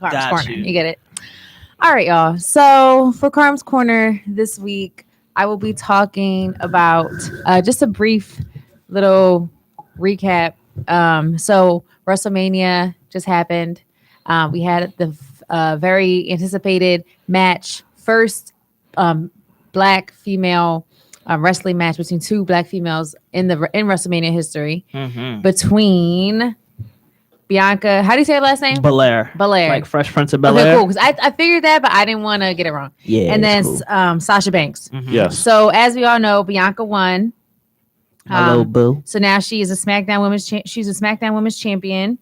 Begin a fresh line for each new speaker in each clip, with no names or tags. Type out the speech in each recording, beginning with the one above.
Carm's Corner. You get it? All right, y'all. So for Carm's Corner this week, I will be talking about just a brief little recap. So WrestleMania just happened. We had the very anticipated match, first black female wrestling match between two black females in WrestleMania history between Bianca. How do you say her last name?
Belair. Like Fresh Prince of Bel-Air.
Okay, cool. Because I figured that, but I didn't want to get it wrong.
Yeah.
And then
cool.
Sasha Banks.
Yes.
So as we all know, Bianca won.
Hello, boo.
So now she's a SmackDown Women's Champion.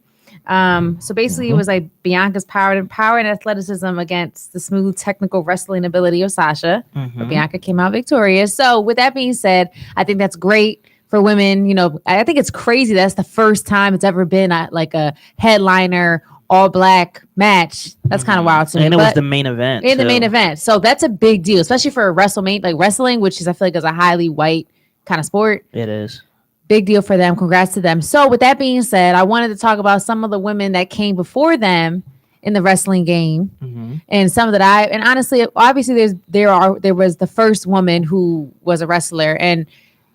So basically, it was like Bianca's power and athleticism against the smooth technical wrestling ability of Sasha. But Bianca came out victorious. So with that being said, I think that's great for women. You know, I think it's crazy that's the first time it's ever been like a headliner all black match. That's kind of wild to me.
And it was the main event.
The main event. So that's a big deal, especially for a WrestleMania, like wrestling, which is I feel like is a highly white kind of sport.
It is.
Big deal for them. Congrats to them. So with that being said, I wanted to talk about some of the women that came before them in the wrestling game, and some that and honestly, obviously, there was the first woman who was a wrestler, and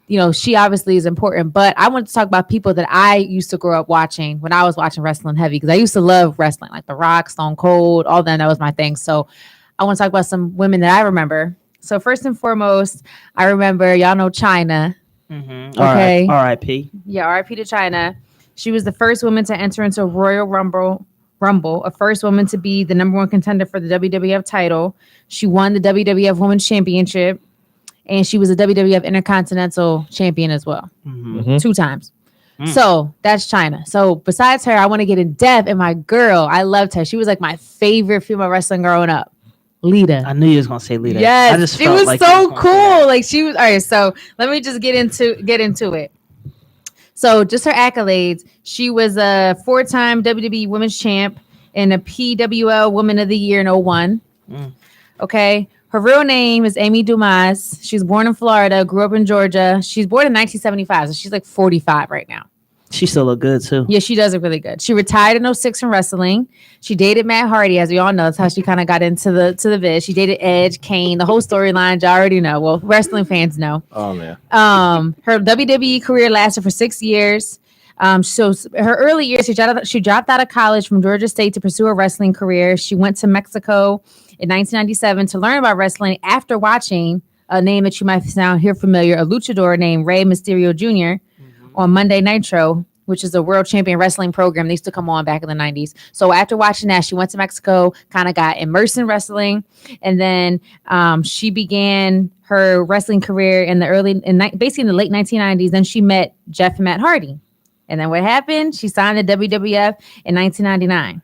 you know she obviously is important. But I wanted to talk about people that I used to grow up watching when I was watching wrestling heavy, because I used to love wrestling, like The Rock, Stone Cold, all that. That was my thing. So I want to talk about some women that I remember. So first and foremost, I remember, y'all know Chyna.
Okay. R.I.P.
Yeah, R.I.P. to Chyna. She was the first woman to enter into Royal Rumble, a first woman to be the number one contender for the WWF title. She won the WWF Women's Championship, and she was a WWF Intercontinental Champion as well, 2 times. So that's Chyna. So besides her, I want to get in depth. And my girl, I loved her. She was like my favorite female wrestling growing up. Lita.
I knew you was gonna say Lita.
Yes, she was like so cool. Like she was. All right, so let me just get into it. So just her accolades. She was a 4-time WWE Women's Champ and a PWL Woman of the Year in 2001. Okay. Her real name is Amy Dumas. She was born in Florida, grew up in Georgia. She's born in 1975, so she's like 45 right now.
She still look good too.
Yeah, she does look really good. She retired in 2006 from wrestling. She dated Matt Hardy, as we all know. That's how she kind of got into the biz. She dated Edge, Kane, the whole storyline. You already know. Well, wrestling fans know.
Oh man.
Her WWE career lasted for 6 years. So her early years, she dropped out of college from Georgia State to pursue a wrestling career. She went to Mexico in 1997 to learn about wrestling after watching a name that you might hear familiar, a luchador named Rey Mysterio Jr. On Monday Nitro, which is a world champion wrestling program. They used to come on back in the 90s. So after watching that, she went to Mexico, kind of got immersed in wrestling. And then she began her wrestling career basically in the late 1990s. Then she met Jeff and Matt Hardy. And then what happened? She signed the WWF in 1999.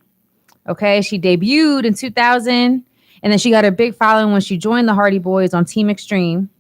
Okay, she debuted in 2000. And then she got her big following when she joined the Hardy Boys on Team Extreme.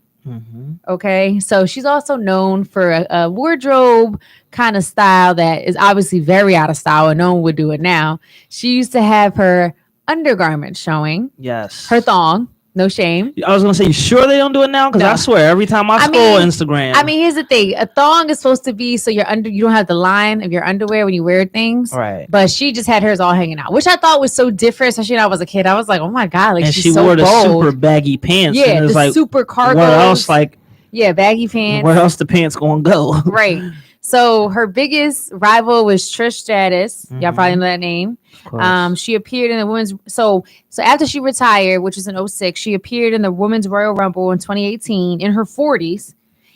Okay, so she's also known for a wardrobe kind of style that is obviously very out of style, and no one would do it now. She used to have her undergarment showing.
Yes.
Her thong. No shame.
I was gonna say, you sure they don't do it now? Because I swear, every time I scroll Instagram.
I mean, here's the thing: a thong is supposed to be so you don't have the line of your underwear when you wear things,
right?
But she just had hers all hanging out, which I thought was so different. Especially when I was a kid, I was like, oh my god, like
and
she's
she
so
wore the
bold.
super baggy pants.
Yeah,
and
the
like,
super cargo.
Where else,
baggy pants.
Where else the pants gonna go?
Right. So her biggest rival was Trish Stratus. Y'all probably know that name. She appeared in the women's. So after she retired, which was in 2006, she appeared in the Women's Royal Rumble in 2018 in her 40s.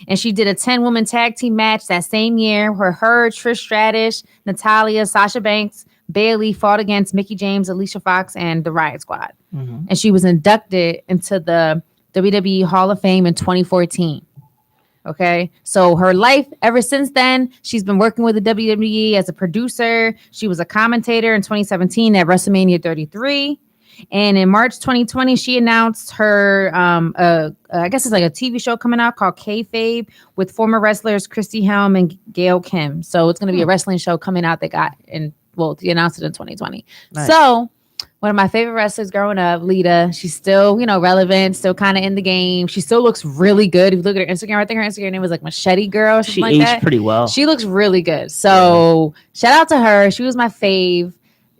And she did a 10-woman tag team match that same year where her, Trish Stratus, Natalya, Sasha Banks, Bayley fought against Mickie James, Alicia Fox, and the Riot Squad. And she was inducted into the WWE Hall of Fame in 2014. Okay, so her life ever since then, she's been working with the WWE as a producer. She was a commentator in 2017 at WrestleMania 33. And in March 2020, she announced her, I guess it's like a TV show coming out called Kayfabe with former wrestlers Christy Helm and Gail Kim. So it's going to be a wrestling show coming out they announced it in 2020. Nice. So one of my favorite wrestlers growing up, Lita. She's still, relevant, still kind of in the game. She still looks really good. If you look at her Instagram, I think her Instagram name was like Machete Girl. Or
she
like
aged
that.
Pretty well.
She looks really good. So shout out to her. She was my fave.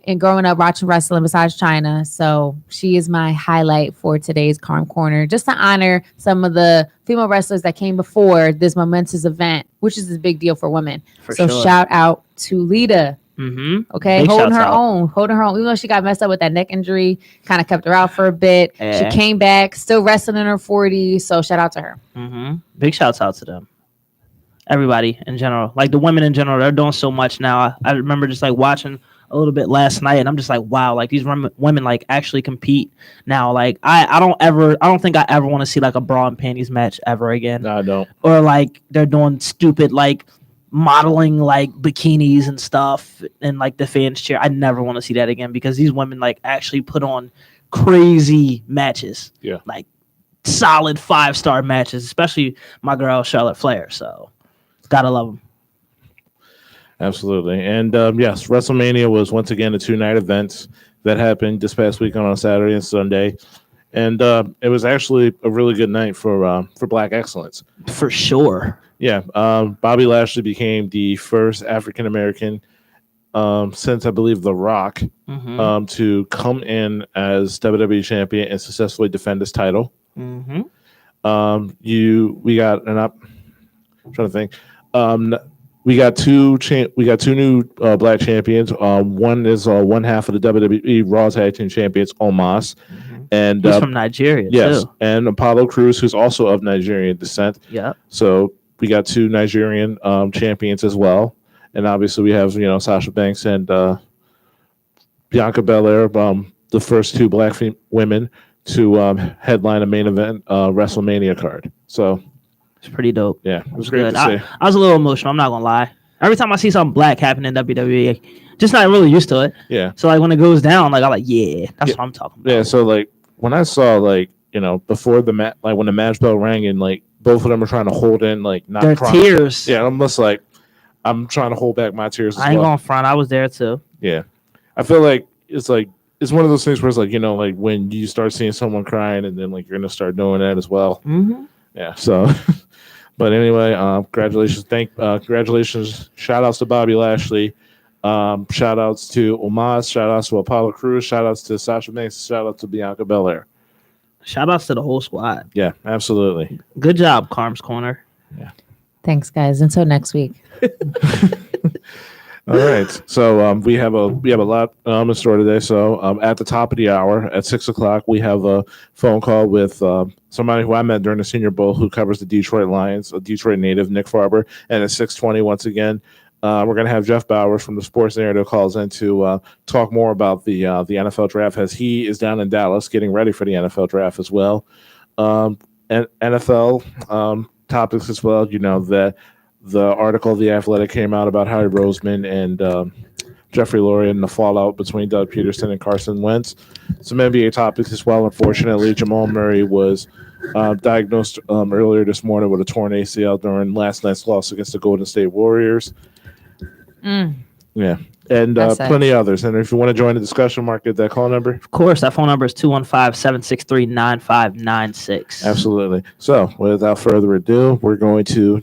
and growing up watching wrestling besides China. So she is my highlight for today's Carm Corner, just to honor some of the female wrestlers that came before this momentous event, which is a big deal for women. So shout out to Lita. Okay,
Big
holding her own. Even though she got messed up with that neck injury, kind of kept her out for a bit. She came back, still wrestling in her 40s. So shout out to her.
Big shouts out to them. Everybody in general, like the women in general, they're doing so much now. I remember just like watching a little bit last night, and I'm just like, wow, like these women like actually compete now. Like I don't think I ever want to see like a bra and panties match ever again.
No, I don't.
Or like they're doing stupid like modeling like bikinis and stuff and like the fans cheer. I never want to see that again, because these women like actually put on crazy matches.
Yeah,
like solid 5-star matches, especially my girl Charlotte Flair. So gotta love them.
Absolutely. And yes, WrestleMania was once again a 2-night event that happened this past weekend on Saturday and Sunday. And it was actually a really good night for Black excellence.
For sure.
Yeah. Bobby Lashley became the first African American since, I believe, The Rock to come in as WWE champion and successfully defend his title. We got I'm trying to think. We got two new Black champions. One is one half of the WWE Raw Tag Team Champions, Omos, and
he's from Nigeria.
Yes,
too.
And Apollo Crews, who's also of Nigerian descent.
Yeah.
So we got 2 Nigerian champions as well, and obviously we have Sasha Banks and Bianca Belair, the first 2 Black women to headline a main event WrestleMania card. So.
It's pretty dope.
Yeah, it was great to see.
I was a little emotional. I'm not gonna lie. Every time I see something Black happen in WWE, just not really used to it.
Yeah.
So like when it goes down, like I'm like, yeah, that's what I'm talking about.
Yeah. So like when I saw before the match, like when the match bell rang and like both of them are trying to hold in like not
their
crying.
Tears.
Yeah, I'm just like I'm trying to hold back my tears.
I ain't going front. I was there too.
Yeah, I feel like it's one of those things where it's like like when you start seeing someone crying and then like you're gonna start doing that as well. Yeah. So. But anyway, congratulations. Congratulations. Shout outs to Bobby Lashley. Shout outs to Omos. Shout outs to Apollo Crews. Shout outs to Sasha Banks. Shout out to Bianca Belair.
Shout outs to the whole squad.
Yeah, absolutely.
Good job, Carm's Corner.
Yeah.
Thanks, guys. Until next week.
All right. So we have a lot in store today. So at the top of the hour at 6:00, we have a phone call with somebody who I met during the Senior Bowl who covers the Detroit Lions, a Detroit native, Nick Farber. And at 6:20, once again, we're going to have Jeff Bowers from the Sports Narrative calls in to talk more about the NFL draft, as he is down in Dallas getting ready for the NFL draft as well. And NFL topics as well. That the article of The Athletic came out about Howie Roseman and Jeffrey Lurie and the fallout between Doug Peterson and Carson Wentz. Some NBA topics as well. Unfortunately, Jamal Murray was diagnosed earlier this morning with a torn ACL during last night's loss against the Golden State Warriors. Yeah. And plenty others. And if you want to join the discussion, Mark, get that call number.
Of course, that phone number is 215-763-9596.
Absolutely. So without further ado, we're going to,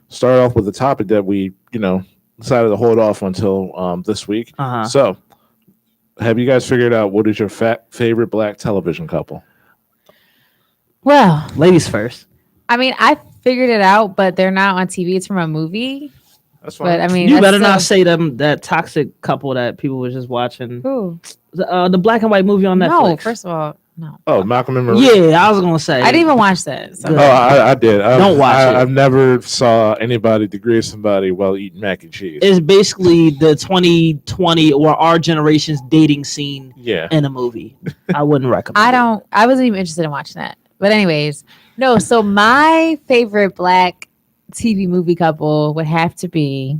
start off with the topic that we, decided to hold off until this week. So have you guys figured out what is your favorite Black television couple?
Well,
ladies first.
I mean, I figured it out, but they're not on TV. It's from a movie.
That's fine.
But I mean,
you better not say that toxic couple that people were just watching.
Who?
The black and white movie on Netflix.
No, first of all, no.
Oh, Malcolm and Marie.
Yeah, I was gonna say.
I didn't even watch that. So.
Oh, I did.
Don't watch it.
I've never saw anybody degrade somebody while eating mac and cheese.
It's basically the 2020 or our generation's dating scene in a movie. I wouldn't recommend
I wasn't even interested in watching that. But anyways, no. So my favorite Black TV movie couple would have to be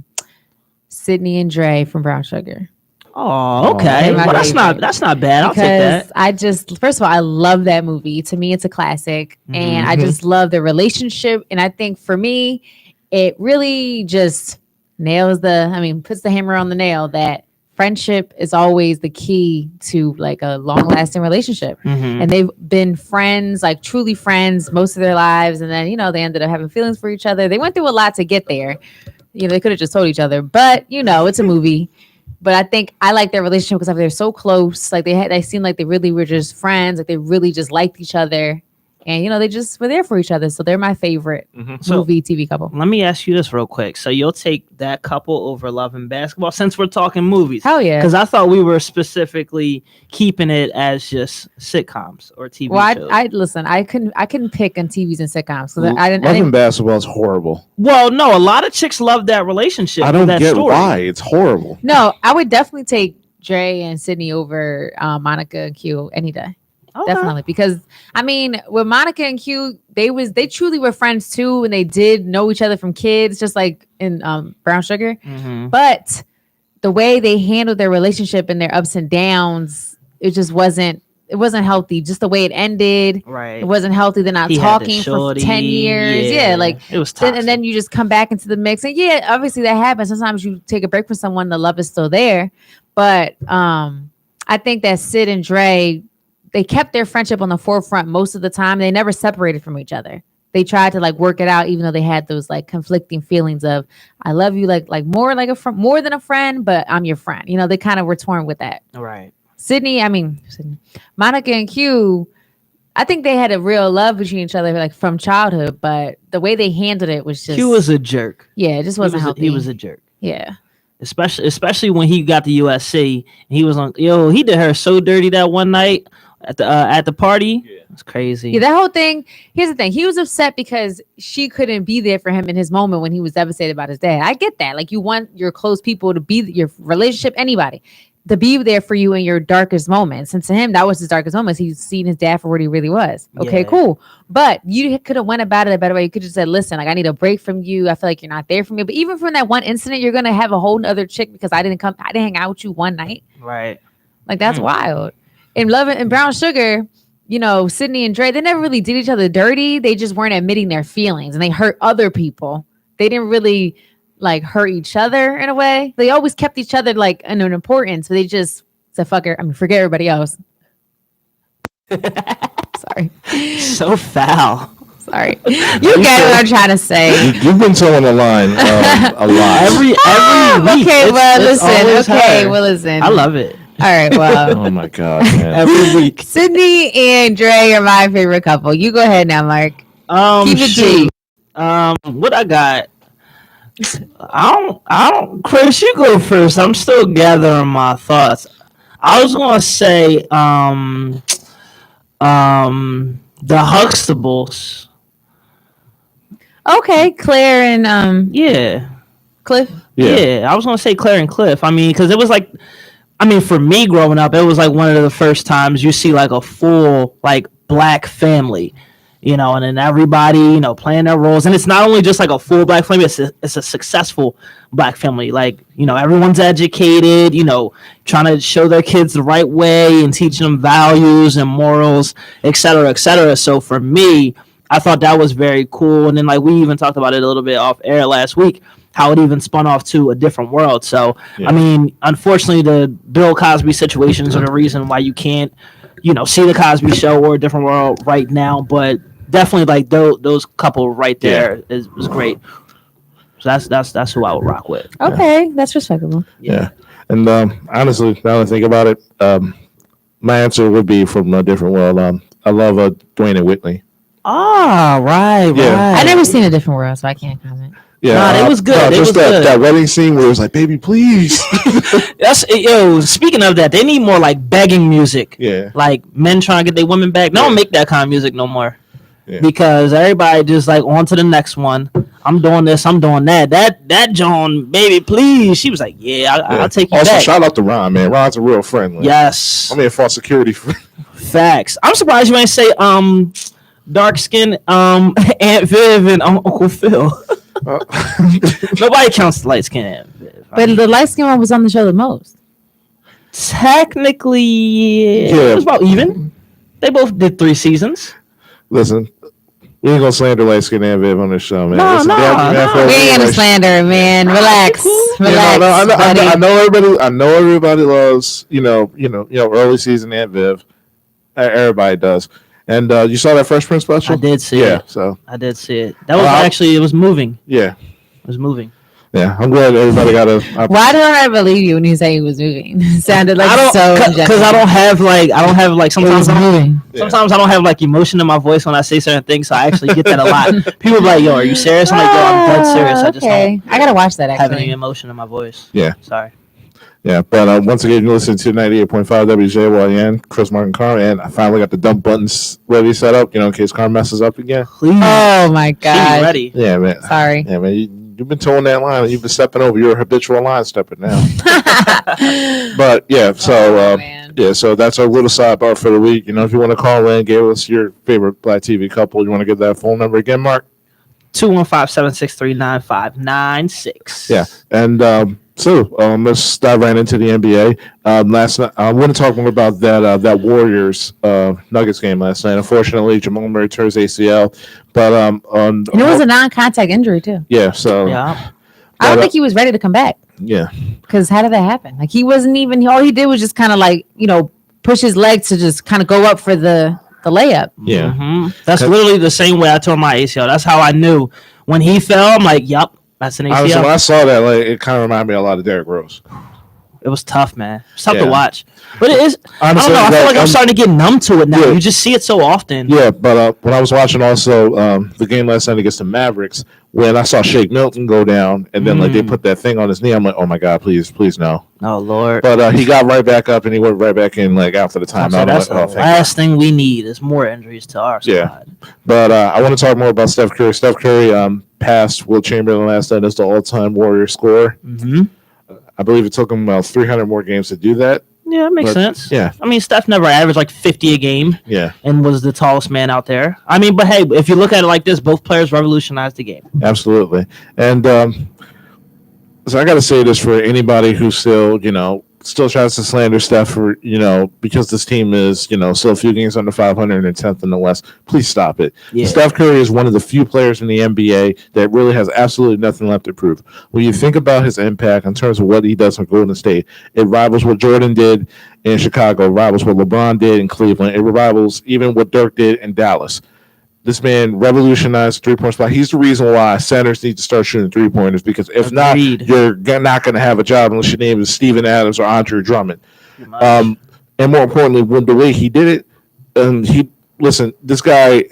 Sydney and Dre from Brown Sugar.
Oh, okay. Well, that's not bad. I'll take that.
I just, first of all, I love that movie. To me, it's a classic, and I just love the relationship. And I think for me, it really just puts the hammer on the nail that friendship is always the key to like a long-lasting relationship. And they've been friends, like truly friends, most of their lives. And then, they ended up having feelings for each other. They went through a lot to get there. They could have just told each other, but it's a movie. But I think I like their relationship because they're so close. Like they seemed like they really were just friends. Like they really just liked each other. And, they just were there for each other. So they're my favorite movie TV couple.
Let me ask you this real quick. So you'll take that couple over Love and Basketball since we're talking movies?
Hell yeah.
Because I thought we were specifically keeping it as just sitcoms or TV shows.
I listen. I couldn't pick on TVs and sitcoms. So
Love and Basketball is horrible.
Well, no, a lot of chicks love that relationship.
I don't
that
get
story.
why. It's horrible.
No, I would definitely take Dre and Sydney over Monica and Q any day.
Okay.
Definitely, because I mean, with Monica and Q, they truly were friends too, and they did know each other from kids, just like in Brown Sugar.
Mm-hmm.
But the way they handled their relationship and their ups and downs, it just wasn't. It wasn't healthy. Just the way it ended,
right?
It wasn't healthy. They're not talking for 10 years. Yeah, like
it was toxic.
And then you just come back into the mix, and yeah, obviously that happens. Sometimes you take a break from someone, the love is still there. But I think that Sid and Dre, they kept their friendship on the forefront most of the time. They never separated from each other. They tried to like work it out, even though they had those like conflicting feelings of I love you, like more like a friend, more than a friend, but I'm your friend. They kind of were torn with that.
Right.
Monica and Q, I think they had a real love between each other like from childhood, but the way they handled it was just
Q was a jerk.
Yeah, it just wasn't healthy.
He was a jerk.
Yeah.
Especially when he got to USC, he was on. He did her so dirty that one night at the party. Yeah. It's crazy.
Yeah, that whole thing. Here's the thing. He was upset because she couldn't be there for him in his moment when he was devastated about his dad. I get that. Like you want your close people to be your relationship, anybody, to be there for you in your darkest moments. And to him, that was his darkest moments. He's seen his dad for what he really was. Okay, cool. But you could have went about it a better way. You could just said, listen, like I need a break from you. I feel like you're not there for me. But even from that one incident, you're gonna have a whole other chick because I didn't hang out with you one night.
Right.
Like that's wild. In Love and Brown Sugar, Sydney and Dre, they never really did each other dirty. They just weren't admitting their feelings and they hurt other people. They didn't really like hurt each other in a way. They always kept each other like in an importance. So they just said, fuck her. I mean, forget everybody else. Sorry.
So foul.
Sorry. You get what I'm trying to say.
You've been towing the line a lot.
Every week.
Okay, well, listen.
I love it.
All right, well.
Oh my God, man.
Every week.
Sydney and Dre are my favorite couple. You go ahead now, Mark.
Keep it G. What I got? I don't. Chris, you go first. I'm still gathering my thoughts. I was gonna say, the Huxtables.
Okay, Claire and
yeah,
Cliff.
Yeah, I was gonna say Claire and Cliff. I mean, because it was like, for me growing up, it was like one of the first times you see like a full like black family. And then everybody, playing their roles. And it's not only just like a full black family, it's a successful black family. Like, everyone's educated, trying to show their kids the right way and teaching them values and morals, et cetera, et cetera. So for me, I thought that was very cool. And then like we even talked about it a little bit off air last week, how it even spun off to a different world. So, yeah. Unfortunately, the Bill Cosby situations are the reason why you can't, see the Cosby Show or a different world right now. But definitely like those couple right there was great. So that's who I would rock with.
Okay, that's respectable.
Yeah. And honestly, now that I think about it, my answer would be from a different world. I love Dwayne and Whitney.
Right.
I never seen A Different World, so I can't comment.
Yeah,
it was good.
Just that wedding scene where it was like, "Baby, please."
Speaking of that, they need more like begging music.
Yeah,
like men trying to get their women back. They don't make that kind of music no more. Yeah. Because everybody just like on to the next one. I'm doing this. I'm doing that. That Joan, baby, please. She was like, I'll take you
also,
back.
Shout out to Ron, man. Ron's a real friend. Like,
yes.
False security.
Facts. I'm surprised you ain't say dark skin Aunt Viv and Uncle Phil. Nobody counts the light skin Aunt Viv.
But the light skin one was on the show the most.
Technically, it was about even. They both did 3 seasons.
Listen, we ain't gonna slander light skin Aunt Viv on this show, man.
No.
We ain't gonna slander, man. Relax.
I know everybody loves, early season Aunt Viv. Everybody does. And you saw that Fresh Prince special?
I did see it.
So
I did see it. That was it was moving.
Yeah.
It was moving.
Yeah, I'm glad everybody got a.
Why don't I believe you when you say he was moving? It sounded like
because I don't have like sometimes
moving.
sometimes I don't have like emotion in my voice when I say certain things, so I actually get that a lot. People are like, "Yo, are you serious?" I'm like, "Yo, I'm dead serious. I just don't
I gotta watch that.
have any
Actually,
emotion in my voice."
Yeah.
Sorry.
Yeah, but once again, you listen to 98.5 WJYN, Chris Martin Carr, and I finally got the dump buttons ready set up, in case Carr messes up again.
Please.
oh my
She
god,
ready.
Yeah, man.
Sorry.
Yeah, man. You've been towing that line. You've been stepping over. You're a habitual line stepper now. But yeah, so
man.
yeah, so that's our little sidebar for the week. If you want to call in, give us your favorite Black TV couple. You want to give that phone number again, Mark?
215-763-9596.
Yeah, and so let's dive right into the NBA. Last night, I want to talk more about that Warriors Nuggets game last night. Unfortunately, Jamal Murray tore his ACL, but
And it was a non-contact injury too.
yeah. So
Yeah.
I don't think he was ready to come back.
yeah,
Because how did that happen? Like he wasn't even. All he did was just kind of like push his leg to just kind of go up for the layup.
yeah.
Mhm. That's literally the same way I tore my ACL. That's how I knew when he fell. I'm like, "Yup, that's an
Honestly,
ACL."
when I saw that, it kind of reminded me a lot of Derrick Rose.
It was tough, man. It's tough
Yeah.
to watch, but it is.
Honestly,
I don't know. I feel like I'm
I'm-
starting to get numb to it now.
Yeah.
You just see it so often.
Yeah, but when I was watching also the game last night against the Mavericks, when I saw Shake Milton go down, and then they put that thing on his knee, I'm like, oh my god, please no.
Oh Lord.
But he got right back up and he went right back in after the
So
timeout.
that's
I'm like,
the
thank
last thing we need is more injuries to our squad.
Yeah. But I want to talk more about Steph Curry. Steph Curry passed Will Chamberlain last night as the all-time Warrior scorer.
Mm-hmm.
I believe it took him about 300 more games to do that.
Yeah, it makes
But,
sense.
yeah.
I mean, Steph never averaged like 50 a game
Yeah,
and was the tallest man out there. I mean, but hey, if you look at it like this, both players revolutionized the game.
absolutely. And so I got to say this for anybody who still tries to slander Steph for, because this team is, still a few games under 500 and 10th in the West. Please stop it.
Yeah.
Steph Curry is one of the few players in the NBA that really has absolutely nothing left to prove. When you think about his impact in terms of what he does for Golden State, it rivals what Jordan did in Chicago, it rivals what LeBron did in Cleveland, it rivals even what Dirk did in Dallas. This man revolutionized three-point spot. He's the reason why centers need to start shooting three-pointers, because if
Agreed.
not, you're not going to have a job unless your name is Steven Adams or Andre Drummond. And more importantly, when the way he did it, this guy,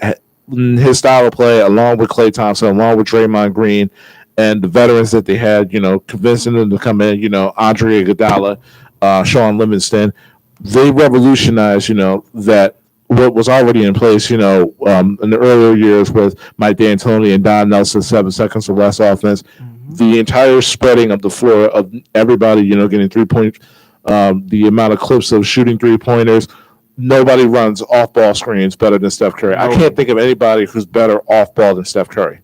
his style of play, along with Klay Thompson, along with Draymond Green, and the veterans that they had, convincing them to come in, Andre Iguodala, Sean Livingston, they revolutionized, that what was already in place, in the earlier years with Mike D'Antoni and Don Nelson, 7 seconds or less offense, the entire spreading of the floor of everybody, getting 3-point, the amount of clips of shooting 3-pointers. Nobody runs off-ball screens better than Steph Curry. I can't think of anybody who's better off-ball than Steph Curry.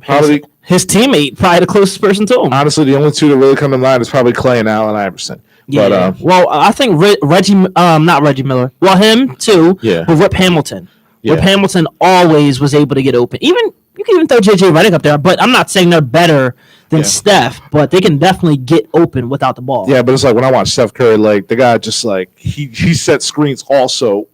Probably,
his teammate, probably the closest person to him.
honestly, the only two that really come to mind is probably Klay and Allen Iverson.
Yeah.
But,
well, I think Reggie, not Reggie Miller. Well, him too.
Yeah.
But Rip Hamilton.
Yeah.
Rip Hamilton always was able to get open. You can even throw JJ Redick up there, but I'm not saying they're better than Steph, but they can definitely get open without the ball.
Yeah, but it's like when I watch Steph Curry, the guy just he sets screens also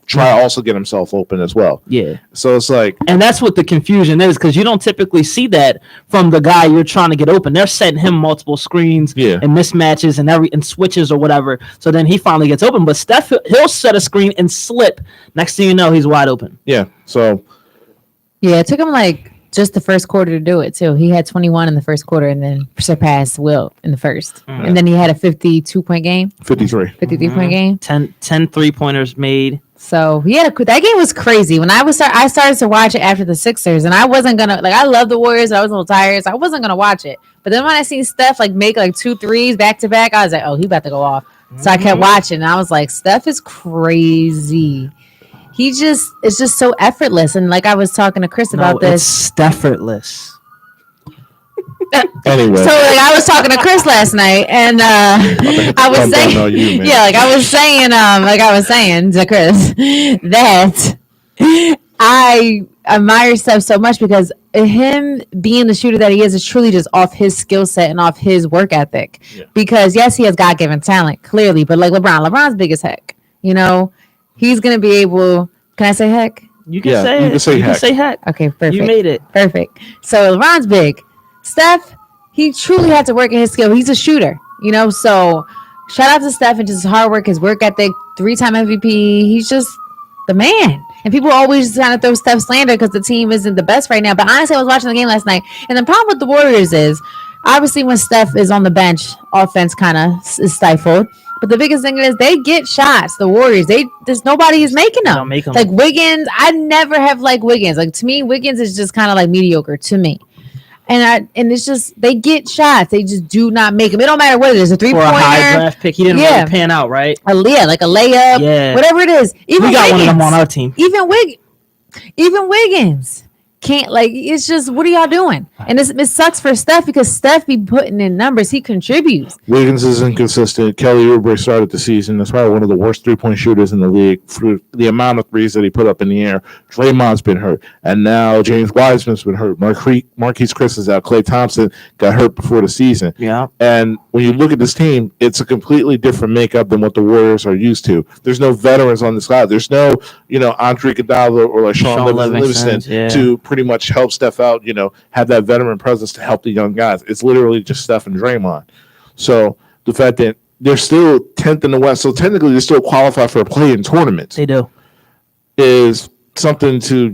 get himself open as well.
Yeah.
So it's like,
And that's what the confusion is, because you don't typically see that from the guy you're trying to get open. They're setting him multiple screens
Yeah.
and mismatches and switches or whatever. So then he finally gets open. But Steph, he'll set a screen and slip. Next thing you know, he's wide open.
yeah. So
Yeah, it took him just the first quarter to do it too. He had 21 in the first quarter and then surpassed Will in the first. And then he had a 52-point game,
53.
53-point game.
10 3-pointers made.
So he had that game was crazy. When I started to watch it after the Sixers, and I wasn't gonna I love the Warriors. I was a little tired, so I wasn't gonna watch it. But then when I seen Steph make 2 threes back to back, I was like, oh, he about to go off. So I kept watching, and I was like, Steph is crazy. It's just so effortless. And I was talking to Chris about this.
It's effortless.
Anyway.
So I was talking to Chris last night, and I was saying, I was saying to Chris that I admire Steph so much because him being the shooter that he is truly just off his skill set and off his work ethic.
Yeah.
Because yes, he has God-given talent, clearly, but LeBron's big as heck. He's gonna be able. Can I say heck?
You can
Yeah,
say
you
it.
can say
You
heck.
can say heck.
Okay, perfect.
You made it.
Perfect. So LeBron's big. Steph, he truly had to work at his skill. He's a shooter, so shout out to Steph and just his hard work, his work ethic, 3-time MVP. He's just the man. And people always kind of throw Steph slander because the team isn't the best right now. But honestly, I was watching the game last night, and the problem with the Warriors is obviously when Steph is on the bench, offense kind of is stifled. But the biggest thing is they get shots. The Warriors, there's nobody is making them. Like Wiggins, I never have liked Wiggins. Like to me, Wiggins is just kind of like mediocre to me. And it's just they get shots. They just do not make them. It don't matter what it is. A 3-pointer,
or a high draft pick. He didn't really pan out, right?
Like a layup, whatever it is. Even
we got Wiggins, one of them on our team.
Even Wiggins can't. Like it's just what are y'all doing? And it sucks for Steph because Steph be putting in numbers. He contributes.
Wiggins is inconsistent. Kelly Oubre started the season. That's probably one of the worst 3-point shooters in the league for the amount of threes that he put up in the air. Draymond's been hurt, and now James Wiseman's been hurt. Marquise Chris is out. Klay Thompson got hurt before the season.
Yeah.
And when you look at this team, it's a completely different makeup than what the Warriors are used to. There's no veterans on the side. There's no, Andre Iguodala or like Sean Livingston to pretty much help Steph out. Have that veteran presence to help the young guys. It's literally just Steph and Draymond. So the fact that they're still 10th in the West, so technically they still qualify for a play-in tournament.
They do.
Is something to,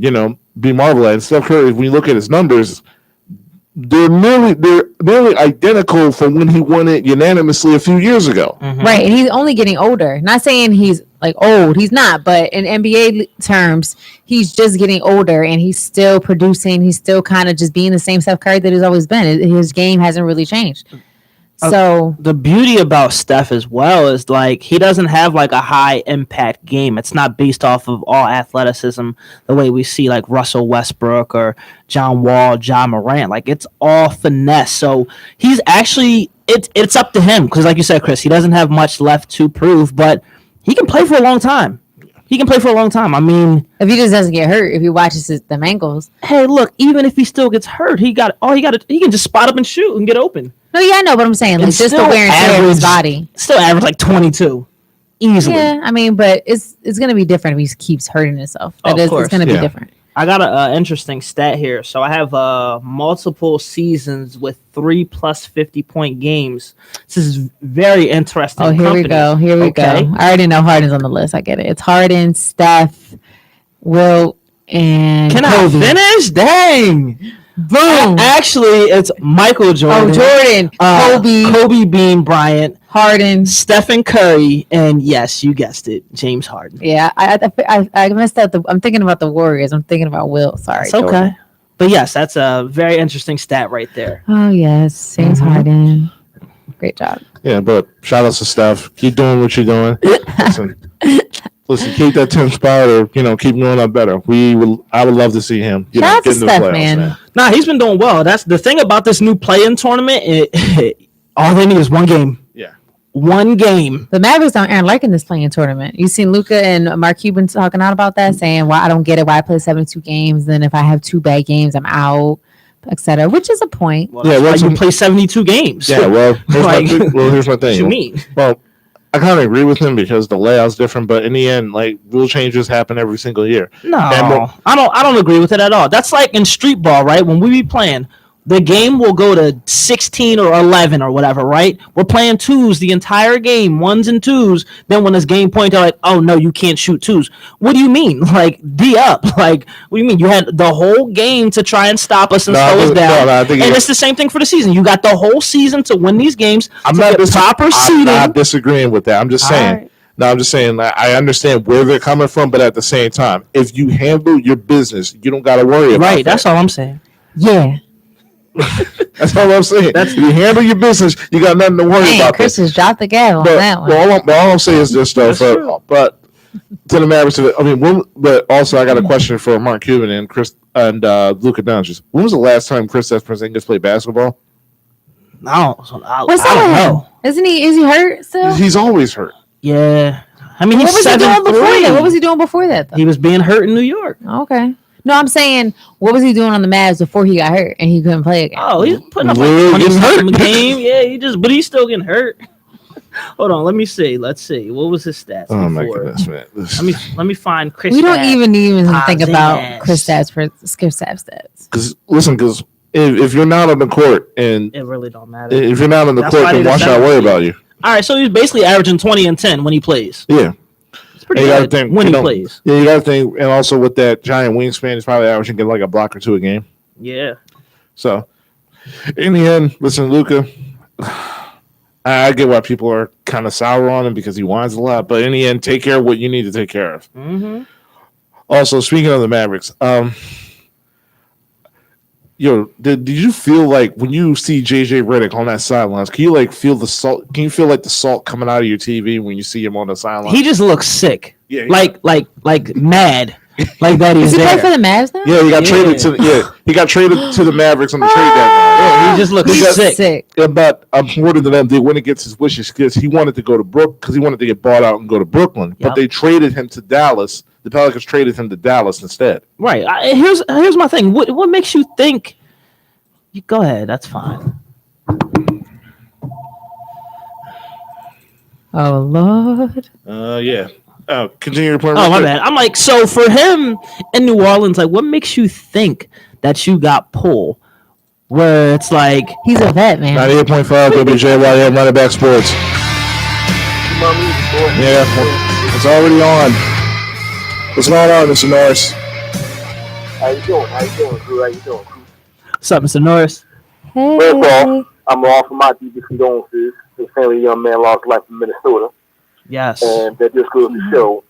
be marveled at. And Steph Curry, when you look at his numbers, they're nearly identical from when he won it unanimously a few years ago.
Mm-hmm. Right, and he's only getting older. Not saying he's like old, he's not, but in NBA terms, he's just getting older and he's still producing. He's still kind of just being the same Steph Curry that he's always been. His game hasn't really changed. So
the beauty about Steph as well is like he doesn't have like a high impact game. It's not based off of all athleticism the way we see like Russell Westbrook or John Wall, John Morant. Like it's all finesse. So he's actually it's up to him because like you said, Chris, he doesn't have much left to prove, but he can play for a long time. I mean,
if he just doesn't get hurt, if he watches them ankles.
Hey, look, even if he still gets hurt, he can just spot up and shoot and get open.
No, yeah, I know, but I'm saying like just the wear and tear of his body.
Still average like 22, easily.
Yeah, I mean, but it's gonna be different if he keeps hurting himself. It's gonna be different.
I got an interesting stat here. So I have multiple seasons with 3+ 50-point games. This is very interesting.
Oh, here we go. I already know Harden's on the list. I get it. It's Harden, Steph, Wilt, and
Can
Kobe.
I finish? Dang.
Boom.
Actually, it's Michael Jordan.
Oh, Jordan.
Kobe Bean Bryant.
Harden.
Stephen Curry. And yes, you guessed it, James Harden.
Yeah, I messed up. I'm thinking about the Warriors. I'm thinking about Wilt. Sorry.
It's okay. But yes, that's a very interesting stat right there.
Oh, yes. James Harden. Great job.
Yeah, but shout out to Steph. Keep doing what you're doing. Listen, keep that 10th spot or, keep doing that better. I would love to see him get into the playoffs, man.
Nah, he's been doing well. That's the thing about this new play-in tournament. All they need is one game.
Yeah.
One game.
The Mavericks aren't liking this play-in tournament. You seen Luka and Mark Cuban talking out about that, saying, well, I don't get it. Why I play 72 games? Then if I have 2 bad games, I'm out, etc. Which is a point.
Well, yeah, you play 72 games.
Yeah, well, here's my thing.
What you mean?
Well, I kind of agree with him because the layout's different, but in the end, like rule changes happen every single year.
No, I don't agree with it at all. That's like in street ball, right? When we be playing, the game will go to 16 or 11 or whatever, right? We're playing 2s the entire game, 1s and 2s. Then when it's game point, they're like, oh, no, you can't shoot 2s. What do you mean? Like, D up. Like, what do you mean? You had the whole game to try and stop us and slow us down. And it's the same thing for the season. You got the whole season to win these games. I'm
not disagreeing with that. I'm just saying. Right. No, I'm just saying I understand where they're coming from, but at the same time, if you handle your business, you don't got to worry about it.
Right, that's all I'm saying.
Yeah.
That's all I'm saying. You handle your business, you got nothing to worry about.
Chris has dropped the gavel on that one.
All I'm saying is this, though. But to the Mavericks, but also I got a question for Mark Cuban and Chris and Luka Doncic. When was the last time Kristaps Porzingis played basketball?
I
don't know. Is he hurt still?
He's always hurt.
Yeah. I mean,
what was he doing before that? What was he doing before that, though?
He was being hurt in New York.
Okay. No, I'm saying, what was he doing on the Mavs before he got hurt and he couldn't play again?
Oh, he's putting up like 20 in the game. Yeah, but he's still getting hurt. Hold on, let me see. Let's see. What was his stats before?
My goodness, man.
Let me find Chris.
We don't even think about Kristaps stats.
Because if you're not on the court and
It really don't matter.
if you're not on the
That's
court,
why
then
they
why should I
decided-
worry about you?
All right, so he's basically averaging 20 and 10 when he plays.
Yeah.
It's pretty
You gotta
good
think,
when
you
he
know,
plays.
Yeah, you got to think, and also with that giant wingspan, he's probably averaging get like a block or two a game.
Yeah.
So, in the end, listen, Luka, I get why people are kind of sour on him because he whines a lot, but in the end, take care of what you need to take care of.
Mm-hmm.
Also, speaking of the Mavericks, did you feel like when you see JJ Redick on that sidelines, can you like feel the salt? Can you feel like the salt coming out of your TV when you see him on the sideline?
He just looks sick.
Yeah,
like mad. Like that
Does
he's
he play
there.
for the Mavs now?
yeah, he got
Yeah.
traded to he got traded to the Mavericks on the trade deadline.
Yeah, he just looks
He's
sick.
sick.
Yeah, but I'm more than them. They went against his wishes because he wanted to go to because he wanted to get bought out and go to Brooklyn. But
Yep.
they traded him to Dallas. The Pelicans traded him to Dallas instead.
Right. Here's my thing. What makes you think? You go ahead. That's fine.
Oh Lord.
Yeah. Continue your point.
Oh
real
my
quick.
bad. I'm like, so for him in New Orleans, like, what makes you think that you got pulled? Where it's like,
He's a vet, man.
98.5 WJYM Running Back Sports. Yeah, it's already on. What's going on, Mr. Norris?
How you doing? Crew? How you doing, crew?
what's up, Mr. Norris?
Hey.
First off, I'm offering my deepest condolences to the family of the young man lost life in Minnesota,
Yes.
and that just goes to show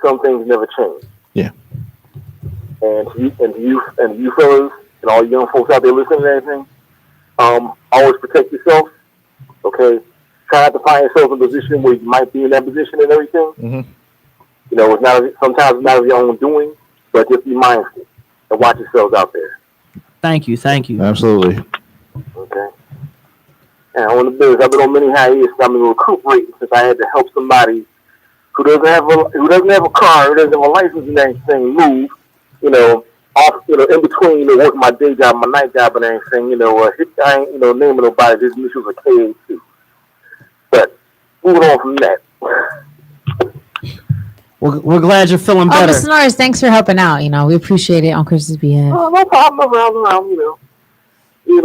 some things never change.
Yeah.
And to you fellas and all you young folks out there listening to anything, always protect yourself. Okay, try not to find yourself in a position where you might be in that position and everything.
Mhm.
You know, sometimes it's not of your own doing, but just be mindful and watch yourselves out there.
Thank you.
Absolutely.
Okay. And on the business, I've been on many hiatus. I've been recuperating since I had to help somebody who doesn't have a car, who doesn't have a license and everything, move. In between, working my day job, my night job, and everything. I ain't naming nobody. His initials are KA2. But moving on from that.
We're glad you're feeling
Oh,
better.
Mr. Norris, thanks for helping out. We appreciate it on Chris's behalf.
Oh, no problem. Around.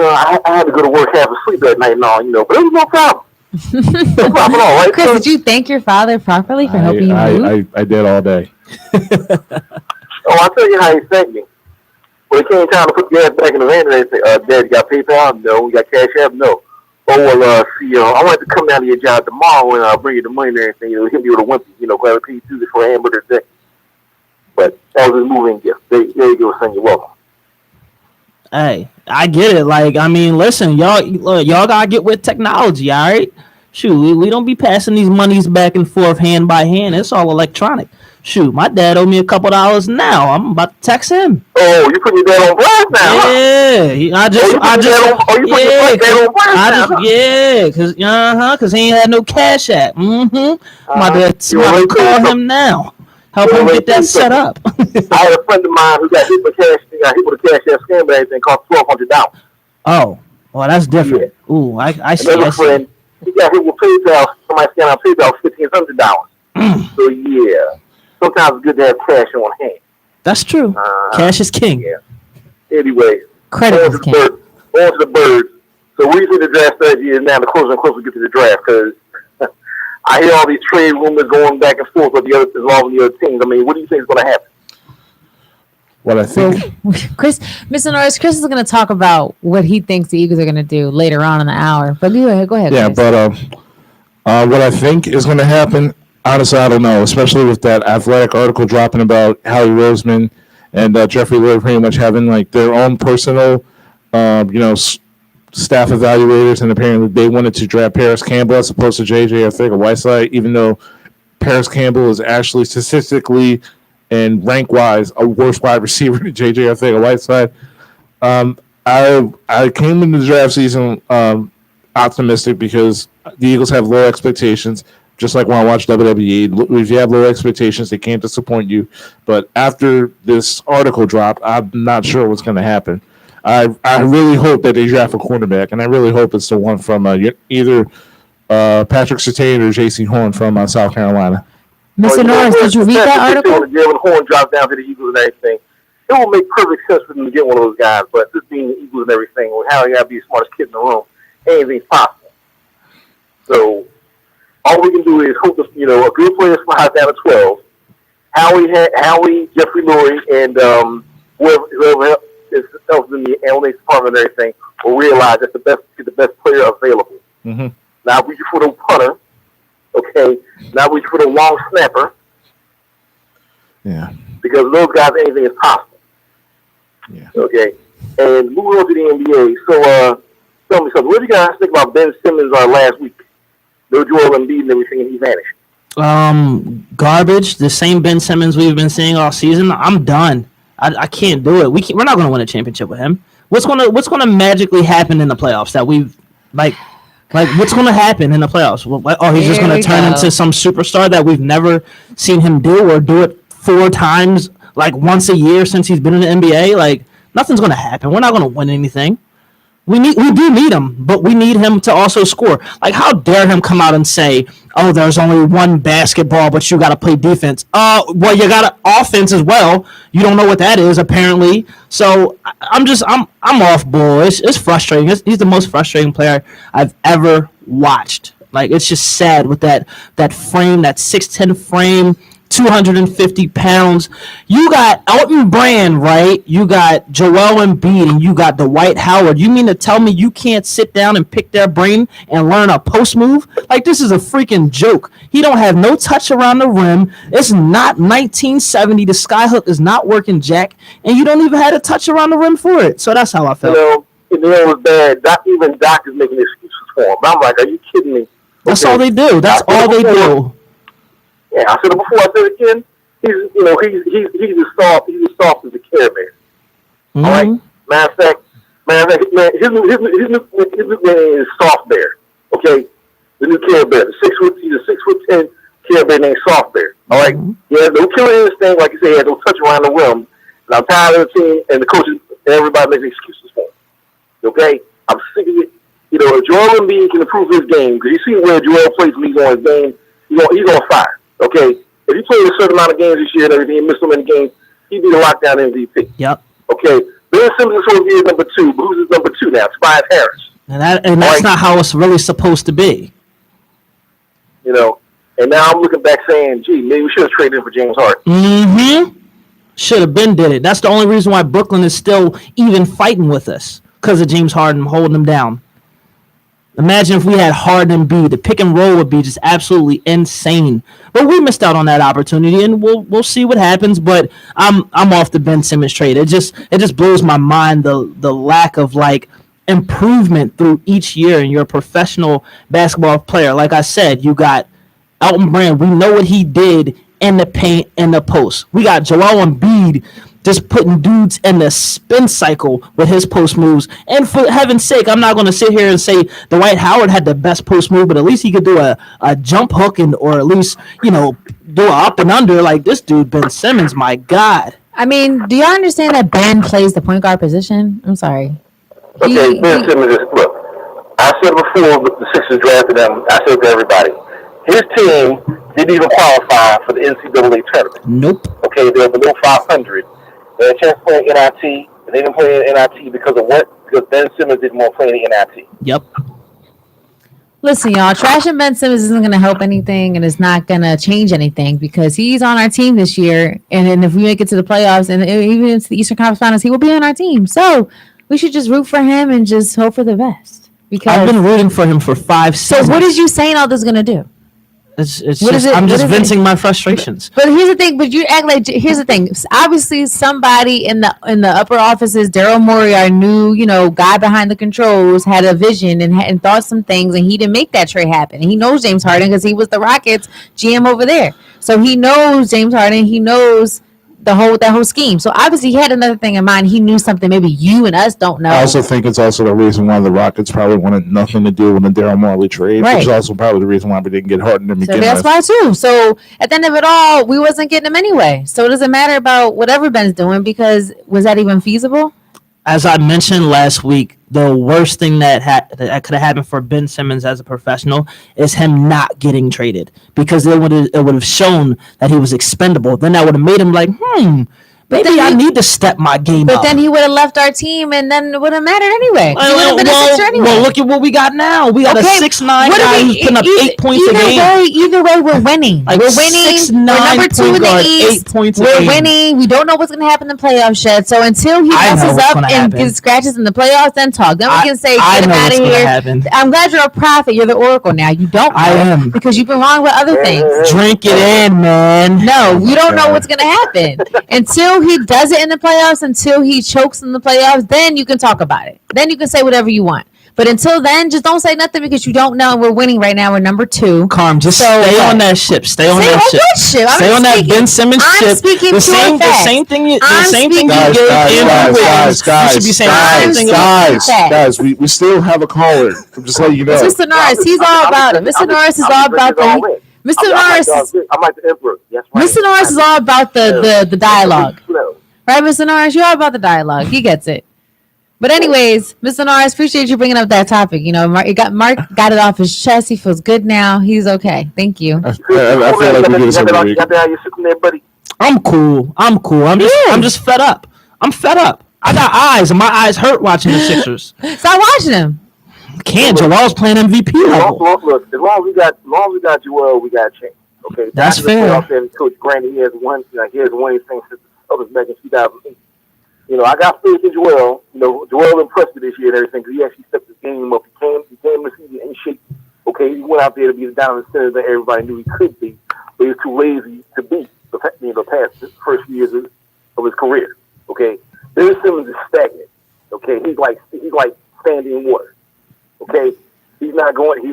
I had to go to work half asleep that night and all. But it was no problem. No problem at all, right?
Chris, did you thank your father properly for helping you move?
I did all day.
Oh, I'll tell you how he thanked me. When it came time to put gas back in the van, they say, Dad, you got PayPal? No. You got Cash App? No. Oh, well, I want to come down to your job tomorrow and I'll bring you the money and everything. Hit me with a wimpy, glad I paid you for a hamburger today. But that was his moving gift. There you go, son. You're welcome.
Hey, I get it. Like, I mean, listen, y'all gotta get with technology, all right? Shoot, we don't be passing these monies back and forth hand by hand. It's all electronic. Shoot, my dad owed me a couple dollars now. I'm about to text him.
Oh, you putting your dad on blast now? Huh?
Cause he ain't had no cash app. Mm-hmm. I'm about to call him now. Help him get that set up.
I had a friend of mine who got hit with a cash app scam and everything, cost $1,200.
Oh, well, that's different.
Yeah.
Ooh, I see.
Another friend, he got hit with PayPal. Somebody scammed out PayPal $1,500. So yeah, sometimes it's good to have cash on hand.
That's true. Cash is king.
Yeah. Anyway,
Credit is king.
On to the birds. So we see the draft strategy is now the closer and closer we get to the draft because I hear all these trade rumors going back and forth with involving the other teams. I mean, what do you think is going to happen?
What I think.
Mr. Norris, Chris is going to talk about what he thinks the Eagles are going to do later on in the hour. But go ahead.
Yeah,
Chris.
but what I think is going to happen, honestly, I don't know, especially with that Athletic article dropping about Howie Roseman and Jeffrey Lurie pretty much having like their own personal, staff evaluators, and apparently they wanted to draft Paris Campbell as opposed to J.J. Arcega-Whiteside, even though Paris Campbell is actually statistically and rank-wise a worse wide receiver than J.J. Arcega-Whiteside. I came into the draft season optimistic because the Eagles have low expectations, just like when I watch WWE. If you have low expectations, they can't disappoint you. But after this article dropped, I'm not sure what's going to happen. I really hope that they draft a cornerback, and I really hope it's the one from either Patrick Surtain or J.C. Horn from South Carolina.
Mr. Norris, did you read that article?
Jalen Horn dropped down to the Eagles and everything. it will make perfect sense for them to get one of those guys. But this being the Eagles and everything, well, how you got to be the smartest kid in the room, anything's possible. So all we can do is hope that, a good player slides down to 12. Howie, Jeffrey Lurie, and whoever else in the analytics department and everything will realize that the best player available.
Mm-hmm.
Now we for the punter, okay. Now we for the long snapper.
Yeah.
Because those guys, anything is possible.
Yeah.
Okay. And moving on to the NBA. So, tell me something. What do you guys think about Ben Simmons last week? No Joel Embiid and everything, and he vanished.
Garbage. The same Ben Simmons we've been seeing all season. I'm done. I can't do it. We're not going to win a championship with him. What's gonna magically happen in the playoffs that we've like what's going to happen in the playoffs? He's just going to turn into some superstar that we've never seen him do, or do it 4 times, like once a year since he's been in the NBA. Like, nothing's going to happen. We're not going to win anything. We do need him, but we need him to also score. Like, how dare him come out and say, "Oh, there's only one basketball, but you got to play defense." Well, you got to offense as well. You don't know what that is, apparently. So I'm off, boy. It's frustrating. He's the most frustrating player I've ever watched. Like, it's just sad with that frame, that 6'10" frame. 250 pounds. You got Elton Brand, right? You got Joel Embiid, and you got Dwight Howard. You mean to tell me you can't sit down and pick their brain and learn a post move? Like, this is a freaking joke. He don't have no touch around the rim. It's not 1970. The skyhook is not working, Jack, and you don't even have a touch around the rim for it. So that's how I felt.
It was bad. Even Doc is making excuses for him. I'm like, are you kidding me?
That's all they do. That's all they do.
Yeah, I said it before. I said it again. He's as soft as a Care Bear.
Mm-hmm.
All right. Matter of fact, his nickname is Soft Bear. Okay, the new Care Bear. He's a 6'10" Care Bear named Soft Bear. All right.
Mm-hmm.
He has no killer instinct, like you say. He has no touch around the rim. And I'm tired of the team and the coaches. Everybody makes excuses for him. Okay, I'm sick of it. If Joel Embiid can improve his game, because you see where Joel plays when he's on his game, he's on fire. Okay, if he played a certain amount of games this year and everything, and missed so many games, he'd be the lockdown MVP.
Yep.
Okay, Ben Simmons is supposed to be his number 2, but who's his number 2 now? Tobias Harris.
And that's not how it's really supposed to be.
And now I'm looking back saying, gee, maybe we should have traded him for James Harden.
Mm-hmm. Should have been did it. That's the only reason why Brooklyn is still even fighting with us, because of James Harden holding them down. Imagine if we had Harden and Embiid. The pick and roll would be just absolutely insane. But we missed out on that opportunity, and we'll see what happens. But I'm off the Ben Simmons trade. It just blows my mind, the lack of improvement through each year in your professional basketball player. Like I said, you got Elton Brand. We know what he did in the paint and the post. We got Joel Embiid just putting dudes in the spin cycle with his post moves. And for heaven's sake, I'm not going to sit here and say Dwight Howard had the best post move, but at least he could do a jump hook or at least, do a up and under. Like, this dude, Ben Simmons, my God.
I mean, do y'all understand that Ben plays the point guard position? I'm sorry.
Okay, Ben Simmons look, I said before the Sixers drafted him, I said to everybody, his team didn't even qualify for the NCAA tournament.
Nope.
Okay, they're below 500. They had a chance to play in NIT, and they didn't play in NIT because of what? Because Ben Simmons didn't want to play in the NIT.
Yep.
Listen, y'all, trashing Ben Simmons isn't going to help anything, and it's not going to change anything because he's on our team this year. And if we make it to the playoffs and even into the Eastern Conference Finals, he will be on our team. So we should just root for him and just hope for the best. Because
I've been rooting for him for 5 seasons.
So what is you saying all this going to do?
I'm just venting my frustrations.
But here's the thing. But you act like here's the thing. Obviously, somebody in the upper offices, Daryl Morey, our new guy behind the controls, had a vision and thought some things, and he didn't make that trade happen. And he knows James Harden because he was the Rockets GM over there, so he knows James Harden. He knows that whole scheme. So obviously, he had another thing in mind. He knew something maybe you and us don't know.
I also think it's also the reason why the Rockets probably wanted nothing to do with the Daryl Morey trade,
right.
Which is also probably the reason why we didn't get Harden to begin with.
So that's why too. So at the end of it all, we wasn't getting him anyway. So it doesn't matter about whatever Ben's doing because was that even feasible?
As I mentioned last week, the worst thing that could have happened for Ben Simmons as a professional is him not getting traded, because it would have shown that he was expendable. Then that would have made him like, Maybe I need to step my game
But
up.
then he would have left our team, and then it wouldn't matter anyway. He would have been a Sixer anyway.
Well, look at what we got now. We got a 6'9" guy who's putting up 8 points a game.
Either way, we're winning.
Like
we're winning.
6'9"
We're number 2 in the
guard,
East.
8 points a
We're
game.
winning. We don't know what's going to happen in the playoffs yet. So until he messes up and gets scratches in the playoffs, then talk. Then we can say, get him out of here. I'm glad you're a prophet. You're the oracle now. You don't know.
I am.
Because you've been wrong with other things.
Drink it in, man.
No, you don't know what's going to happen. Until he does it in the playoffs, until he chokes in the playoffs, then you can talk about it. Then you can say whatever you want. But until then, just don't say nothing because you don't know. We're winning right now. We're number 2.
Carm, just stay on that ship. Stay on that ship. Stay on that Ben Simmons ship.
I'm speaking
the same thing you
guys, we still have a caller. I'm just letting you know.
Mr. Norris, he's all about it. Mr. Norris is all about the. Mr. Norris,
I'm like the emperor. Yes, right.
Mr. Norris is all about the dialogue. Right, Mr. Norris, you're all about the dialogue. He gets it. But anyways, Mr. Norris, appreciate you bringing up that topic. You know, Mark got it off his chest. He feels good now. He's okay. Thank you.
I feel like we do this every week.
I'm cool. I'm just fed up. I'm fed up. I got eyes, and my eyes hurt watching the Sixers.
Stop watching them.
Can't. Joel's playing MVP level.
Look, as long as we got Joel, we got a chance. Okay,
that's fair.
Coach Grandy, he has won anything since the Celtics back in 2008. You know, I got faith in Joel. You know, Joel impressed me this year and everything because he actually stepped his game up. He came this season in shape. Okay, he went out there to be the down center that everybody knew he could be, but he was too lazy to be the past first few years of his career. Okay, Ben Simmons is stagnant. Okay, he's like standing water. Okay, he's not going. He's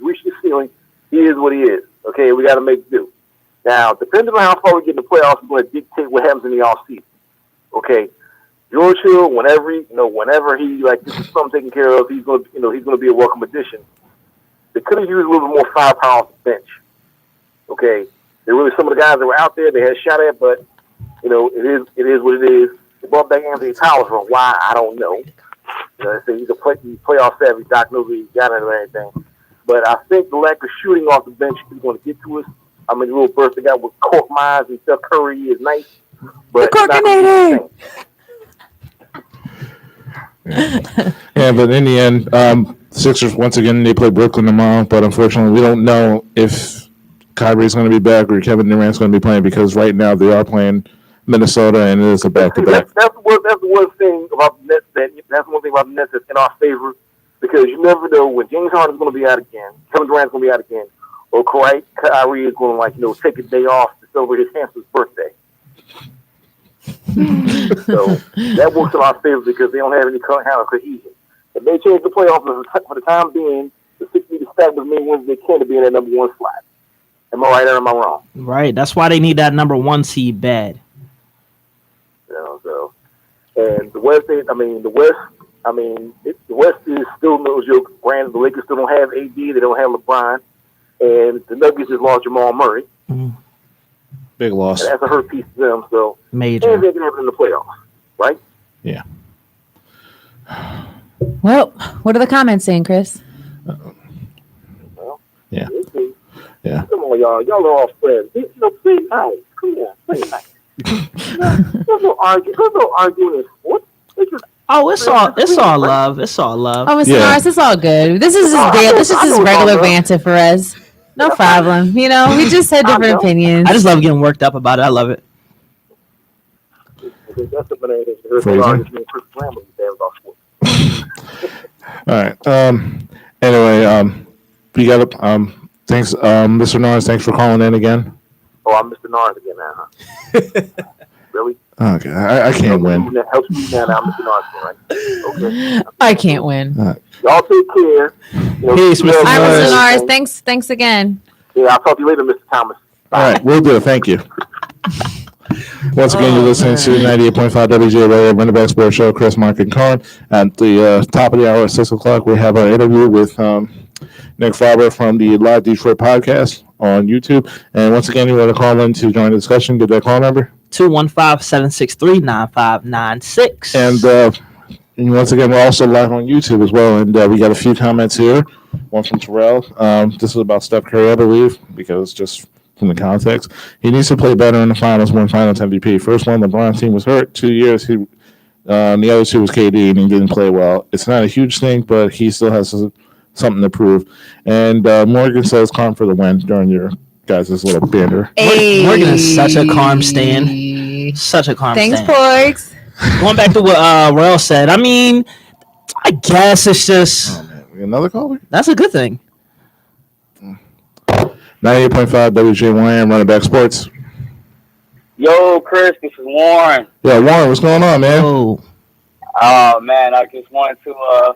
reached his ceiling. He is what he is. Okay, we got to make do. Now, depending on how far we get in the playoffs, is going to dictate what happens in the offseason. Okay, George Hill, whenever he this is something taken care of, he's going to be a welcome addition. They could have used a little bit more firepower off the bench. Okay, there were really some of the guys that were out there they had a shot at, but it is what it is. They brought back Anthony Towers for why I don't know. They say he's playoff savvy. Doc knows he got it or anything. But I think the lack of shooting off the bench is going to get to us. I mean, the little burst they got with Cork Myers and Steph Curry is nice. But
yeah, but in the end, Sixers once again they play Brooklyn tomorrow. But unfortunately, we don't know if Kyrie's going to be back or Kevin Durant's going to be playing because right now they are playing Minnesota and it is a back-to-back.
That's the one thing about the Nets that's one thing about the Nets that's in our favor because you never know when James Harden's going to be out again, Kevin Durant's going to be out again, or Kyrie is going to take a day off to celebrate his handsom's birthday. So that works in our favor because they don't have any kind of cohesion. If they change the playoffs for the time being, the Sixers need to stack as many wins as they can to be in that number 1 slot. Am I right or am I wrong?
Right. That's why they need that number 1 seed bad.
And the West is still no joke. Granted, the Lakers still don't have AD, they don't have LeBron, and the Nuggets just lost Jamal Murray.
Mm.
Big loss.
And that's a hurt piece to them. So
major.
Anything can happen in the playoffs, right?
Yeah.
Well, what are the comments saying, Chris?
Well,
yeah.
Come on, y'all. Y'all are all friends. Play nice. Come on, play nice. There's no arguing in sports.
It's all love. It's all love.
Oh, Mr. Norris, it's all good. This is just regular banter for us. No problem. You know, we just had different opinions.
I just love getting worked up about it. I love it.
All right. Anyway, we got thanks, Mr. Norris. Thanks for calling in again.
Oh, I'm Mr. Norris again now, huh? Really?
Okay, I can't win.
Helps me now. I'm Mr. Norris, right? Okay.
I can't win.
Y'all take care.
Peace, Mr.
All right, Mr. Norris. Thanks again.
Yeah, I'll talk to you later, Mr. Thomas.
Bye. All right, we'll do it. Thank you. Once again, you're listening to 98.5 WJ Running Back Sports Show. Chris, Mark, and Colin. At the top of the hour at 6 o'clock, we have our interview with Nick Farber from the Live Detroit podcast on YouTube. And once again, you want to call in to join the discussion. Get that call number.
215-763-9596.
And once again, we're also live on YouTube as well. And we got a few comments here. One from Terrell. This is about Steph Curry, I believe, because just from the context. He needs to play better in the finals, win Finals MVP. First one, LeBron's team was hurt. 2 years, the other two was KD, and he didn't play well. It's not a huge thing, but he still has something to prove. And Morgan says, calm for the win during your guys' little banter.
Hey.
Morgan is such a calm stand. Such a calm
Thanks,
stand.
Porks.
Going back to what Rael said, I mean, I guess it's just
Another caller?
that's a good thing.
98.5 WJYM Running Back Sports.
Yo, Chris, this is Warren.
Yeah, Warren, what's going on, man?
Oh,
Oh man, I just wanted to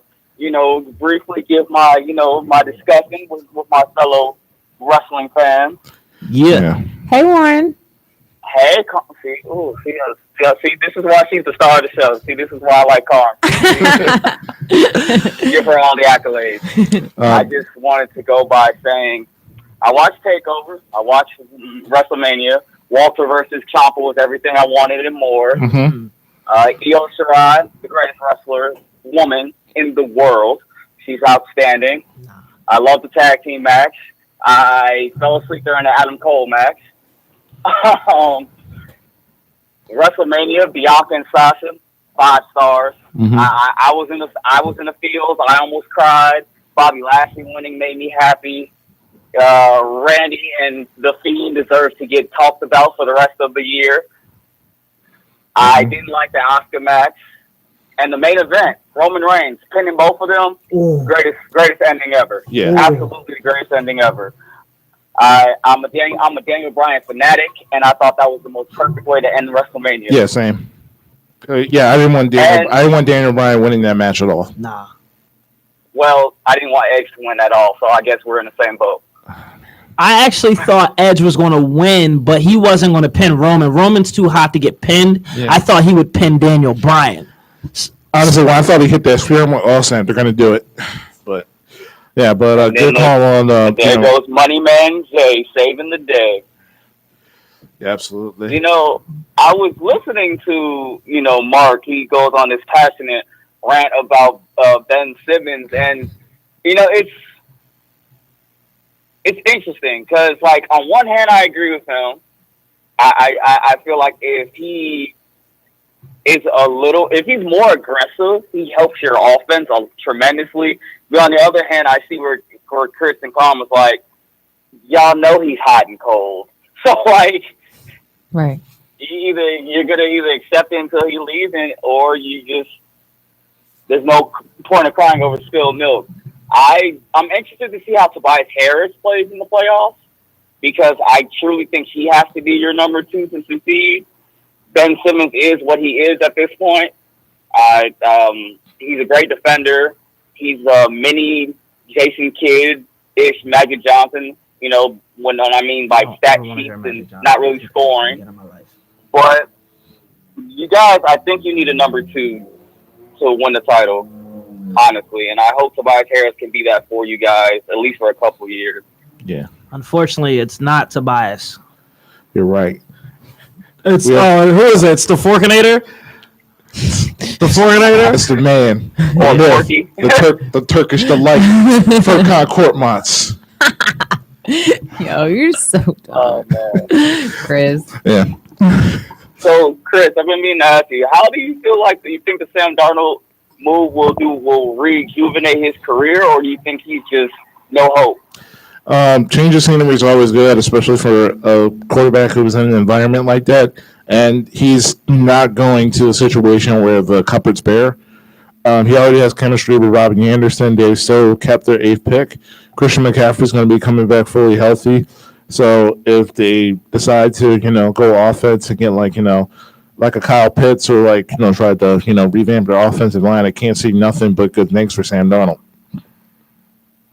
briefly give my my discussion with my fellow wrestling fans.
yeah.
Hey, Warren.
Hey, see, this is why she's the star of the show. See, this is why I like Carm. Give her all the accolades. I just wanted to go by saying, I watched TakeOver. I watched WrestleMania. Walter versus Ciampa was everything I wanted and more.
Mm-hmm.
Io Shirai, the greatest wrestler woman in the world. She's outstanding. I love the tag team match. I fell asleep during the Adam Cole match. WrestleMania, Bianca and Sasha, 5 stars.
Mm-hmm.
I was in the field. I almost cried. Bobby Lashley winning made me happy. Randy and The Fiend deserves to get talked about for the rest of the year. I didn't like the Oscar match. And the main event, Roman Reigns, pinning both of them, greatest ending ever.
Yeah.
Absolutely the greatest ending ever. I'm a Daniel Bryan fanatic, and I thought that was the most perfect way to end WrestleMania.
Yeah, same. I didn't want Daniel Bryan winning that match at all.
Nah.
Well, I didn't want Edge to win at all, so I guess we're in the same boat.
I actually thought Edge was going to win, but he wasn't going to pin Roman. Roman's too hot to get pinned.
Yeah.
I thought he would pin Daniel Bryan.
Honestly, when I thought he hit that spear, I'm like, oh, Sam, they're going to do it. But, yeah, good call on.
There goes Money Man Jay saving the day.
Yeah, absolutely.
I was listening to, Mark. He goes on this passionate rant about Ben Simmons, and, it's interesting because, like, on one hand, I agree with him. I feel like if he is if he's more aggressive, he helps your offense tremendously. But on the other hand, I see where Chris and Colin was like, y'all know he's hot and cold. So, like,
Right.
you're gonna either accept it until he leaves, or there's no point of crying over spilled milk. I'm interested to see how Tobias Harris plays in the playoffs, because I truly think he has to be your number 2 to succeed. Ben Simmons is what he is at this point. He's a great defender. He's a mini Jason Kidd-ish Magic Johnson, when I mean by stat sheets and not really scoring. But you guys, I think you need a number 2 to win the title, honestly. And I hope Tobias Harris can be that for you guys, at least for a couple years.
Yeah.
Unfortunately, it's not Tobias.
You're right.
It's who is it? It's the Forkinator. The Forkinator.
That's the man.
Or
Yeah.
Porky.
The Turkish delight. Furkan Korkmaz.
Yo, you're so dumb,
Oh, man.
Chris.
Yeah.
So, Chris, I've been meaning to ask you, how do you feel like, do you think the Sam Darnold move will rejuvenate his career, or do you think he's just no hope?
Change of scenery is always good, especially for a quarterback who's in an environment like that. And he's not going to a situation where the cupboard's bare. He already has chemistry with Robbie Anderson. Dave Stowe kept their 8th pick. Christian McCaffrey's going to be coming back fully healthy. So if they decide to, go offense and get like a Kyle Pitts or try to, revamp their offensive line, I can't see nothing but good things for Sam Darnold.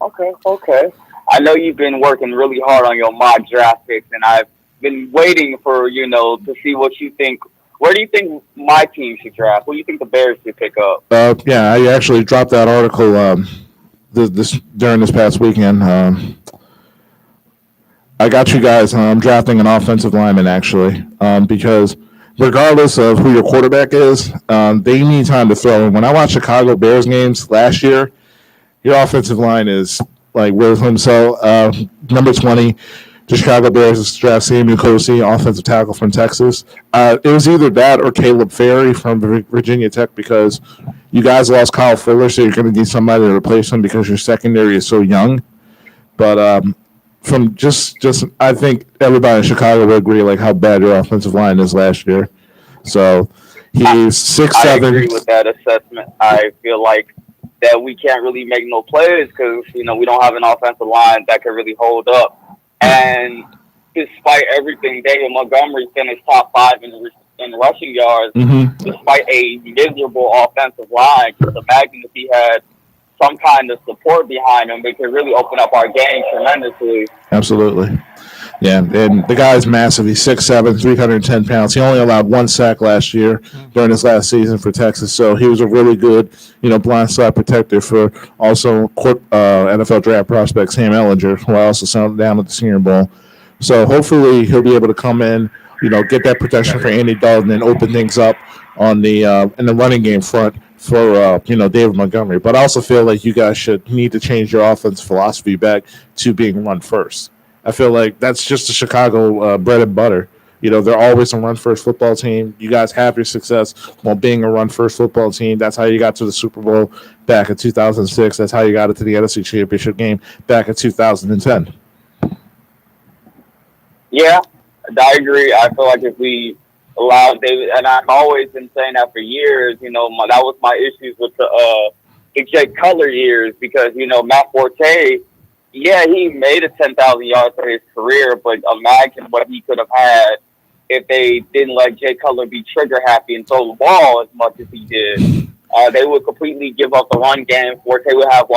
Okay. I know you've been working really hard on your mock draft picks, and I've been waiting for, to see what you think. Where do you think my team should draft? What do you think the Bears should pick up?
Yeah, I actually dropped that article during this past weekend. I got you guys drafting an offensive lineman, actually, because regardless of who your quarterback is, they need time to throw. And when I watched Chicago Bears games last year, your offensive line is like Will Himself, number 20. the Chicago Bears draft Samuel Cosi, offensive tackle from Texas. It was either that or Caleb Ferry from Virginia Tech because you guys lost Kyle Fuller, so you're going to need somebody to replace him because your secondary is so young. But from just I think everybody in Chicago will agree like how bad your offensive line is last year. So he's 6'7".
I agree with that assessment. I feel like that we can't really make no plays because we don't have an offensive line that can really hold up. And despite everything, David Montgomery finished top 5 in rushing yards, despite a miserable offensive line. Just imagine if he had some kind of support behind him, it could really open up our game tremendously.
Absolutely. Yeah, and the guy's massive. He's 6'7", 310 pounds. He only allowed 1 sack last year during his last season for Texas, so he was a really good, blind side protector for also NFL draft prospect Sam Ehlinger, who I also sent down at the Senior Bowl. So hopefully he'll be able to come in, get that protection for Andy Dalton and open things up on the in the running game front for David Montgomery. But I also feel like you guys need to change your offense philosophy back to being run first. I feel like that's just the Chicago bread and butter. They're always a run-first football team. You guys have your success while being a run-first football team. That's how you got to the Super Bowl back in 2006. That's how you got it to the NFC Championship game back in 2010. Yeah,
I agree. I feel like if we allow David, and I've always been saying that for years, that was my issues with the Jay Cutler years because, Matt Forte, yeah, he made it 10,000 yards for his career, but imagine what he could have had if they didn't let Jay Cutler be trigger happy and throw the ball as much as he did. They would completely give up the run game. Forte would have,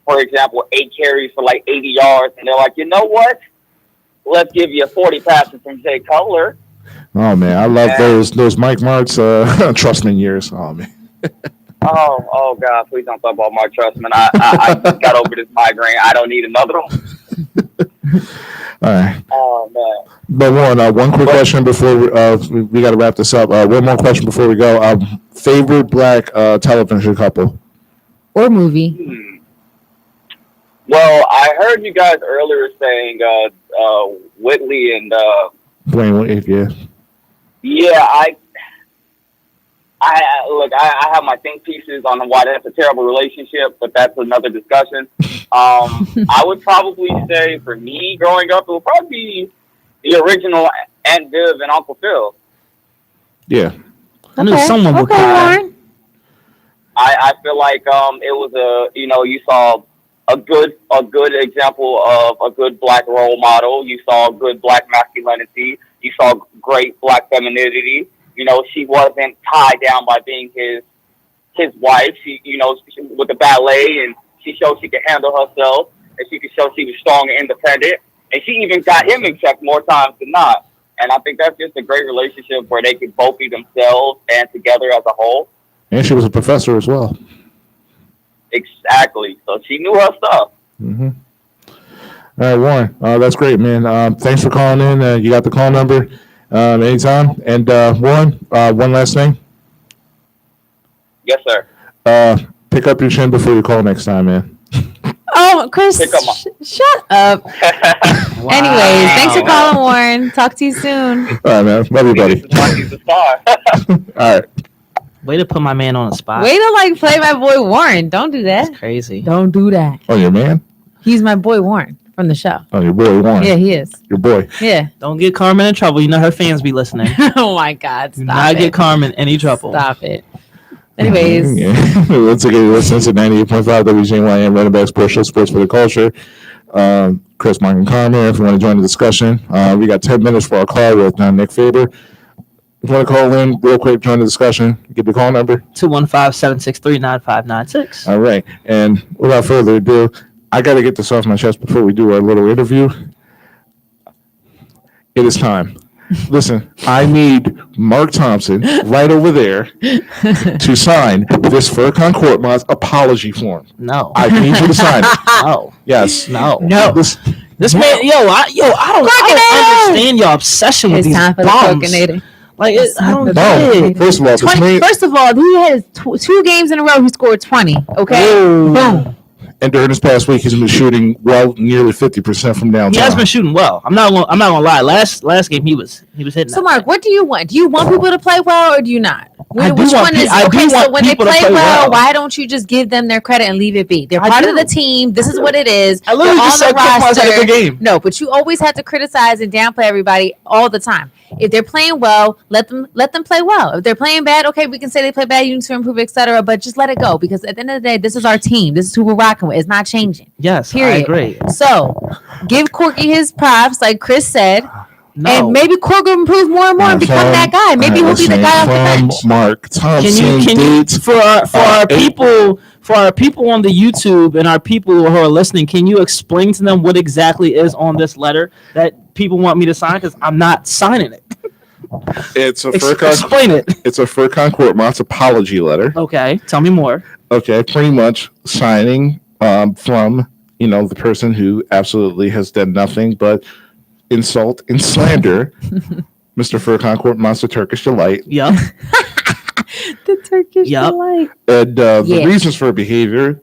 for example, 8 carries for 80 yards, and they're like, you know what? Let's give you 40 passes from Jay Cutler.
Oh, man, I love those Mike Martz Trustman years. Oh, man.
Oh, God, please don't talk about Mark Trustman. I got over this migraine. I don't need another one.
All right.
Oh, man.
But one quick question before we got to wrap this up. One more question before we go. Favorite black television couple?
Or movie?
Well, I heard you guys earlier saying Whitley and
Dwayne Wade, yeah.
Yeah, I have my think pieces on why that's a terrible relationship, but that's another discussion. I would probably say for me growing up, it would probably be the original Aunt Viv and Uncle Phil.
Yeah.
I knew someone would cry.
I feel like it was you saw a good example of a good black role model. You saw good black masculinity. You saw great black femininity. She wasn't tied down by being his wife. She, with the ballet, and she showed she could handle herself, and she could show she was strong and independent. And she even got him in check more times than not. And I think that's just a great relationship where they could both be themselves and together as a whole.
And she was a professor as well.
Exactly. So she knew her stuff.
Mm-hmm. All right, Warren. That's great, man. Thanks for calling in. You got the call number anytime. And Warren, one last thing.
Yes, sir.
Pick up your chin before you call next time, man.
Oh, Chris, shut up.
Wow.
Anyways, thanks for calling, Warren. Talk to you soon.
All right, man. Love you, buddy.
He's a star.
All right.
Way to put my man on the spot.
Way to play my boy Warren. Don't do that.
That's crazy.
Don't do that.
Oh, your man?
He's my boy Warren from the show.
Oh, your boy Warren.
Yeah, he is.
Your boy.
Yeah.
Don't get Carmen in trouble. Her fans be listening.
Oh my God.
Do
Stop
not
it.
get Carmen any trouble.
Stop it. Anyways.
Yeah. Once again, you listen to 98.5 WJYM Running Back Sports Show, Sports for the Culture. Chris, Mark, and Carmen, if you want to join the discussion. We got 10 minutes for our call with Nick Faber. If you want to call in real quick, join the discussion, give the call number.
215-763-9596.
All right. And without further ado, I got to get this off my chest before we do our little interview. It is time. Listen, I need Mark Thompson right over there to sign this Furcon Court Mod's apology form.
No.
I need you to sign it.
No.
Yes.
No.
This
man, I don't understand your obsession with
It's
these
time for the
bums.
Coconator.
I don't
No.
get it.
First of all,
First of all, he has 2 games in a row. He scored 20. Okay,
Whoa.
boom.
And during this past week, he's been shooting nearly 50% from downtown.
He has been shooting well. I'm not gonna lie. Last game he was hitting.
So Mark, what do you want? Do you want people to play well or do you not?
I do
Which
want
one
pe-
is
I do
okay? So
want
when they
people to
play
play
well,
well.
why don't you just give them their credit and leave it be? They're
I
part
do.
of the team. This is what it is.
I literally
They're
just
on
said
the
Quick Mars had a
roster.
good game.
No, but you always have to criticize and downplay everybody all the time. If they're playing well, let them play well. If they're playing bad, okay, we can say they play bad, you need to improve, etc. But just let it go because at the end of the day, this is our team. This is who we're rocking with. It's not changing.
Yes,
Period.
I agree.
So give Corky his props, like Chris said,
No.
and maybe Corky will improve more and more and become that guy. Maybe he'll be the guy off the bench.
Mark Thompson.
Can you
dates.
for our people on the YouTube and our people who are listening, can you explain to them what exactly is on this letter that people want me to sign? Because I'm not signing it.
It's a
Explain it.
It's a Furkan Korkmaz apology letter.
Okay, tell me more.
Okay, pretty much signing from the person who absolutely has done nothing but insult and slander Mr. Furkan Korkmaz, the Turkish delight.
Yep.
The Turkish
Yep.
delight.
And the
Yeah.
reasons for behavior,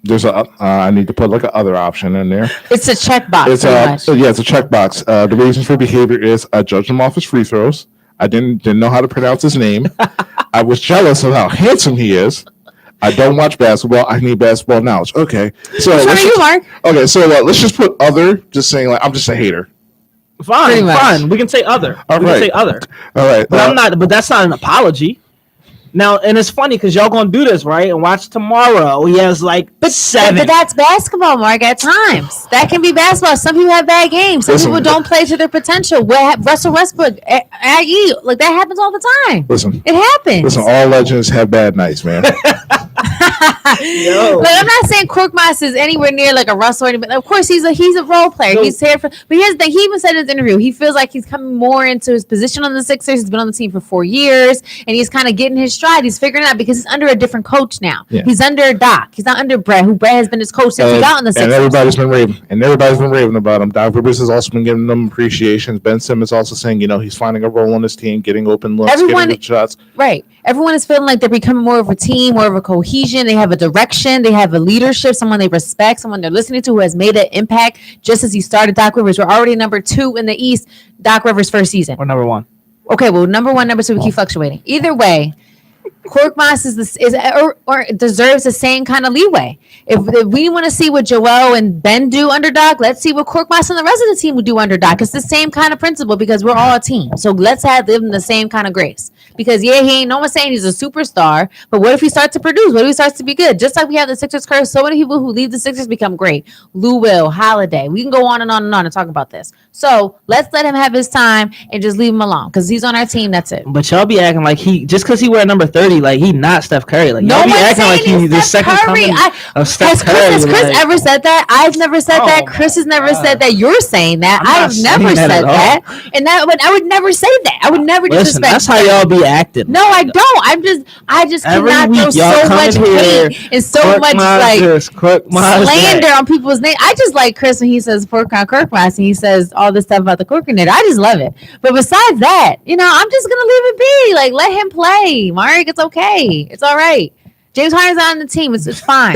there's I need to put like a other option in there.
It's a checkbox.
It's
pretty much.
it's a checkbox. The reasons for behavior is I judged him off his free throws. I didn't know how to pronounce his name. I was jealous of how handsome he is. I don't watch basketball. I need basketball knowledge. Okay, so
Which one
let's
are you,
just,
Mark?
okay, so let's just put other. Just saying like I'm just a hater.
Pretty
Fine,
much.
fine. We can say other.
All
we
right.
can say other.
All right,
But I'm not. But that's not an apology. Now, and it's funny because y'all gonna do this, right? And watch tomorrow. He has like seven.
But that's basketball, Mark. At times, that can be basketball. Some people have bad games. Some
Listen.
people don't play to their potential. Russell Westbrook, Aggie, like that happens all the time.
Listen,
It happens.
listen. All legends have bad nights, man.
Yo.
Like, I'm not saying Korkmaz is anywhere near like a Russell or anything. Of course, he's a role player.
No.
He's here for. But here's the thing. He even said in his interview, he feels like he's coming more into his position on the Sixers. He's been on the team for 4 years, and he's kind of getting his stride. He's figuring it out because he's under a different coach now.
Yeah.
He's under Doc. He's not under Brett, who Brett has been his coach since he got on the
and
Sixers.
everybody's been raving about him. Doc Rivers has also been giving them appreciations. Ben Simmons also saying, he's finding a role on his team, getting open looks,
Everyone-
getting good shots.
Right. Everyone is feeling like they're becoming more of a team, more of a cohesion. They have a direction. They have a leadership, someone they respect, someone they're listening to who has made an impact just as he started. Doc Rivers. We're already number 2 in the East. Doc Rivers' first season.
Or number one.
Okay, well, number 1, number 2, we keep fluctuating. Either way, Korkmaz or deserves the same kind of leeway. If we want to see what Joel and Ben do under Doc, let's see what Korkmaz and the rest of the team would do under Doc. It's the same kind of principle because we're all a team. So let's have them the same kind of grace. Because he ain't no one saying he's a superstar, but what if he starts to produce? What if he starts to be good? Just like we have the Sixers curse, so many people who leave the Sixers become great. Lou Will, Holiday. We can go on and on and on and talk about this. So let's let him have his time and just leave him alone because he's on our team. That's it.
But y'all be acting like he just because he wear number 30, like he not Steph Curry. Like
No
y'all be
one's
acting like
saying
he's the
he's
second
Steph Curry.
coming of Steph Curry.
Has Chris
like-
ever said that? I've never said
Oh
that.
my
Chris has never
God.
said that. You're saying that.
I'm not
I've never
saying that
said
at all.
that. And I would never say that. I would never
Listen,
disrespect.
that's how y'all be acting.
No, I don't. I just
Every
cannot throw
week, y'all
so
come
much
in here,
hate and so much like slander on people's name. I just like Chris when he says Korkmaz and he says all this stuff about the coordinator. I just love it. But besides that, I'm just gonna leave it be. Like, let him play. Mark, it's okay. It's all right. James Harden's on the team. It's fine.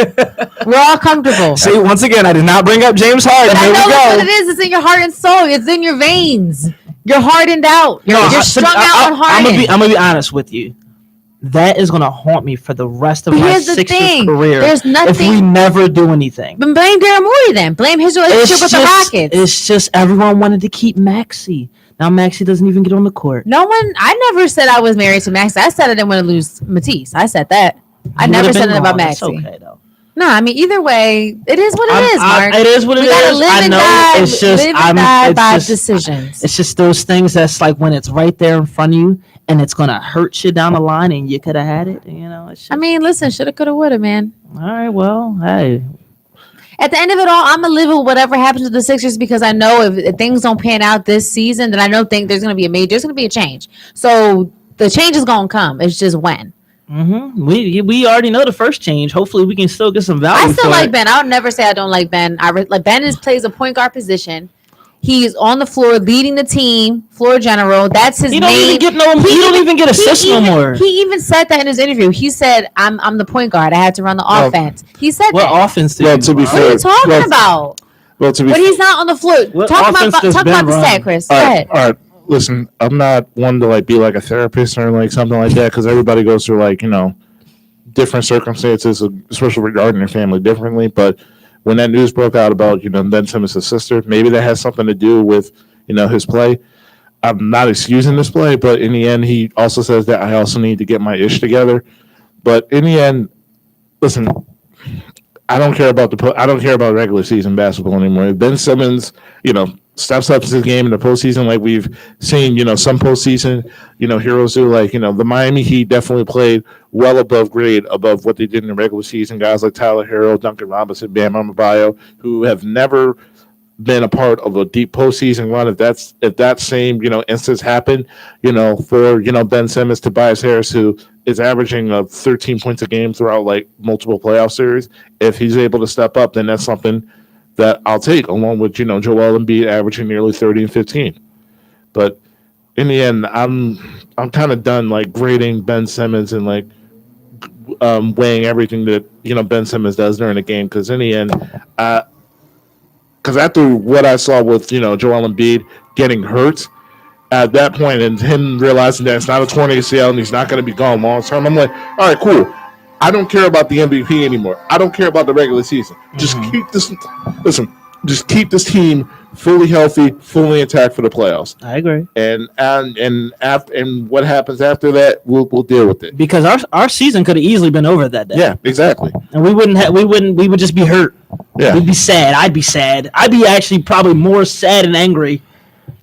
We're all comfortable.
See, once again, I did not bring up James Harden.
But I
Here
know
we
that's
go.
what it is. It's in your heart and soul. It's in your veins. You're hardened out. You're strung out on Harden.
I'm gonna be honest with you. That is gonna haunt me for the rest of
But
my
here's the
Sixers
thing.
career.
There's
if we
nothing.
never do anything.
But blame Daryl Morey then. Blame his relationship with the Rockets.
It's just everyone wanted to keep Maxey. Now Maxey doesn't even get on the court.
No one. I never said I was married to Max. I said I didn't want to lose Matisse. I said that. I
You
never
would've
said
been
it about
wrong. It's
Maxey.
okay though.
No, I mean either way, it is what it is, Mark.
It is what it
we
is.
gotta live
I
and
know.
die.
It's just
live and die
it's
by
just,
decisions.
It's just those things that's like when it's right there in front of you and it's gonna hurt you down the line and you could have had it. It's just,
I mean, listen, shoulda, coulda, woulda, man.
all right, well, hey.
At the end of it all, I'm gonna live with whatever happens with the Sixers because I know if things don't pan out this season, then I don't think there's gonna be a change. So the change is gonna come. It's just when.
Mm-hmm. We already know the first change. Hopefully, we can still get some value.
I still
for
like
it.
Ben. I would never say I don't like Ben. Like Ben plays a point guard position. He's on the floor leading the team, floor general. That's his
He don't
main.
even get no. He don't even get assists no more.
He even said that in his interview. He said, "I'm the point guard. I had to run the offense." He said
What
that.
offense did
Well,
you
to be
run?
What are you
fair,
talking about?
Well, to be
But he's not on the floor.
What
Talk
offense
about
does
the
Ben run?
stat, Chris. Go
all
ahead.
right. Listen, I'm not one to like be like a therapist or like something like that because everybody goes through like different circumstances, especially regarding their family differently. But when that news broke out about Ben Simmons' sister, maybe that has something to do with his play. I'm not excusing this play, but in the end, he also says that I also need to get my ish together. But in the end, listen, I don't care about regular season basketball anymore. If Ben Simmons, steps up his game in the postseason, like we've seen, some postseason, heroes do. Like the Miami Heat definitely played well above grade, above what they did in the regular season. Guys like Tyler Herro, Duncan Robinson, Bam Adebayo, who have never been a part of a deep postseason run. If that same instance happened, for Ben Simmons, Tobias Harris, who is averaging 13 points a game throughout like multiple playoff series, if he's able to step up, then that's something that I'll take, along with Joel Embiid averaging nearly 30 and 15. But in the end, I'm kind of done like grading Ben Simmons and like weighing everything that Ben Simmons does during the game, because in the end, because after what I saw with Joel Embiid getting hurt at that point and him realizing that it's not a torn ACL and he's not going to be gone long term, I'm like, all right, cool. I don't care about the MVP anymore. I don't care about the regular season. Just keep this team fully healthy, fully intact for the playoffs.
I agree.
And what happens after that, we'll deal with it.
Because our season could have easily been over that day.
Yeah, exactly.
And we would just be hurt.
Yeah.
We'd be sad. I'd be sad. I'd be actually probably more sad and angry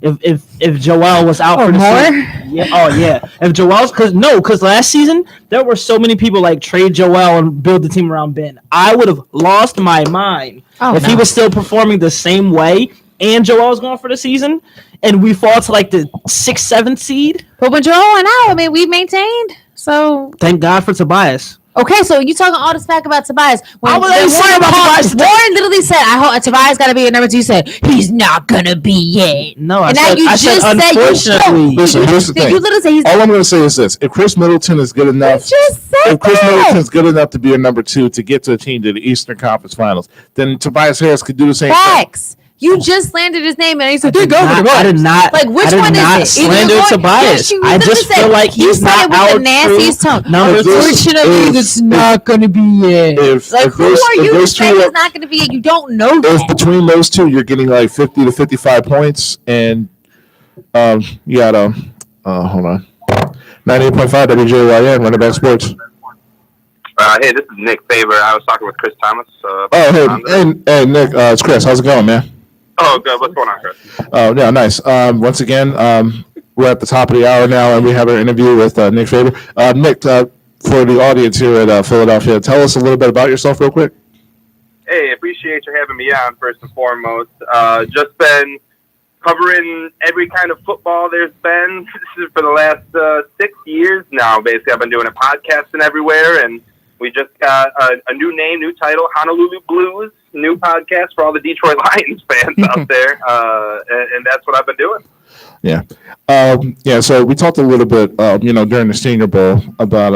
if Joel was out for the season. Yeah. Oh yeah. If Joel's because last season there were so many people like trade Joel and build the team around Ben. I would have lost my mind if he was still performing the same way and Joel was going for the season and we fall to like the 6th, 7th seed.
But when Joel went out, I mean, we maintained. So
thank God for Tobias.
Okay, so you talking all this back about Tobias?
I was saying about Tobias.
Warren literally said, "I hope Tobias got to be a number 2." You said he's not gonna be it.
No,
I said
unfortunately.
Listen, here's the thing.
You literally said he's.
All I'm going to say is this: if Chris Middleton is good enough, if Chris Middleton's good enough to be a number 2 to get to the team to the Eastern Conference Finals, then Tobias Harris could do the same thing.
Facts. You just slandered his name, and he said,
I did not.
Like, which one is it?
Slander Tobias. I just feel like he's not our
the nastiest tone.
Unfortunately,
it's not going to be it. Who are you to say it's not going to be it? You don't know that.
If between those two, you're getting like 50 to 55 points, and you got hold on, 98.5 WJYN, Running Back Sports.
Hey, this is Nick Faber. I was talking with Chris Thomas.
Hey, Nick, it's Chris. How's it going, man?
Oh, good. What's going on, Chris?
Oh, yeah, nice. Once again, we're at the top of the hour now, and we have our interview with Nick Faber. Nick, for the audience here at Philadelphia, tell us a little bit about yourself real quick.
Hey, appreciate you having me on, first and foremost. Just been covering every kind of football there's been for the last 6 years now, basically. I've been doing a podcast and everywhere, and we just got a new name, new title, Honolulu Blues, new podcast for all the Detroit Lions fans out there, and that's what I've been doing.
Yeah. So we talked a little bit, during the Senior Bowl about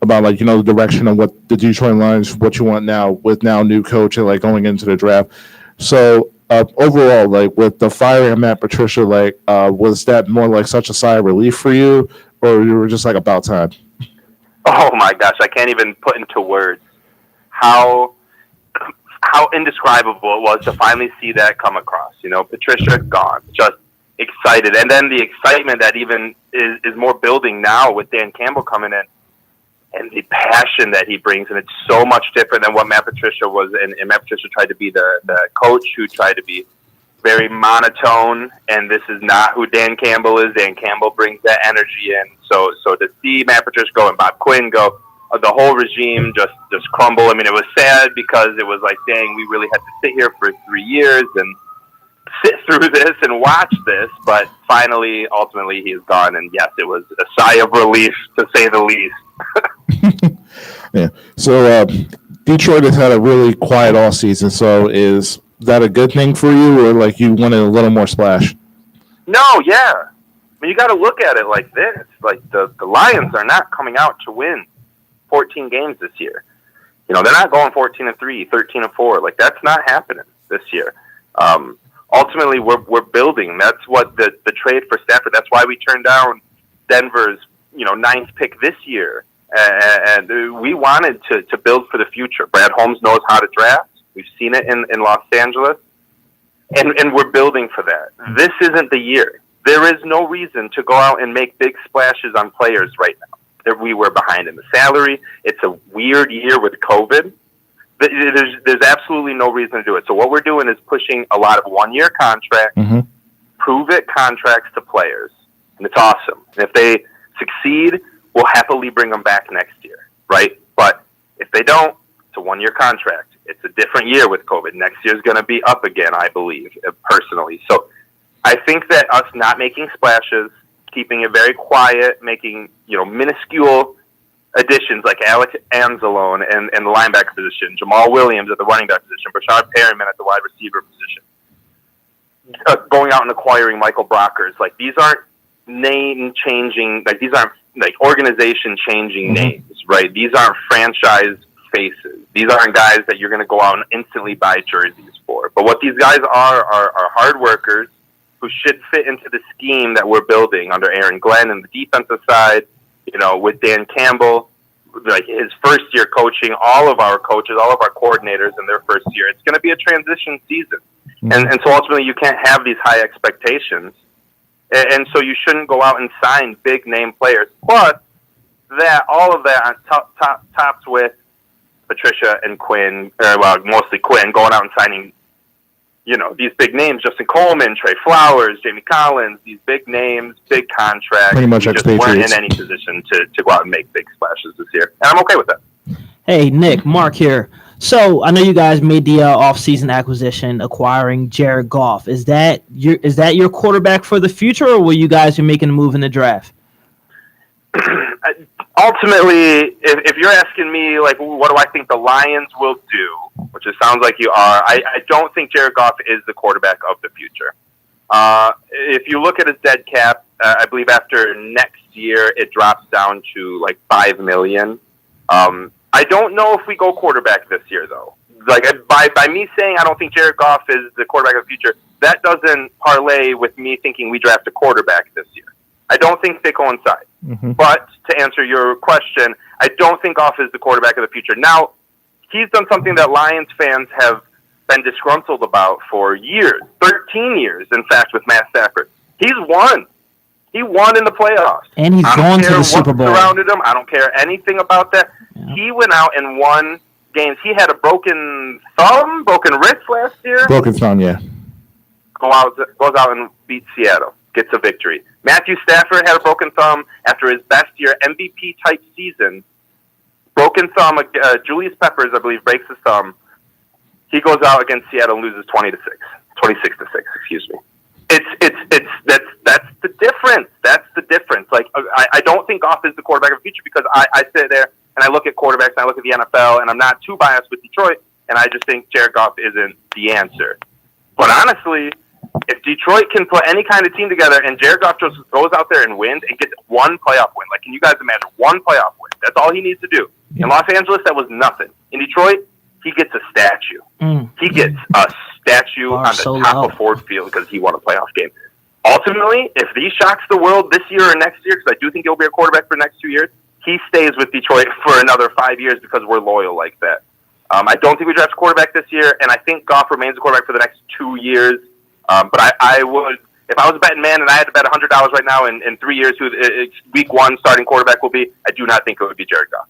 like, the direction of what the Detroit Lions, what you want now with now new coach and like going into the draft. So overall, like with the firing of Matt Patricia, like was that more like such a sigh of relief for you, or you were just like about time?
Oh my gosh, I can't even put into words how indescribable it was to finally see that come across. Patricia gone, just excited. And then the excitement that even is more building now with Dan Campbell coming in and the passion that he brings. And it's so much different than what Matt Patricia was. And Matt Patricia tried to be the coach who tried to be very monotone. And this is not who Dan Campbell is. Dan Campbell brings that energy in. So to see Matt Patricia go and Bob Quinn go, the whole regime just crumble. I mean, it was sad because it was like, dang, we really had to sit here for 3 years and sit through this and watch this. But finally, ultimately, he is gone. And yes, it was a sigh of relief, to say the least.
Yeah. So Detroit has had a really quiet off season. So is that a good thing for you, or like you wanted a little more splash?
No, yeah. I mean, you got to look at it like this. Like the Lions are not coming out to win 14 games this year. You know, they're not going 14-3, 13-4. Like that's not happening this year. Ultimately, we're building. That's what the trade for Stafford. That's why we turned down Denver's 9th pick this year, and we wanted to build for the future. Brad Holmes knows how to draft. We've seen it in Los Angeles, and we're building for that. This isn't the year. There is no reason to go out and make big splashes on players right now. We were behind in the salary. It's a weird year with COVID. There's absolutely no reason to do it. So what we're doing is pushing a lot of one-year contracts, prove-it contracts to players, and it's awesome. And if they succeed, we'll happily bring them back next year, right? But if they don't, it's a one-year contract. It's a different year with COVID. Next year's going to be up again, I believe, personally. So I think that us not making splashes, keeping it very quiet, making minuscule additions like Alex Anzalone and the linebacker position, Jamal Williams at the running back position, Brashad Perryman at the wide receiver position, going out and acquiring Michael Brockers. Like these aren't name-changing, like these aren't like organization-changing names, right? These aren't franchise faces. These aren't guys that you're going to go out and instantly buy jerseys for. But what these guys are hard workers who should fit into the scheme that we're building under Aaron Glenn and the defensive side, with Dan Campbell, like his first year coaching, all of our coaches, all of our coordinators in their first year. It's going to be a transition season. And so ultimately you can't have these high expectations. And so you shouldn't go out and sign big name players. Plus all of that topped with Patricia and Quinn, mostly Quinn, going out and signing, these big names, Justin Coleman, Trey Flowers, Jamie Collins, these big names, big contracts.
Pretty much
we just weren't in any position to go out and make big splashes this year. And I'm okay with that.
Hey, Nick, Mark here. So I know you guys made the off-season acquisition, acquiring Jared Goff. Is that your quarterback for the future, or will you guys be making a move in the draft?
Ultimately, if you're asking me, like, what do I think the Lions will do, which it sounds like you are, I don't think Jared Goff is the quarterback of the future. If you look at his dead cap, I believe after next year it drops down to like $5 million. I don't know if we go quarterback this year, though. Like by me saying I don't think Jared Goff is the quarterback of the future, that doesn't parlay with me thinking we draft a quarterback this year. I don't think they coincide. But to answer your question, I don't think Goff is the quarterback of the future. Now, he's done something that Lions fans have been disgruntled about for years, 13 years, in fact, with Matt Stafford. He's won. He won in the playoffs.
And he's going to the Super Bowl.
Surrounded him. I don't care anything about that. Yeah. He went out and won games. He had a broken thumb, broken wrist last year.
Broken thumb, yeah.
Goes out and beats Seattle. Gets a victory. Matthew Stafford had a broken thumb after his best year, MVP-type season. Broken thumb. Julius Peppers, I believe, breaks his thumb. He goes out against Seattle and loses 26-6. Excuse me. That's the difference. That's the difference. Like I don't think Goff is the quarterback of the future because I sit there and I look at quarterbacks and I look at the NFL and I'm not too biased with Detroit and I just think Jared Goff isn't the answer. But honestly, if Detroit can put any kind of team together and Jared Goff just goes out there and wins and gets one playoff win, like can you guys imagine one playoff win? That's all he needs to do. In Los Angeles, that was nothing. In Detroit, he gets a statue. He gets a statue on the top of Ford Field because he won a playoff game. Ultimately, if he shocks the world this year or next year, because I do think he'll be a quarterback for the next 2 years, he stays with Detroit for another 5 years because we're loyal like that. I don't think we draft a quarterback this year, and I think Goff remains a quarterback for the next 2 years. But I would, if I was a betting man and I had to bet $100 right now in 3 years who week one starting quarterback will be, I do not think it would be Jared Goff.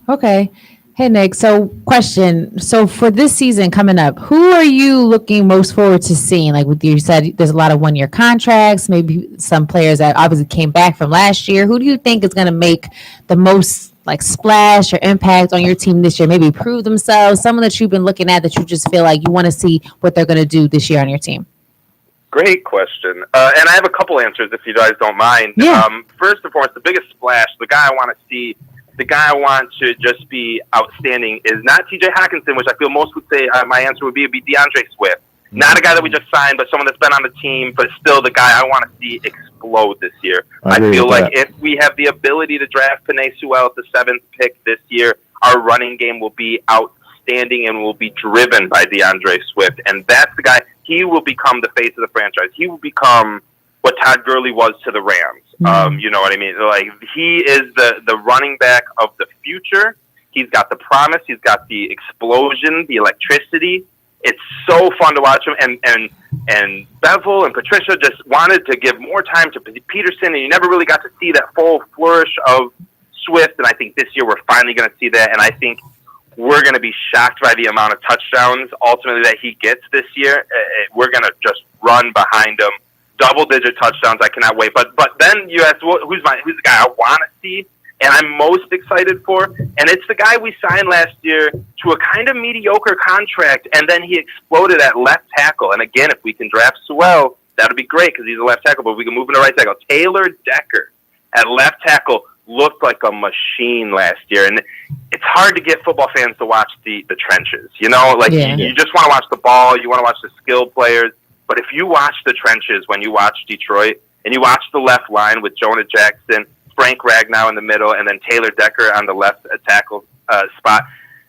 Okay. Hey, Nick. So question. So for this season coming up, who are you looking most forward to seeing? Like you said, there's a lot of one-year contracts, maybe some players that obviously came back from last year. Who do you think is going to make the most like splash or impact on your team this year? Maybe prove themselves, someone that you've been looking at that you just feel like you want to see what they're going to do this year on your team.
Great question. And I have a couple answers if you guys don't mind.
Yeah.
First and foremost, the biggest splash, the guy I want to see the guy I want to just be outstanding is not T.J. Hockenson, which I feel most would say my answer would be DeAndre Swift. Not a guy that we just signed, but someone that's been on the team, but still the guy I want to see explode this year. I feel like if we have the ability to draft Penei Sewell at the 7th pick this year, our running game will be outstanding and will be driven by DeAndre Swift. And that's the guy. He will become the face of the franchise. He will become what Todd Gurley was to the Rams. You know what I mean? Like, he is the running back of the future. He's got the promise. He's got the explosion, the electricity. It's so fun to watch him, and Bevel and Patricia just wanted to give more time to Peterson, and you never really got to see that full flourish of Swift, and I think this year we're finally going to see that, and I think we're going to be shocked by the amount of touchdowns ultimately that he gets this year. We're going to just run behind him, double-digit touchdowns. I cannot wait. But then you ask, who's the guy I want to see? And I'm most excited for, and it's the guy we signed last year to a kind of mediocre contract, and then he exploded at left tackle. And again, if we can draft Sewell, that would be great because he's a left tackle, but we can move him to right tackle. Taylor Decker at left tackle looked like a machine last year, and it's hard to get football fans to watch the trenches. You know, like you just want to watch the ball, you want to watch the skilled players, but if you watch the trenches when you watch Detroit, and you watch the left line with Jonah Jackson, Frank Ragnow in the middle, and then Taylor Decker on the left tackle spot.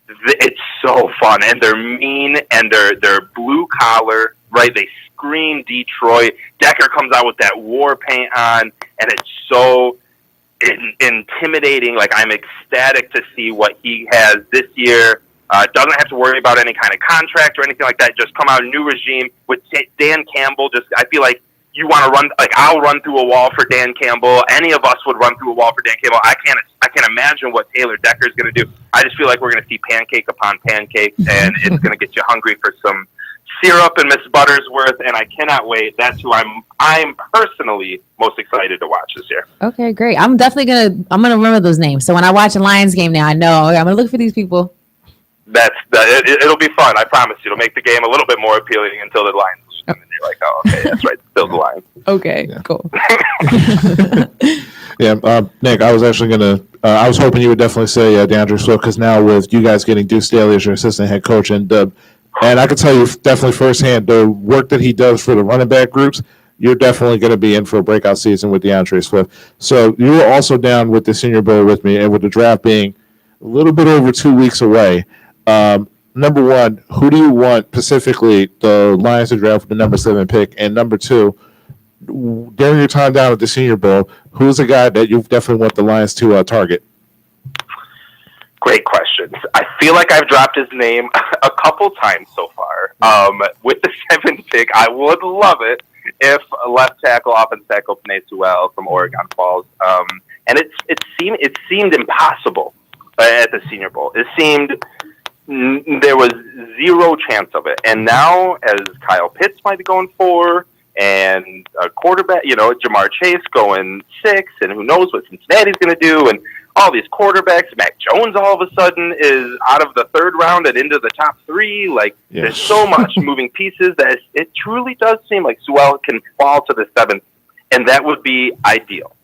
It's so fun, and they're mean, and they're blue collar, right? They scream Detroit. Decker comes out with that war paint on, and it's so intimidating. Like, I'm ecstatic to see what he has this year. Doesn't have to worry about any kind of contract or anything like that. Just come out, new regime with Dan Campbell. I feel like you want to run, like, I'll run through a wall for Dan Campbell. Any of us would run through a wall for Dan Campbell. I can't imagine what Taylor Decker is going to do. I just feel like we're going to see pancake upon pancake, and it's going to get you hungry for some syrup and Miss Buttersworth, and I cannot wait. That's who I'm personally most excited to watch this year.
Okay, great. I'm definitely gonna remember those names. So when I watch a Lions game now, I know I'm gonna look for these people.
It'll be fun. I promise you. It'll make the game a little bit more appealing until the Lions. And then you're like, oh, okay, that's right. Still the Lions.
Okay, cool.
Nick, I was actually I was hoping you would definitely say DeAndre Swift, because now with you guys getting Deuce Staley as your assistant head coach, and I can tell you definitely firsthand the work that he does for the running back groups, you're definitely going to be in for a breakout season with DeAndre Swift. So you were also down with the Senior Bowl with me, and with the draft being a little bit over 2 weeks away. Number one, who do you want specifically the Lions to draft with the number 7 pick? And number two, during your time down at the Senior Bowl, who's the guy that you definitely want the Lions to target?
Great questions. I feel like I've dropped his name a couple times so far. With the 7th pick, I would love it if left tackle, offensive tackle Penei Sewell from Oregon falls. And it seemed impossible at the Senior Bowl. It seemed there was zero chance of it. And now, as Kyle Pitts might be going 4, and a quarterback, Jamar Chase going 6, and who knows what Cincinnati's going to do, and all these quarterbacks. Mac Jones all of a sudden is out of the 3rd round and into the top 3. Like, There's so much moving pieces that it truly does seem like Sewell can fall to the 7th, and that would be ideal.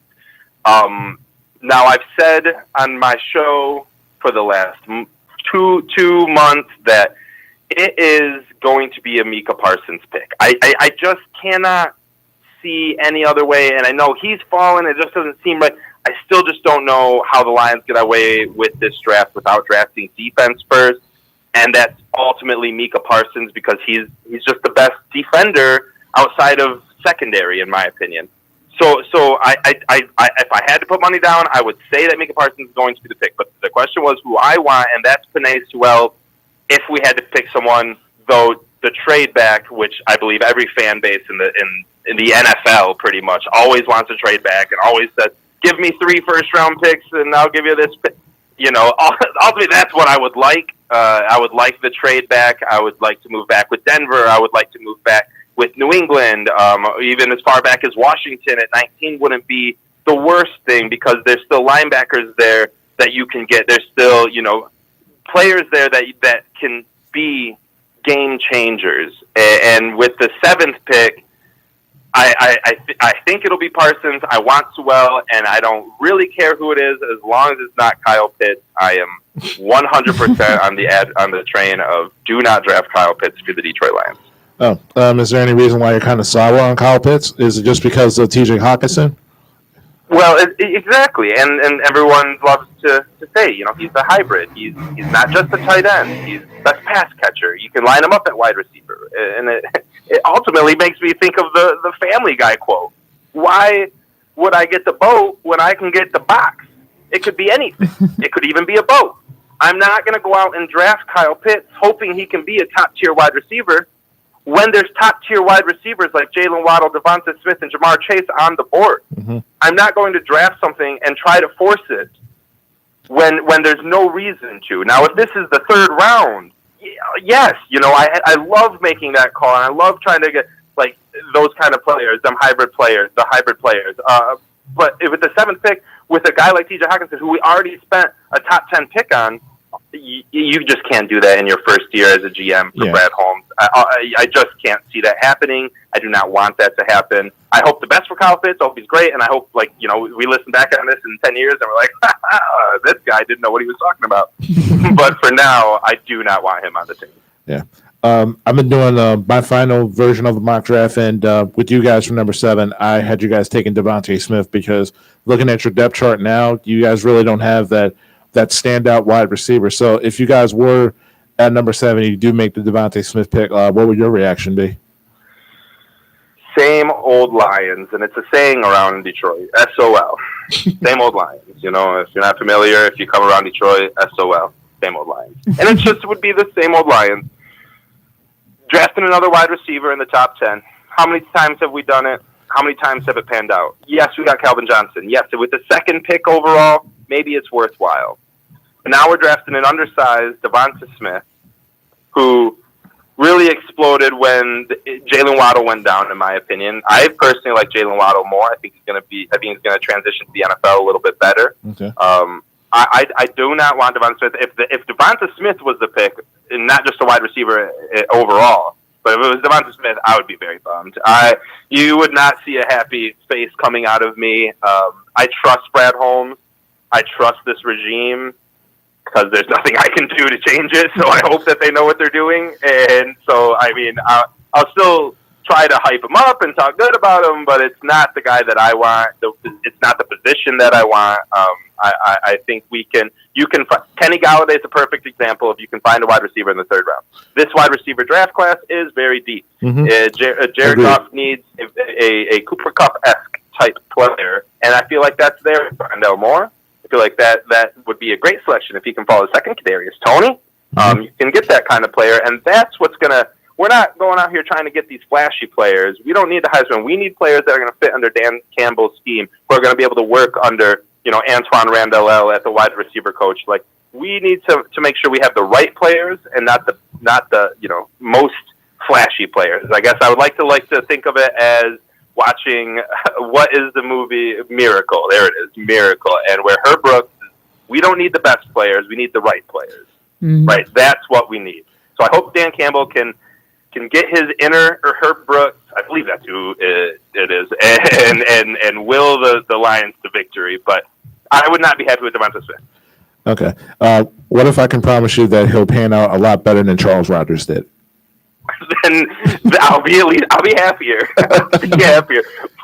Now, I've said on my show for the last two months that it is going to be a Micah Parsons pick. I just cannot see any other way, and I know he's fallen. It just doesn't seem right. I still just don't know how the Lions get away with this draft without drafting defense first, and that's ultimately Micah Parsons because he's just the best defender outside of secondary, in my opinion. So if I had to put money down, I would say that Micah Parsons is going to be the pick. But the question was who I want, and that's Penei Sewell. If we had to pick someone, though, the trade back, which I believe every fan base in the NFL pretty much always wants to trade back and always says, give me 3 first-round picks and I'll give you this pick. Ultimately, that's what I would like. I would like the trade back. I would like to move back with Denver. I would like to move back with New England. Even as far back as Washington at 19 wouldn't be the worst thing because there's still linebackers there that you can get. There's still, players there that can be game changers. And with the 7th pick, I think it'll be Parsons. I want Sewell, and I don't really care who it is as long as it's not Kyle Pitts. I am 100% on the train of do not draft Kyle Pitts for the Detroit Lions.
Is there any reason why you're kind of sour on Kyle Pitts? Is it just because of T.J. Hawkinson?
Well, exactly, and everyone loves to say, he's a hybrid. He's not just a tight end. He's the best pass catcher. You can line him up at wide receiver, and it ultimately makes me think of the Family Guy quote. Why would I get the boat when I can get the box? It could be anything. It could even be a boat. I'm not going to go out and draft Kyle Pitts hoping he can be a top-tier wide receiver when there's top-tier wide receivers like Jalen Waddle, Devonta Smith, and Jamar Chase on the board. Mm-hmm. I'm not going to draft something and try to force it when there's no reason to. Now, if this is the third round, yes, I love making that call, and I love trying to get like those kind of players, the hybrid players. But if it's the seventh pick with a guy like T.J. Hawkinson, who we already spent a top 10 pick on, you just can't do that in your first year as a GM for Brad Holmes. I just can't see that happening. I do not want that to happen. I hope the best for Kyle Pitts. I hope he's great, and I hope, we listen back on this in 10 years, and we're like, this guy didn't know what he was talking about. But for now, I do not want him on the team.
Yeah. I've been doing my final version of the mock draft, and with you guys for number 7, I had you guys taking Devontae Smith because looking at your depth chart now, you guys really don't have that standout wide receiver. So if you guys were at number 7, you do make the Devontae Smith pick, what would your reaction be?
Same old Lions, and it's a saying around Detroit, SOL. Same old Lions. If you're not familiar, if you come around Detroit, SOL. Same old Lions. And it just would be the same old Lions. Drafting another wide receiver in the top 10. How many times have we done it? How many times have it panned out? Yes, we got Calvin Johnson. Yes, with the second pick overall, maybe it's worthwhile. But now we're drafting an undersized Devonta Smith, who really exploded when Jalen Waddle went down, in my opinion. I personally like Jalen Waddle more. I think he's going to transition to the NFL a little bit better.
Okay.
I do not want Devonta Smith. If Devonta Smith was the pick, and not just a wide receiver overall, but if it was Devonta Smith, I would be very bummed. You would not see a happy face coming out of me. I trust Brad Holmes. I trust this regime because there's nothing I can do to change it. So I hope that they know what they're doing. And so, I'll still try to hype him up and talk good about him, but it's not the guy that I want. It's not the position that I want. I think Kenny Galladay is a perfect example if you can find a wide receiver in the third round. This wide receiver draft class is very deep. Mm-hmm. Jared Goff needs a Cooper Kupp-esque type player, and I feel like that's there for Rondell Moore. I feel like that would be a great selection if he can follow the second. Kadarius Toney. Mm-hmm. You can get that kind of player, and that's what's going to – we're not going out here trying to get these flashy players. We don't need the Heisman. We need players that are going to fit under Dan Campbell's scheme, who are going to be able to work under – Antoine Randall at the wide receiver coach. Like, we need to make sure we have the right players and not the most flashy players. I guess I would like to think of it as watching what is the movie Miracle. There it is, Miracle, and where Herb Brooks. We don't need the best players. We need the right players. Mm-hmm. Right, that's what we need. So I hope Dan Campbell can get his inner Herb Brooks. I believe that's who it is, and will the Lions to victory. But I would not be happy with Devonta Smith.
Okay. What if I can promise you that he'll pan out a lot better than Charles Rodgers did?
Then I'll be happier.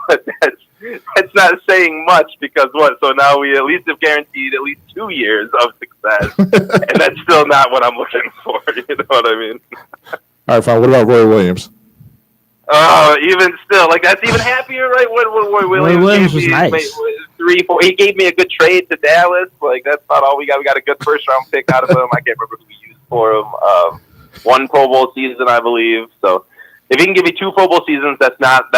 But that's not saying much because what? So now we at least have guaranteed at least 2 years of success, and that's still not what I'm looking for. You know what I mean?
All right, fine. What about Roy Williams?
Even still, that's even happier, right? What Roy
Williams was nice.
3-4. He gave me a good trade to Dallas. That's not all we got. We got a good first round pick out of him. I can't remember who we used for him. 1 Pro Bowl season, I believe. So if he can give me 2 Pro Bowl seasons, that's not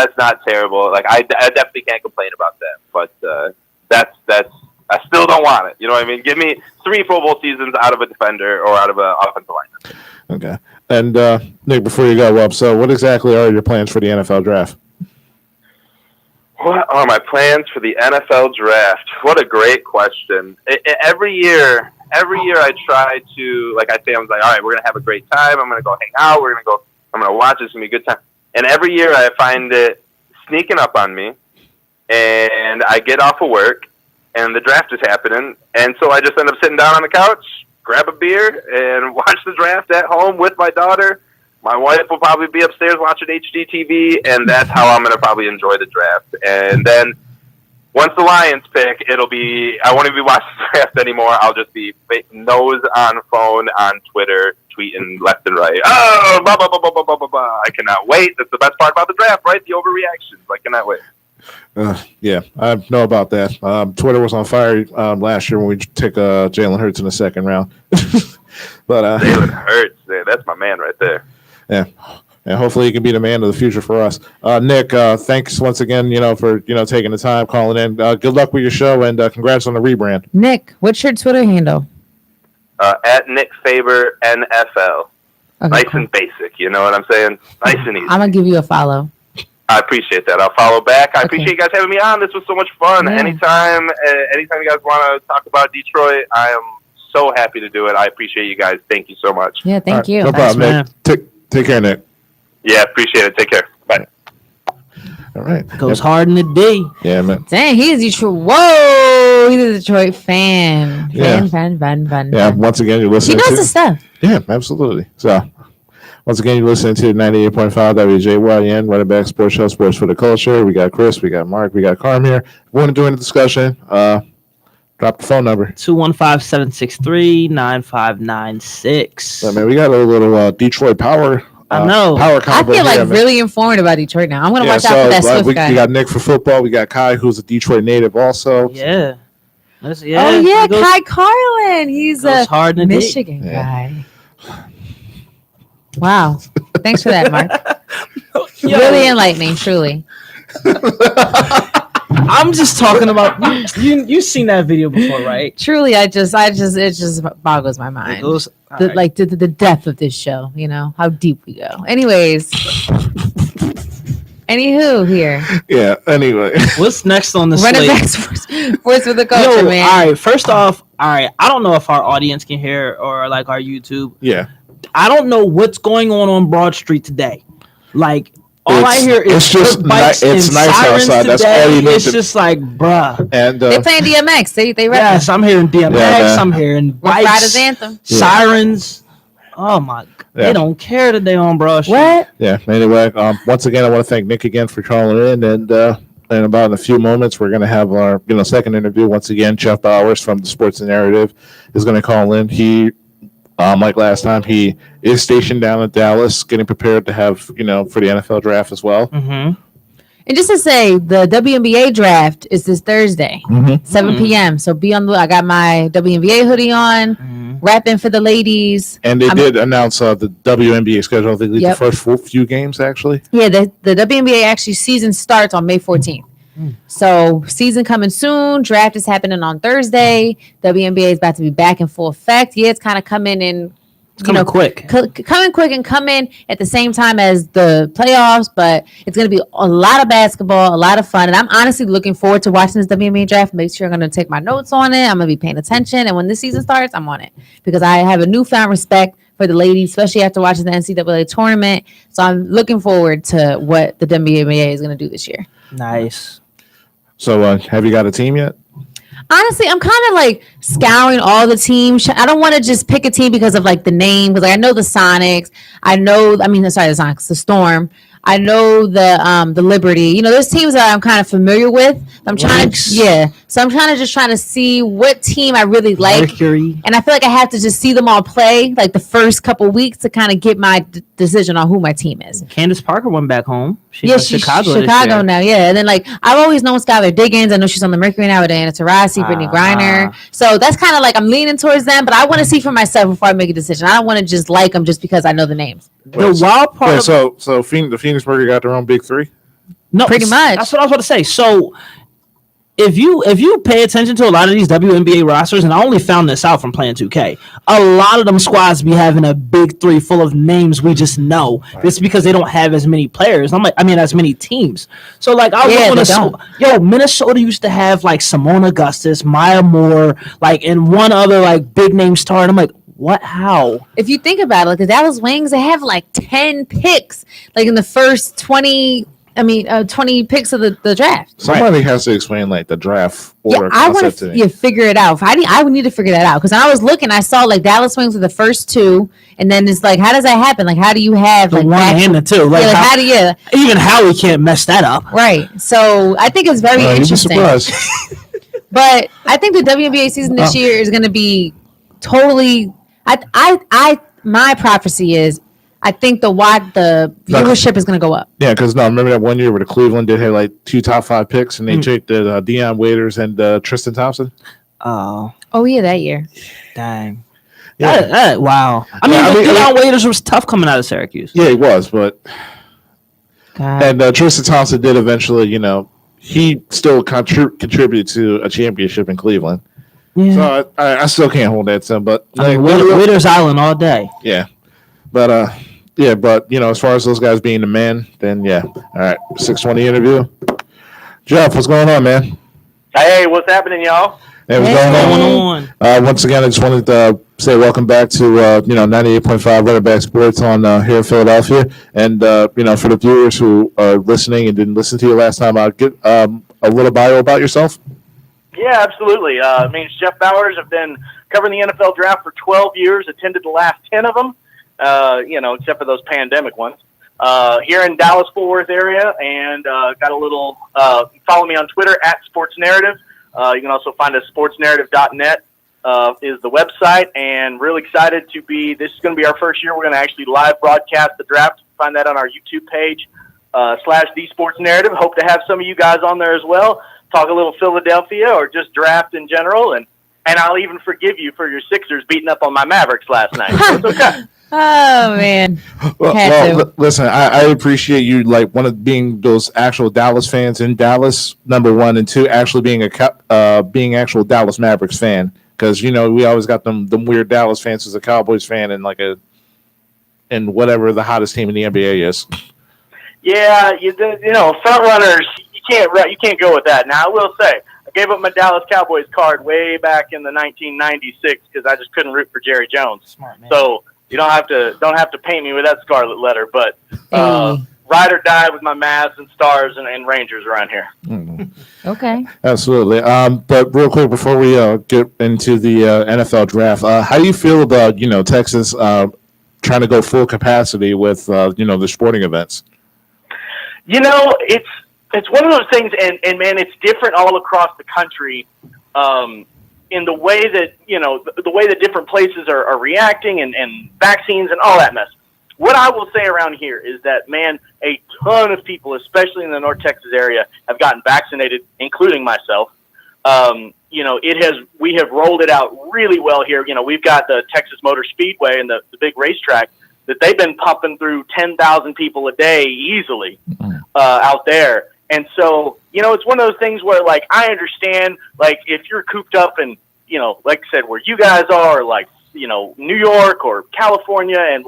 terrible. I definitely can't complain about that. But that's I still don't want it. You know what I mean? Give me 3 Pro Bowl seasons out of a defender or out of an offensive lineman.
Okay. And Nick, before you go up, so what exactly are your plans for the NFL draft?
What are my plans for the NFL draft? What a great question. Every year I try to, I say, all right, we're going to have a great time. I'm going to go hang out. I'm going to watch. It's going to be a good time. And every year I find it sneaking up on me, and I get off of work, and the draft is happening, and so I just end up sitting down on the couch, grab a beer, and watch the draft at home with my daughter. My wife will probably be upstairs watching HGTV, and that's how I'm going to probably enjoy the draft. And then once the Lions pick, I won't even be watching the draft anymore. I'll just be nose on phone on Twitter, tweeting left and right. Oh, blah, blah, blah, blah, blah, blah, blah, blah. I cannot wait. That's the best part about the draft, right? The overreactions. I cannot wait.
Yeah, I know about that. Twitter was on fire last year when we took Jalen Hurts in the second round. But
Jalen Hurts, that's my man right there.
Yeah, and hopefully he can be the man of the future for us. Nick, thanks once again, for taking the time, calling in. Good luck with your show, and congrats on the rebrand.
Nick, what's your Twitter handle?
At Nick Faber NFL.
Okay,
nice
cool.
and basic, you know what I'm saying? Nice and easy.
I'm gonna give you a follow.
I appreciate that. I'll follow back. I appreciate you guys having me on. This was so much fun.
Yeah.
Anytime you guys want to talk about Detroit, I am so happy to do it. I appreciate you guys. Thank you so much.
Yeah, thank you.
No problem,
man.
Nick. Take care, Nick.
Yeah, appreciate it. Take care. Bye.
All right.
Goes hard in the day.
Yeah, man.
Dang, he's Detroit. Whoa, he's a Detroit fan.
Yeah.
Fan.
Yeah, once again, you're
He
listening
knows
to...
the stuff.
Yeah, absolutely. So, once again, you're listening to 98.5 WJYN, Running Back Sports Show, Sports for the Culture. We got Chris, we got Mark, we got Carm here. If you want to join the discussion, drop the phone number.
215-763-9596.
I mean, we got a little Detroit power.
I know.
Power
I
combo
feel like
here, man.
really informed about Detroit now. I'm gonna watch out for that Swift
we
guy.
got Nick for football. We got Kai, who's a Detroit native, also.
Yeah.
Oh yeah,
it goes,
Kai Carlin. He's a
goes hard in the day.
Michigan
Yeah.
guy. Wow. Thanks for that, Mark.
Yo,
Really enlightening, truly.
I'm just talking about you've seen that video before, right?
Truly, it just boggles my
It
mind.
goes
The depth of this show, how deep we go. Anyways. Anywho, here.
Yeah, anyway.
What's next on the
Running
slate?
back sports with the culture, man.
All right. First off, I don't know if our audience can hear or like our YouTube.
Yeah.
I don't know what's going on Broad Street today. Like all I hear is
it's just
bikes
it's
and
nice
sirens
outside. That's
today.
all you need
It's
to.
just like, bruh.
And
They playing DMX. They
Yes, I'm hearing DMX.
Yeah,
I'm hearing
Rough Riders
bikes,
anthem.
sirens. Oh my God.
Yeah.
They don't care today on Broad Street.
What?
yeah. Anyway, once again, I want to thank Nick again for calling in, and in about a few moments, we're going to have our second interview. Once again, Jeff Bowers from the Sports Narrative is going to call in. He, like last time, he is stationed down in Dallas, getting prepared to have for the NFL draft as well.
Mm-hmm.
And just to say, the WNBA draft is this Thursday, 7 p.m. So be on the. I got my WNBA hoodie on, rapping for the ladies.
And they did announce the WNBA schedule. They lead
Yep.
the first few games, actually.
Yeah, the WNBA actually season starts on May 14th. So season coming soon. Draft is happening on Thursday. WNBA is about to be back in full effect. Yeah, it's kind of coming in.
It's coming quick.
Coming quick and coming at the same time as the playoffs, but it's going to be a lot of basketball, a lot of fun. And I'm honestly looking forward to watching this WNBA draft. Make sure I'm going to take my notes on it. I'm going to be paying attention. And when this season starts, I'm on it because I have a newfound respect for the ladies, especially after watching the NCAA tournament. So I'm looking forward to what the WNBA is going to do this year.
Nice.
So, have you got a team yet?
Honestly, I'm kind of like scouring all the teams. I don't want to just pick a team because of like the name. Because I know the Sonics. The Storm. I know the Liberty. There's teams that I'm kind of familiar with. I'm trying to just trying to see what team I really like.
Mercury.
And I feel like I have to just see them all play like the first couple weeks to kind of get my decision on who my team is.
Candace Parker went back home. She's in
She's
Chicago this
Chicago
year.
now, yeah. And then like I've always known Skylar Diggins. I know she's on the Mercury now with Diana Taurasi, Brittany Griner. So that's kind of like I'm leaning towards them, but I want to see for myself before I make a decision. I don't want to just like them just because I know the names.
The wild part.
Wait, so the Phoenix Mercury got their own big three?
No,
Pretty much.
That's what I was about to say. So if you pay attention to a lot of these WNBA rosters, and I only found this out from playing 2K, a lot of them squads be having a big three full of names we just know. It's because they don't have as many players. As many teams. So like Minnesota used to have like Simone Augustus, Maya Moore, like and one other like big name star. And I'm like, what? How?
If you think about it, like the Dallas Wings, they have like 10 picks, like in the first 20 20 picks of the draft.
Somebody has to explain like the draft
Yeah,
order
I want
concept to me.
to figure it out. I would need to figure that out because I was looking. I saw like Dallas Wings were the first two, and then it's like, how does that happen? Like, how do you have
The
like
one
back-
and the two. Like,
yeah, like,
how,
how do you?
even Howie can't mess that up.
Right. So I think it's very
You'd be
interesting.
surprised.
But I think the WNBA season this year is going to be totally. My prophecy is, I think the viewership is going to go up.
Yeah, because remember that one year where the Cleveland did have like 2 top 5 picks, and they drafted Deion Waiters and Tristan Thompson.
Oh,
Oh yeah, that year.
dang.
Yeah.
Wow. I mean, Deion Waiters was tough coming out of Syracuse.
Yeah, he was, but
God.
and Tristan Thompson did eventually. He still contributed to a championship in Cleveland.
Yeah.
So I still can't hold that to him, but
I mean,
like,
Waiters Island all day.
yeah, but as far as those guys being the man, then yeah. All right, 620 interview. Jeff, what's going on, man?
Hey, what's happening, y'all?
Hey, what's
Hey.
going
Going
on?
on.
Once again, I just wanted to say welcome back to 98.5 Runnerback Sports on here in Philadelphia, and for the viewers who are listening and didn't listen to you last time, I'll get a little bio about yourself.
Yeah, absolutely. My name's Jeff Bowers. I've been covering the NFL draft for 12 years, attended the last 10 of them, except for those pandemic ones. Here in Dallas-Fort Worth area, and got a little, follow me on Twitter, @SportsNarrative. You can also find us sportsnarrative.net is the website, and really excited this is going to be our first year. We're going to actually live broadcast the draft. Find that on our YouTube page, /The Sports Narrative. Hope to have some of you guys on there as well. Talk a little Philadelphia or just draft in general, and I'll even forgive you for your Sixers beating up on my Mavericks last night. So it's okay.
Oh man.
Well, listen, I appreciate you being those actual Dallas fans in Dallas, number one, and two, actually being being actual Dallas Mavericks fan, because we always got them weird Dallas fans as a Cowboys fan and whatever the hottest team in the NBA is.
Yeah, front runners. You can't go with that. Now I will say, I gave up my Dallas Cowboys card way back in the 1996 because I just couldn't root for Jerry Jones.
Smart man.
So you don't have to paint me with that scarlet letter. But
Hey.
ride or die with my Mavs and Stars and Rangers around here.
Okay.
Absolutely. But real quick before we get into the NFL draft, how do you feel about Texas trying to go full capacity with the sporting events?
It's one of those things, and man, it's different all across the country. In the way that the way that different places are reacting and vaccines and all that mess. What I will say around here is that, man, a ton of people, especially in the North Texas area, have gotten vaccinated, including myself. We have rolled it out really well here. We've got the Texas Motor Speedway and the big racetrack that they've been pumping through 10,000 people a day easily out there. And so, it's one of those things where, I understand, if you're cooped up in, like I said, where you guys are, New York or California, and,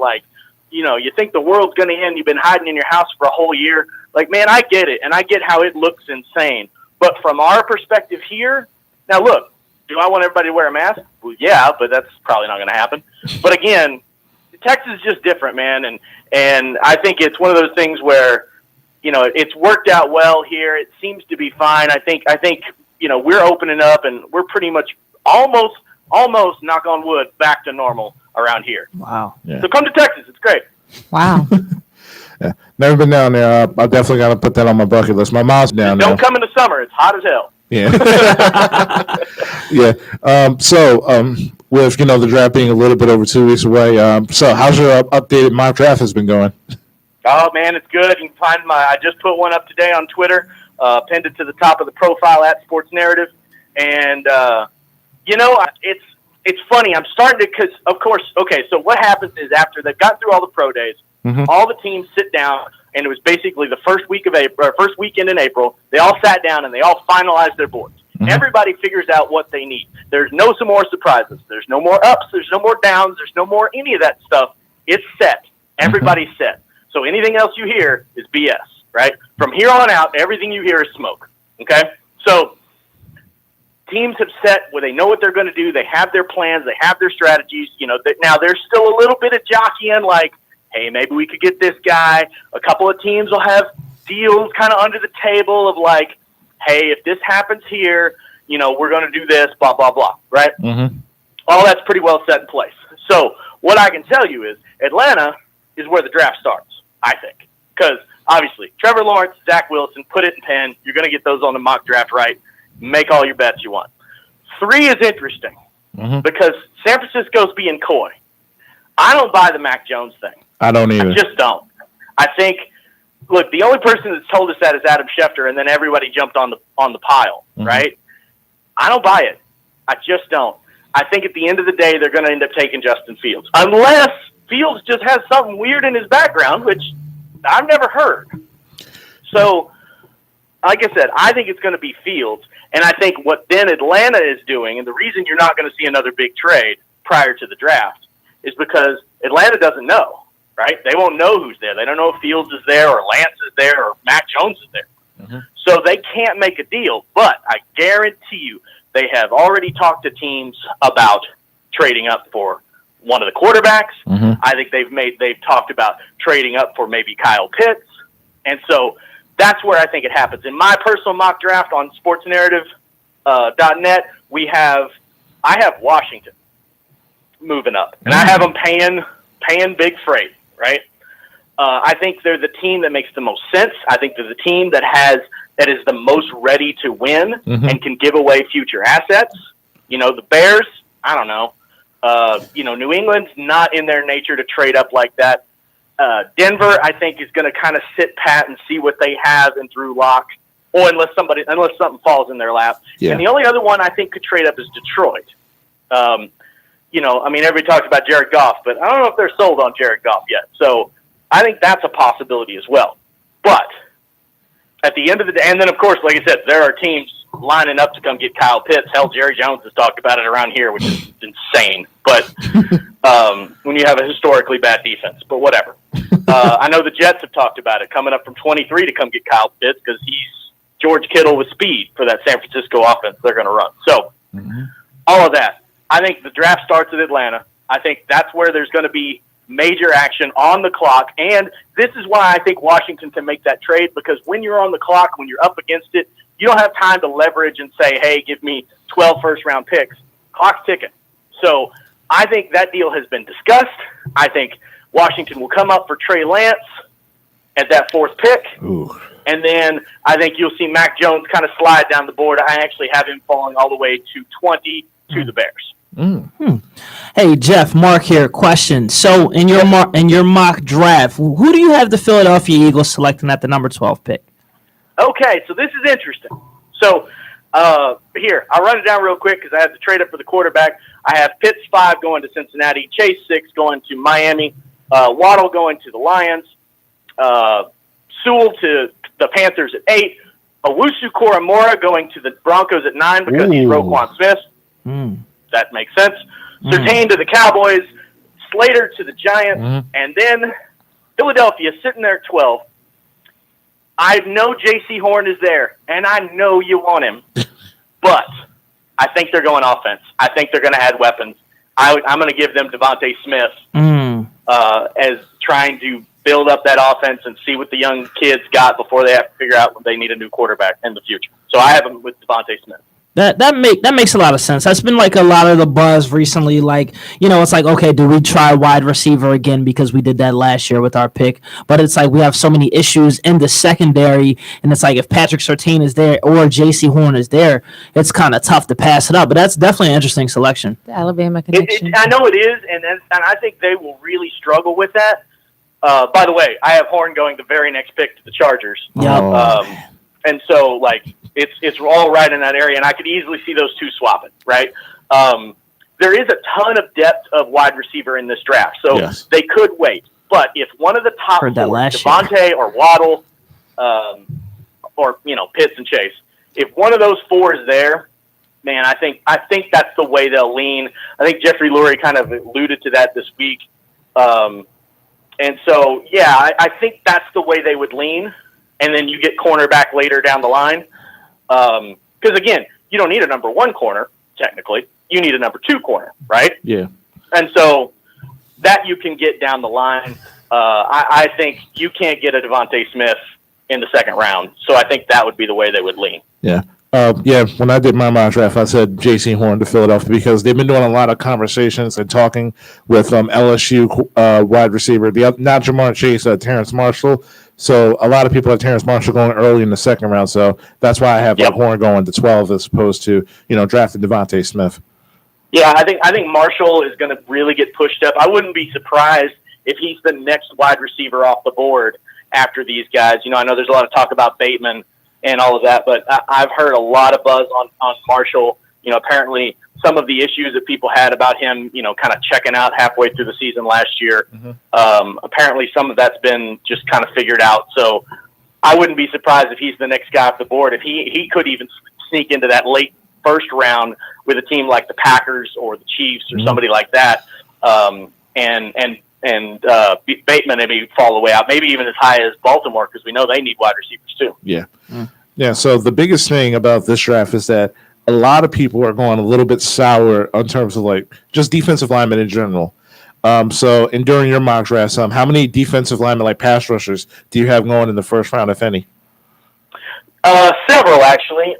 you think the world's going to end, you've been hiding in your house for a whole year. Man, I get it, and I get how it looks insane. But from our perspective here, now look, do I want everybody to wear a mask? Well, yeah, but that's probably not going to happen. But again, Texas is just different, man, and I think it's one of those things where, it's worked out well here. It seems to be fine. I think we're opening up, and we're pretty much almost, knock on wood, back to normal around here.
Wow.
Yeah.
So come to Texas. It's great.
Wow.
Yeah. Never been down there. I definitely got to put that on my bucket list. My mom's down there.
Don't come in the summer. It's hot as hell.
Yeah. Yeah. With the draft being a little bit over 2 weeks away, so how's your updated mock draft has been going?
Oh man, it's good. You can find I just put one up today on Twitter, pinned it to the top of the profile @SportsNarrative, and it's funny. I'm starting to, because of course, okay. So what happens is after they've got through all the pro days, all the teams sit down, and it was basically the first week of April, or first weekend in April. They all sat down and they all finalized their boards. Everybody figures out what they need. There's no some more surprises. There's no more ups. There's no more downs. There's no more any of that stuff. It's set. Everybody's set. So anything else you hear is BS, right? From here on out, everything you hear is smoke, okay? So teams have set where they know what they're going to do. They have their plans. They have their strategies. Now there's still a little bit of jockeying, hey, maybe we could get this guy. A couple of teams will have deals kind of under the table of like, hey, if this happens here, we're going to do this, blah, blah, blah, right?
Mm-hmm.
All that's pretty well set in place. So what I can tell you is Atlanta is where the draft starts, I think. Because, obviously, Trevor Lawrence, Zach Wilson, put it in pen. You're going to get those on the mock draft right. Make all your bets you want. 3 is interesting because San Francisco's being coy. I don't buy the Mac Jones thing.
I don't either.
I just don't. I think, look, the only person that's told us that is Adam Schefter, and then everybody jumped on the pile, right? I don't buy it. I just don't. I think at the end of the day, they're going to end up taking Justin Fields. Unless Fields just has something weird in his background, which I've never heard. So, like I said, I think it's going to be Fields. And I think what then Atlanta is doing, and the reason you're not going to see another big trade prior to the draft, is because Atlanta doesn't know, right? They won't know who's there. They don't know if Fields is there or Lance is there or Mac Jones is there. So they can't make a deal. But I guarantee you they have already talked to teams about trading up for one of the quarterbacks. I think they've talked about trading up for maybe Kyle Pitts. And so that's where I think it happens. In my personal mock draft on sportsnarrative.net, I have Washington moving up, and I have them paying big freight, right? I think they're the team that makes the most sense. I think they're the team that is the most ready to win and can give away future assets. The Bears, I don't know. New England's not in their nature to trade up like that. Denver, I think, is going to kind of sit pat and see what they have in Drew Lock, or unless something falls in their lap.
Yeah.
And the only other one I think could trade up is Detroit. Everybody talks about Jared Goff, but I don't know if they're sold on Jared Goff yet. So I think that's a possibility as well. But at the end of the day, and then, of course, like I said, there are teams lining up to come get Kyle Pitts. Hell, Jerry Jones has talked about it around here, which is insane. But when you have a historically bad defense, but whatever. I know the Jets have talked about it, coming up from 23 to come get Kyle Pitts because he's George Kittle with speed for that San Francisco offense they're going to run. So all of that. I think the draft starts at Atlanta. I think that's where there's going to be major action on the clock. And this is why I think Washington can make that trade, because when you're on the clock, when you're up against it, you don't have time to leverage and say, hey, give me 12 first-round picks. Clock's ticking. So I think that deal has been discussed. I think Washington will come up for Trey Lance at that 4th pick.
Ooh.
And then I think you'll see Mac Jones kind of slide down the board. I actually have him falling all the way to 20 to the Bears.
Hey, Jeff, Mark here. Question. So in your mock draft, who do you have the Philadelphia Eagles selecting at the number 12 pick?
Okay, so this is interesting. So here, I'll run it down real quick because I have to trade up for the quarterback. I have Pitts 5 going to Cincinnati, Chase 6 going to Miami, Waddle going to the Lions, Sewell to the Panthers at 8, Owusu Koramoah going to the Broncos at 9 because he's Roquan Smith. That makes sense. Surtain to the Cowboys, Slater to the Giants, and then Philadelphia sitting there at 12. I know J.C. Horn is there, and I know you want him, but I think they're going offense. I think they're going to add weapons. I'm going to give them Devontae Smith as trying to build up that offense and see what the young kids got before they have to figure out when they need a new quarterback in the future. So I have them with Devontae Smith.
That makes a lot of sense. That's been like a lot of the buzz recently. Like, it's like, okay, do we try wide receiver again because we did that last year with our pick? But it's like we have so many issues in the secondary, and it's like if Patrick Surtain is there or J.C. Horn is there, it's kind of tough to pass it up. But that's definitely an interesting selection.
The Alabama connection.
I know it is, and I think they will really struggle with that. By the way, I have Horn going the very next pick to the Chargers.
Yep.
And so, like, it's all right in that area, and I could easily see those two swapping, right? There is a ton of depth of wide receiver in this draft, so they could wait. But if one of the top four, Devontae or Waddle, or Pitts and Chase, if one of those 4 is there, man, I think that's the way they'll lean. I think Jeffrey Lurie kind of alluded to that this week, and so I think that's the way they would lean. And then you get cornerback later down the line. Because, again, you don't need a number 1 corner, technically. You need a number 2 corner, right?
Yeah.
And so that you can get down the line. I think you can't get a Devontae Smith in the second round. So I think that would be the way they would lean.
Yeah. When I did my mock draft, I said J.C. Horn to Philadelphia because they've been doing a lot of conversations and talking with LSU wide receiver, not Jamar Chase, Terrence Marshall. So a lot of people have Terrence Marshall going early in the second round. So that's why I have Horn going to 12 as opposed to drafting Devontae Smith.
Yeah, I think Marshall is going to really get pushed up. I wouldn't be surprised if he's the next wide receiver off the board after these guys. I know there's a lot of talk about Bateman and all of that, but I've heard a lot of buzz on Marshall. Apparently some of the issues that people had about him, kind of checking out halfway through the season last year. Apparently some of that's been just kind of figured out. So I wouldn't be surprised if he's the next guy off the board. If he could even sneak into that late first round with a team like the Packers or the Chiefs or somebody like that. And Bateman maybe fall the way out, maybe even as high as Baltimore, because we know they need wide receivers too.
Yeah. Yeah. So the biggest thing about this draft is that a lot of people are going a little bit sour in terms of just defensive linemen in general. So during your mock drafts, how many defensive linemen, like pass rushers, do you have going in the first round, if any?
Several, actually.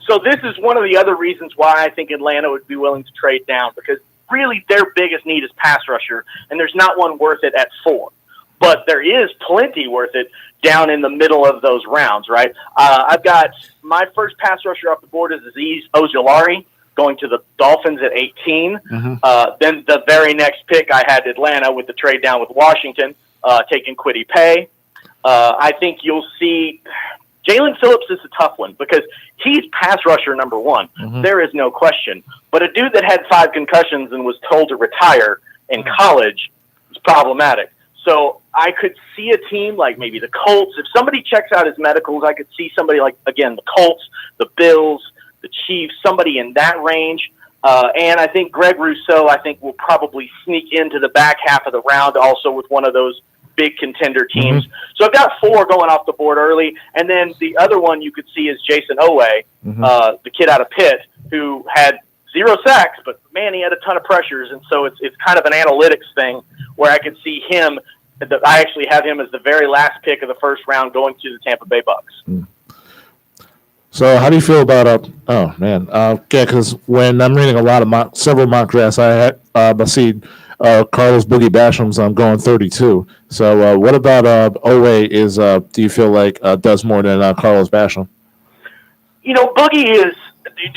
So this is one of the other reasons why I think Atlanta would be willing to trade down, because really their biggest need is pass rusher, and there's not one worth it at 4. But there is plenty worth it down in the middle of those rounds, right? I've got my first pass rusher off the board is Azeez Ojulari, going to the Dolphins at 18. Then the very next pick, I had Atlanta with the trade down with Washington, taking Kwity Paye. I think you'll see Jalen Phillips is a tough one because he's pass rusher number 1. There is no question. But a dude that had 5 concussions and was told to retire in college is problematic. So I could see a team like maybe the Colts. If somebody checks out his medicals, I could see somebody like, again, the Colts, the Bills, the Chiefs, somebody in that range. And I think Greg Rousseau, will probably sneak into the back half of the round also with one of those big contender teams. So I've got 4 going off the board early. And then the other one you could see is Jason Owe, the kid out of Pitt, who had 0 sacks, but man, he had a ton of pressures. And so it's kind of an analytics thing where I could see him. I actually have him as the very last pick of the first round going to the Tampa Bay Bucks.
So how do you feel about because when I'm reading several mock drafts, I see Carlos Boogie Basham's going 32. So what about Owe do you feel like does more than Carlos Basham?
Boogie is,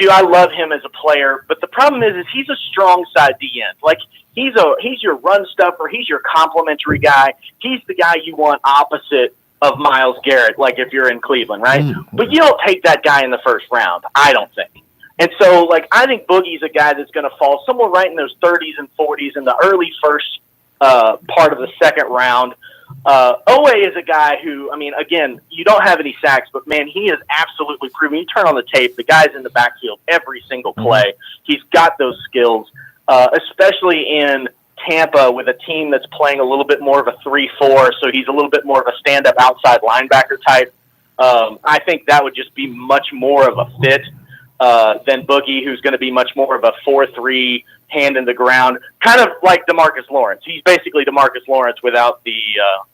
I love him as a player, but the problem is he's a strong side D end. Like he's your run stuffer, he's your complimentary guy. He's the guy you want opposite of Myles Garrett, like if you're in Cleveland, right? But you don't take that guy in the first round, I don't think. And so, I think Boogie's a guy that's going to fall somewhere right in those 30s and 40s in the early first part of the second round. Owe is a guy who, again, you don't have any sacks, but, man, he is absolutely proven. You turn on the tape, the guy's in the backfield every single play. He's got those skills, especially in Tampa with a team that's playing a little bit more of a 3-4, so he's a little bit more of a stand-up outside linebacker type. I think that would just be much more of a fit than Boogie, who's going to be much more of a 4-3, hand in the ground, kind of like DeMarcus Lawrence. He's basically DeMarcus Lawrence without the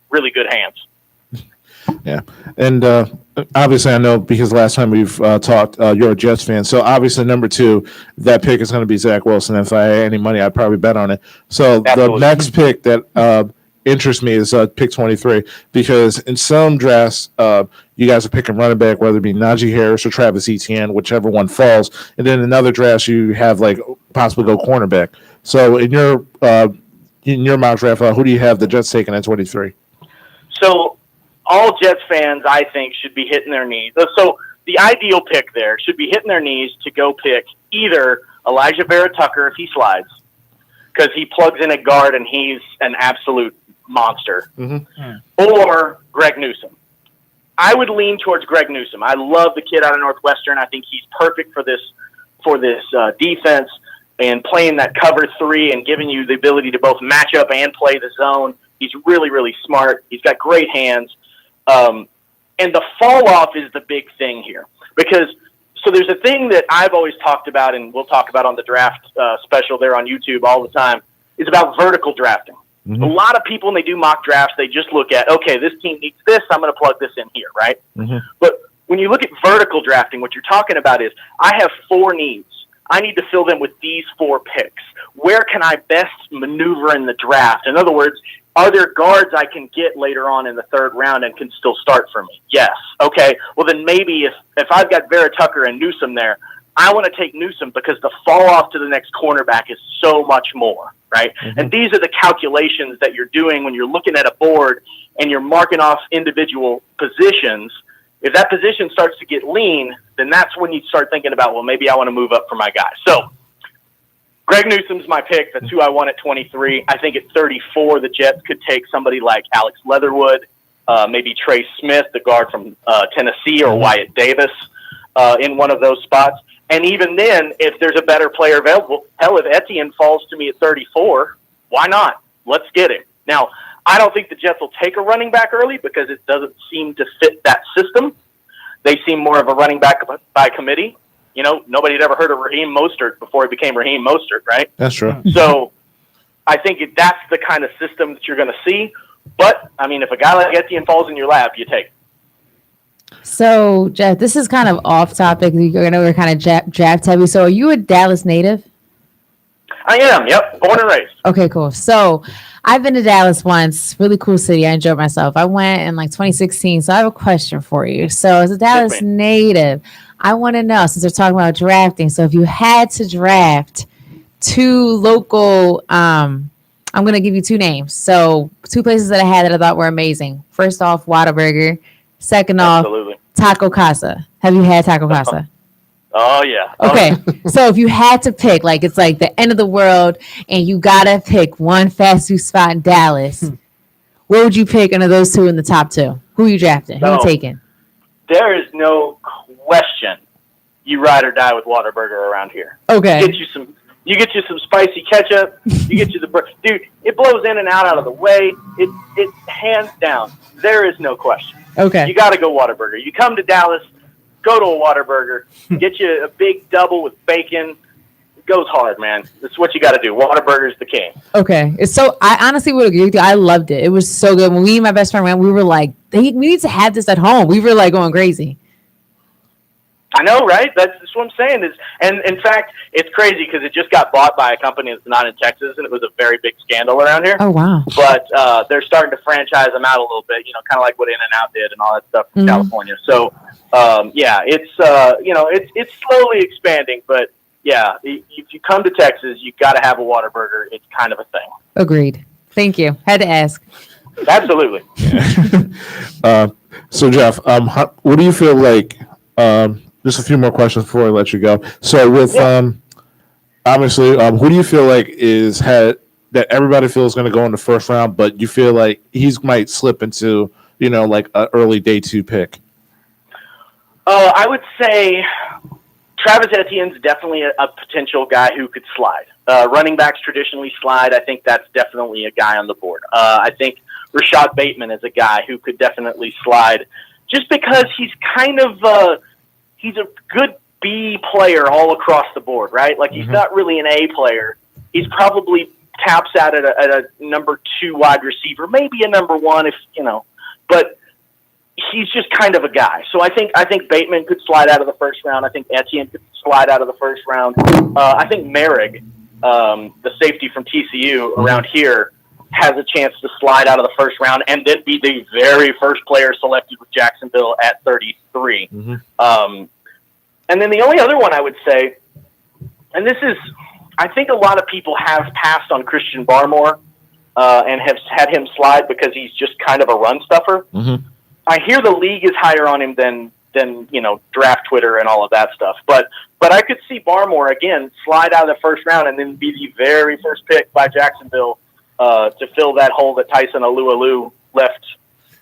really good hands.
Yeah, and obviously I know because last time we've talked, you're a Jets fan, so obviously number 2, that pick is going to be Zach Wilson. If I had any money, I'd probably bet on it. So Absolutely. The next pick that interests me is pick 23 because in some drafts, you guys are picking running back, whether it be Najee Harris or Travis Etienne, whichever one falls, and then in other drafts you have possibly go cornerback. So in your mock draft, who do you have the Jets taking at 23?
So all Jets fans, I think, should be hitting their knees. So the ideal pick there should be hitting their knees to go pick either Elijah Vera-Tucker if he slides, because he plugs in at guard and he's an absolute monster, or Greg Newsome. I would lean towards Greg Newsome. I love the kid out of Northwestern. I think he's perfect for this defense and playing that cover 3 and giving you the ability to both match up and play the zone. He's really, really smart. He's got great hands. And the fall off is the big thing here because there's a thing that I've always talked about and we'll talk about on the draft special there on YouTube all the time is about vertical drafting. A lot of people, when they do mock drafts, they just look at, okay, this team needs this, I'm going to plug this in here, right? But when you look at vertical drafting, what you're talking about is, I have 4 needs. I need to fill them with these 4 picks. Where can I best maneuver in the draft? In other words, are there guards I can get later on in the 3rd round and can still start for me? Yes. Okay. Well, then maybe if I've got Vera Tucker and Newsome there, I want to take Newsome because the fall off to the next cornerback is so much more, right? And these are the calculations that you're doing when you're looking at a board and you're marking off individual positions. If that position starts to get lean, then that's when you start thinking about, well, maybe I want to move up for my guy. So Greg Newsome's my pick. That's who I want at 23. I think at 34, the Jets could take somebody like Alex Leatherwood, maybe Trey Smith, the guard from Tennessee, or Wyatt Davis in one of those spots. And even then, if there's a better player available, hell, if Etienne falls to me at 34, why not? Let's get him. Now, I don't think the Jets will take a running back early because it doesn't seem to fit that system. They seem more of a running back by committee. You know, nobody had ever heard of Raheem Mostert before he became Raheem Mostert, right?
That's true.
So I think that's the kind of system that you're going to see. But, I mean, if a guy like Etienne falls in your lap, you take it.
So, Jeff, this is kind of off topic. I know we're kind of draft heavy. So, are you a Dallas native?
I am, yep. Born and raised.
Okay, cool. So, I've been to Dallas once. Really cool city. I enjoyed myself. I went in like 2016. So, I have a question for you. So, as a Dallas native, I want to know, since we're talking about drafting, so if you had to draft 2 local, I'm going to give you 2 names. So, 2 places that I had that I thought were amazing. First off, Whataburger. Second off, Taco Casa. Have you had Taco Casa?
Oh, yeah.
Okay. So if you had to pick, like it's like the end of the world and you got to pick one fast food spot in Dallas, what would you pick under those 2 in the top 2? Who are you drafting? Who are you taking?
There is no question you ride or die with Whataburger around here.
Okay.
You get you some spicy ketchup. You get you dude, it blows in and out of the way. It hands down. There is no question.
Okay.
You got to go Whataburger. You come to Dallas, go to a Whataburger, get you a big double with bacon. It goes hard, man. That's what you got to do. Whataburger's the king.
Okay. It's so, I honestly would agree with you. I loved it. It was so good. When me and my best friend went, we were like, we need to have this at home. We were like going crazy.
I know, right? That's what I'm saying. And in fact, it's crazy because it just got bought by a company that's not in Texas, and it was a very big scandal around here.
Oh, wow.
But they're starting to franchise them out a little bit, kind of like what In-N-Out did and all that stuff in California. So, yeah, it's it's slowly expanding. But, yeah, if you come to Texas, you got to have a Whataburger. It's kind of a thing.
Agreed. Thank you. Had to ask.
Absolutely.
So, Jeff, what do you feel like just a few more questions before I let you go. So with obviously, who do you feel like that everybody feels going to go in the first round, but you feel like might slip into like an early day 2 pick?
I would say Travis Etienne's definitely a potential guy who could slide. Running backs traditionally slide. I think that's definitely a guy on the board. I think Rashad Bateman is a guy who could definitely slide, just because he's kind of he's a good B player all across the board, right? Like, he's not really an A player. He's probably taps out at a number 2 wide receiver, maybe a number 1 if but he's just kind of a guy. So I think Bateman could slide out of the first round. I think Etienne could slide out of the first round. I think Merrick, the safety from TCU around here, has a chance to slide out of the first round and then be the very first player selected with Jacksonville at 33. And then the only other one I would say, and this is, I think a lot of people have passed on Christian Barmore and have had him slide because he's just kind of a run stuffer. I hear the league is higher on him than draft Twitter and all of that stuff. But I could see Barmore, again, slide out of the first round and then be the very first pick by Jacksonville to fill that hole that Tyson Alualu left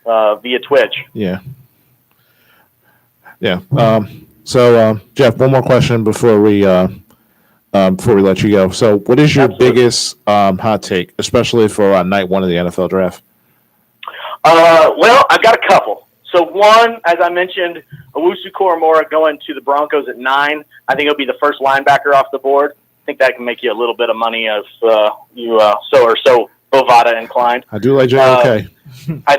via Twitch.
Yeah. So, Jeff, one more question before we let you go. So, what is your biggest hot take, especially for night 1 of the NFL draft?
Well, I've got a couple. So, one, as I mentioned, Owusu Koromora going to the Broncos at 9. I think he'll be the first linebacker off the board. I think that can make you a little bit of money if you so Bovada inclined.
I do like JOK.
I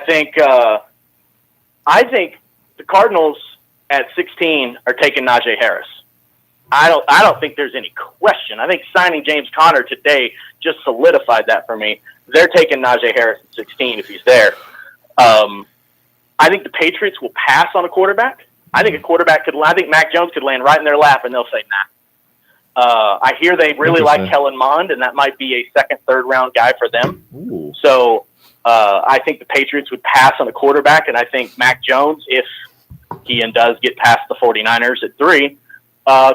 think the Cardinals at 16 are taking Najee Harris. I don't think there's any question. I think signing James Conner today just solidified that for me. They're taking Najee Harris at 16 if he's there. I think the Patriots will pass on a quarterback. I think Mac Jones could land right in their lap and they'll say nah. I hear they really like Kellen Mond, and that might be a second, third round guy for them.
Ooh.
So I think the Patriots would pass on a quarterback, and I think Mac Jones, if he does get past the 49ers at 3,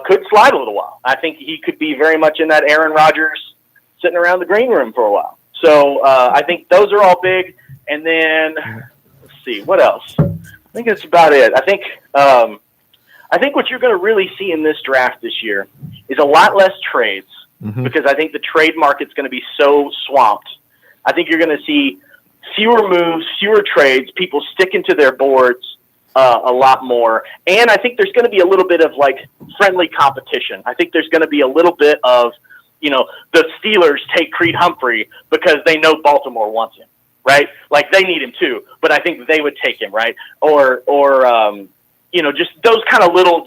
could slide a little while. I think he could be very much in that Aaron Rodgers sitting around the green room for a while. So I think those are all big. And then let's see what else. I think that's about it. I think what you're going to really see in this draft this year is a lot less trades because I think the trade market's going to be so swamped. I think you're going to see fewer moves, fewer trades, people sticking to their boards a lot more. And I think there's going to be a little bit of like friendly competition. I think there's going to be a little bit of, the Steelers take Creed Humphrey because they know Baltimore wants him, right? Like they need him too, but I think they would take him, right? Or just those kind of little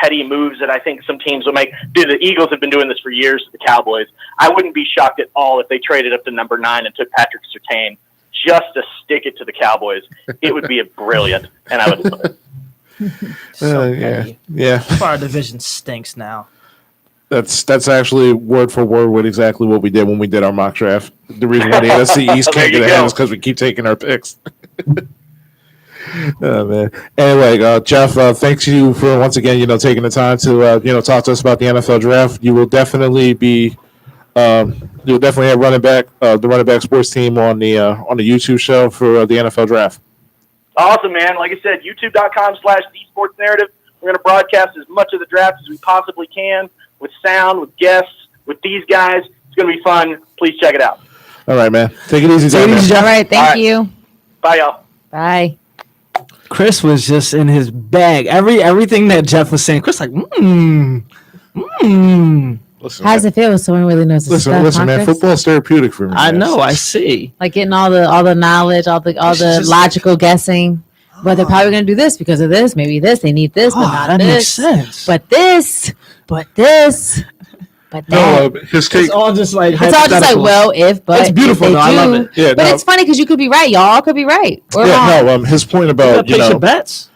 petty moves that I think some teams will make. Dude, the Eagles have been doing this for years to the Cowboys. I wouldn't be shocked at all if they traded up to number 9 and took Patrick Surtain just to stick it to the Cowboys. It would be brilliant, and I would love it.
Yeah.
Our division stinks now.
That's actually word for word with exactly what we did when we did our mock draft. The reason why the NFC East can't get ahead is because we keep taking our picks. Oh, man. Anyway, Jeff, thanks you for once again, taking the time to talk to us about the NFL draft. You will definitely be, you'll definitely have the running back sports team on the YouTube show for the NFL draft.
Awesome, man. Like I said, youtube.com/thesportsnarrative. We're going to broadcast as much of the draft as we possibly can with sound, with guests, with these guys. It's going to be fun. Please check it out.
All right, man. Take it easy, Jeff.
All right. Thank you.
Bye, y'all.
Bye.
Chris was just in his bag. Everything that Jeff was saying, Chris
Listen,
how does it feel? Someone really knows the stuff.
Listen, man. Football's therapeutic for me.
I know. I see.
Like getting all the knowledge, all the logical guessing. But they're probably going to do this because of this. Maybe this. They need this, but not
that
this.
makes sense.
But this. But this. But that.
No, his take.
It's all just like
well, if, but
it's beautiful.
if
Though. I love it.
Yeah,
but it's funny because you could be right. Y'all could be right. Or wrong.
His point about
place your bets.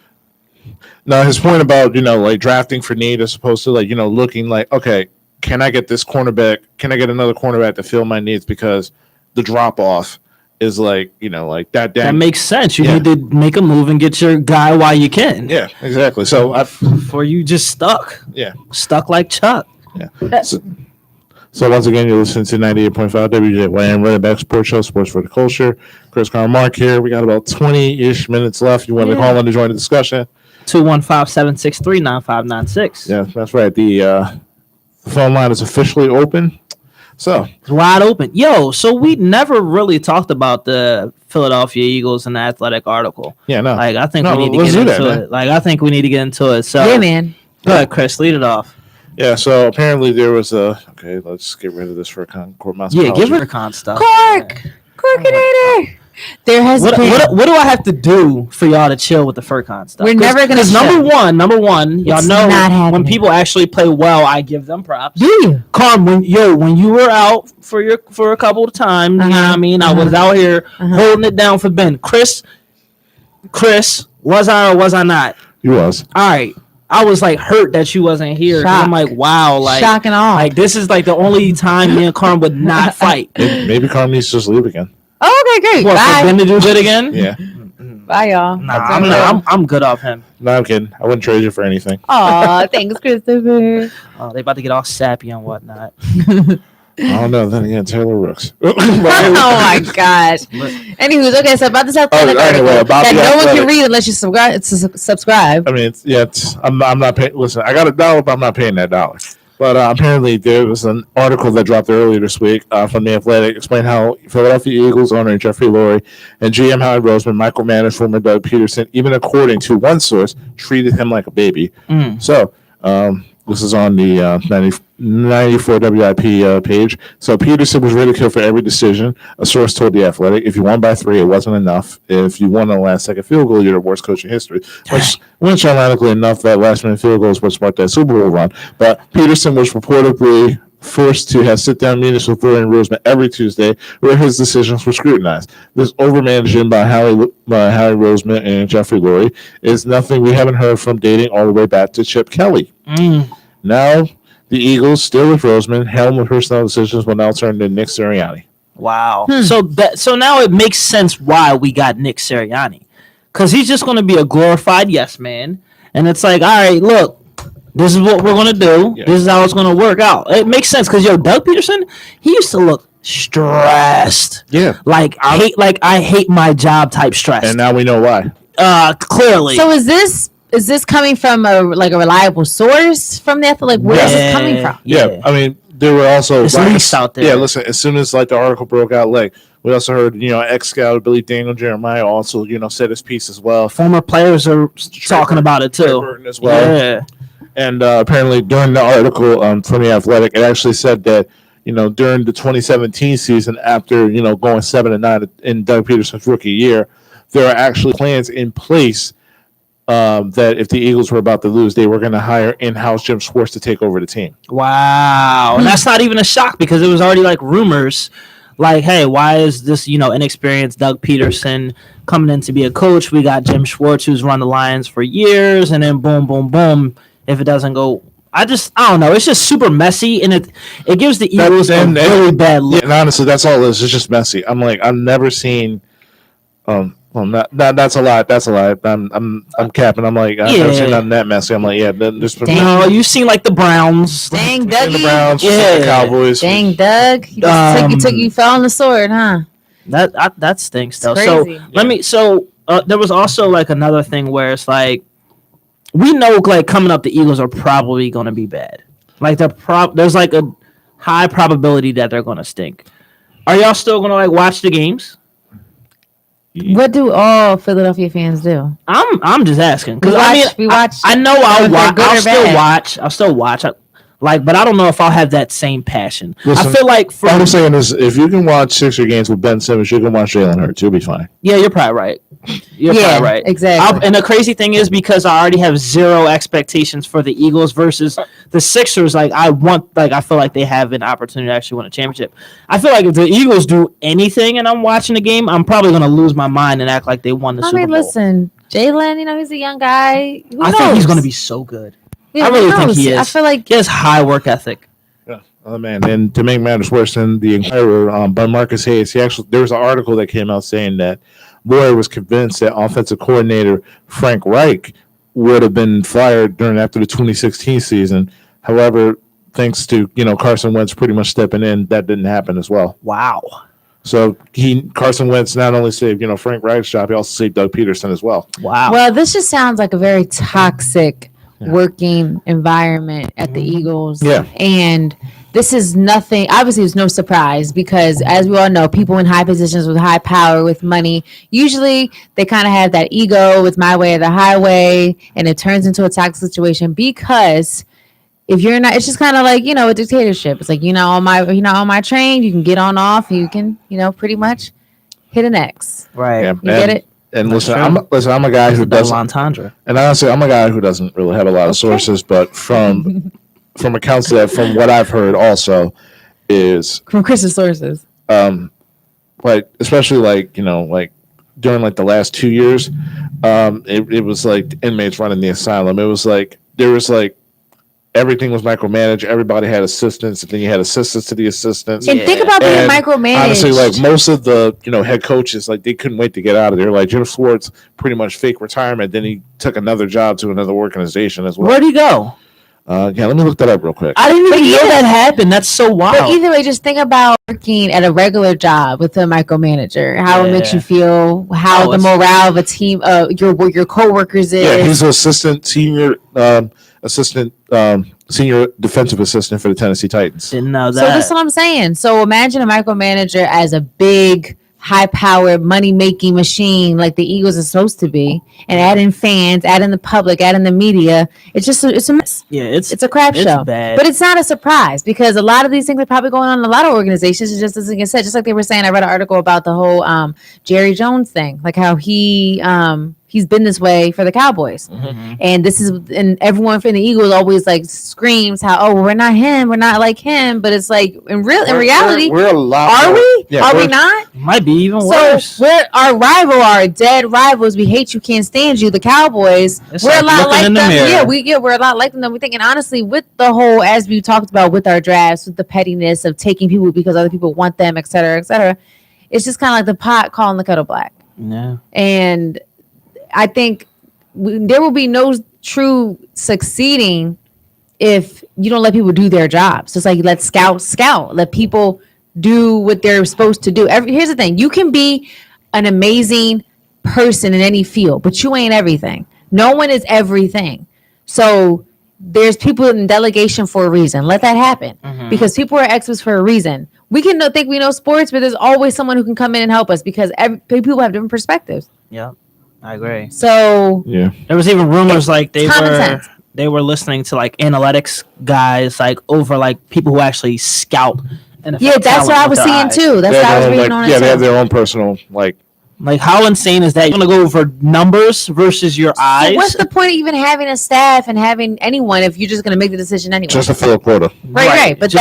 No, his point about like drafting for need as opposed to like looking like, okay, can I get this cornerback? Can I get another cornerback to fill my needs because the drop off is like like that.
That makes sense. You need to make a move and get your guy while you can.
Yeah, exactly. So
before you just stuck.
Yeah,
stuck like Chuck.
Yeah. So once again, you're listening to 98.5 WJYM Running Back Sports Show, Sports for the Culture. Chris Mark here. We got about 20-ish minutes left. You want to call in to join the discussion?
215-763-9596.
Yeah, that's right. The phone line is officially open. So
it's wide open. Yo, so we never really talked about the Philadelphia Eagles and the Athletic article.
Yeah, no.
Like I think we need to get into it. Like I think we need to get into it. So
yeah, man.
Go ahead, Chris. Lead it off.
Yeah, so apparently there was okay, let's get rid of this for court mouse.
Yeah, give rid of con stuff.
Corkinator. There has
what,
been.
What do I have to do for y'all to chill with the Furcon stuff?
We're never gonna.
Because number one, y'all
it's
know when people actually play well, I give them props.
Do you,
Carm? When you were out for a couple of times, you know what I mean. I was out here holding it down for Ben. Chris, was I or was I not?
You was.
All right. I was like hurt that you wasn't here. I'm like, wow, like
shock and awe.
Like this is like the only time me and Carm would not fight.
Maybe Carm needs to just leave again.
Oh, okay, great.
What,
bye.
for Ben to do good again?
Yeah.
Bye, y'all.
Nah, I'm good off him.
No, I'm kidding. I wouldn't trade you for anything.
Aw, thanks, Christopher.
Oh, they about to get all sappy and whatnot.
I don't know. Then again, Taylor Rooks.
Oh my gosh. Anywho, okay, so about this athletic article that no one can read unless you subscribe.
I mean, I'm not paying. Listen, I got $1, but I'm not paying that $1. But apparently, there was an article that dropped earlier this week from The Athletic explaining how Philadelphia Eagles owner Jeffrey Lurie and GM Howard Roseman micromanaged Doug Peterson, even according to one source, treated him like a baby. So This is on the 94 WIP page. So Peterson was ridiculed for every decision. A source told The Athletic, if you won by 3, it wasn't enough. If you won on the last second field goal, you're the worst coach in history. Which ironically enough, that last minute field goal is what sparked that Super Bowl run. But Peterson was reportedly forced to have sit-down meetings with Lurie and Roseman every Tuesday, where his decisions were scrutinized. This overmanaging by Howie Roseman and Jeffrey Lurie is nothing we haven't heard from dating all the way back to Chip Kelly. Now, the Eagles, still with Roseman, helm of personnel decisions will now turn to Nick Sirianni.
Wow. So now it makes sense why we got Nick Sirianni, because he's just going to be a glorified yes man, and it's like, all right, look. This is what we're gonna do. Yeah. This is how it's gonna work out. It makes sense because Doug Peterson, he used to look stressed.
Yeah,
like I hate my job type stress.
And now we know why.
Clearly.
So is this coming from a reliable source from the Athletic? Where is this coming from?
Yeah, I mean there were also
leaks out there.
Yeah, listen. As soon as the article broke out, we also heard ex-scout Billy Daniel Jeremiah also said his piece as well.
Former players are talking about it too
as well.
Yeah.
And apparently during the article from The Athletic, it actually said that, during the 2017 season, after, going 7-9 in Doug Peterson's rookie year, there are actually plans in place that if the Eagles were about to lose, they were going to hire in-house Jim Schwartz to take over the team.
Wow. And that's not even a shock because it was already rumors hey, why is this, inexperienced Doug Peterson coming in to be a coach? We got Jim Schwartz, who's run the Lions for years, and then boom, boom, boom. If it doesn't go, I don't know. It's just super messy, and it gives the Eagles a really bad look.
Yeah, and honestly, that's all it is. It's just messy. I've never seen. That's a lot. That's a lot. I'm capping. I've never seen nothing that messy.
No, you've seen the Browns.
Dang, Doug.
The Browns, the Cowboys.
Dang, Doug. You fell on the sword, huh?
That stinks though.
Crazy.
So there was also another thing where it's we know coming up the Eagles are probably going to be bad. There's a high probability that they're going to stink. Are y'all still going to watch the games?
What do all Philadelphia fans do?
I'm just asking because
we watch.
I know I'll still watch. But I don't know if I'll have that same passion.
Listen,
I feel
all I'm saying is if you can watch Sixer games with Ben Simmons, you can watch Jalen Hurts. You'll be fine.
Yeah, you're probably right. Probably right.
Exactly.
And the crazy thing is because I already have zero expectations for the Eagles versus the Sixers. I feel like they have an opportunity to actually win a championship. I feel like if the Eagles do anything and I'm watching the game, I'm probably going to lose my mind and act like they won the Super Bowl.
Listen, Jalen, he's a young guy.
I think he's going to be so good.
Yeah,
I really think he is.
I feel like
he has high work ethic.
Yeah. Oh man, and to make matters worse, than the Inquirer by Marcus Hayes, there was an article that came out saying that Roy was convinced that offensive coordinator Frank Reich would have been fired after the 2016 season. However, thanks to Carson Wentz pretty much stepping in, that didn't happen as well.
Wow.
So Carson Wentz not only saved Frank Reich's job, he also saved Doug Peterson as well.
Wow.
Well, this just sounds like a very toxic working environment at the Eagles.
Yeah.
And this is nothing, obviously it's no surprise because as we all know, people in high positions with high power, with money, usually they kind of have that ego with my way or the highway, and it turns into a toxic situation because if you're not, it's just kind of like, a dictatorship. It's like, on my train, you can get on off, you can, pretty much hit an X.
Right.
Yeah,
you get it?
And listen, I'm a guy who doesn't.
Entendre.
And honestly, I'm a guy who doesn't really have a lot of sources, but from accounts that, from what I've heard, also is
from Chris's sources.
Especially during the last 2 years, it was inmates running the asylum. It was there was everything was micromanaged. Everybody had assistants, and then you had assistants to the assistants.
And think about being micromanaged.
Honestly, most of the head coaches they couldn't wait to get out of there. Jim Schwartz pretty much fake retirement. Then he took another job to another organization as well.
Where'd he go?
Let me look that up real quick.
I didn't even know that happened. That's so wild.
But either way, just think about working at a regular job with a micromanager. How it makes you feel. How the morale of a team, your coworkers is.
Yeah, he's an senior defensive assistant for the Tennessee Titans.
Didn't know that.
So that's what I'm saying. So imagine a micromanager as a big high-powered money-making machine like the Eagles are supposed to be, and add in fans, add in the public, add in the media, it's a mess.
Yeah,
It's a crap show.
bad.
But it's not a surprise because a lot of these things are probably going on in a lot of organizations. It's just as I said, just like they were saying, I read an article about the whole Jerry Jones thing, like how he's been this way for the Cowboys.
Mhm.
And everyone from the Eagles always like screams how, oh, we're not him, we're not like him. But it's like in reality,
we're a lot.
are
more-
we?
Yeah,
Are we
we're-
not?
Might be even
So
worse.
we're our rival, our dead rivals. We hate you, can't stand you. The Cowboys.
It's
We're a
like
lot
looking
like
in the
them.
mirror.
Yeah, we're a lot like them. We're thinking honestly with the whole, as we talked about with our drafts, with the pettiness of taking people because other people want them, et cetera, et cetera. It's just kind of like the pot calling the kettle black.
Yeah.
And I think there will be no true succeeding if you don't let people do their jobs. It's like let scout, let people do what they're supposed to do. Here's the thing: you can be an amazing person in any field, but you ain't everything. No one is everything. So there's people in delegation for a reason. Let that happen because people are experts for a reason. We can think we know sports, but there's always someone who can come in and help us because people have different perspectives.
Yeah. I agree.
So
Yeah.
There was even rumors like
common sense.
they were listening to like analytics guys like over like people who actually scout. NFL
yeah, that's what
talent
I
with
was
their
seeing
eyes.
too. That's
They
what I
have
was
their own,
reading on
yeah,
it
they have
too.
their own personal like.
Like how insane is that? You're gonna go over numbers versus your eyes.
So what's the point of even having a staff and having anyone if you're just going to make the decision anyway?
Just to fill a quota.
Right. But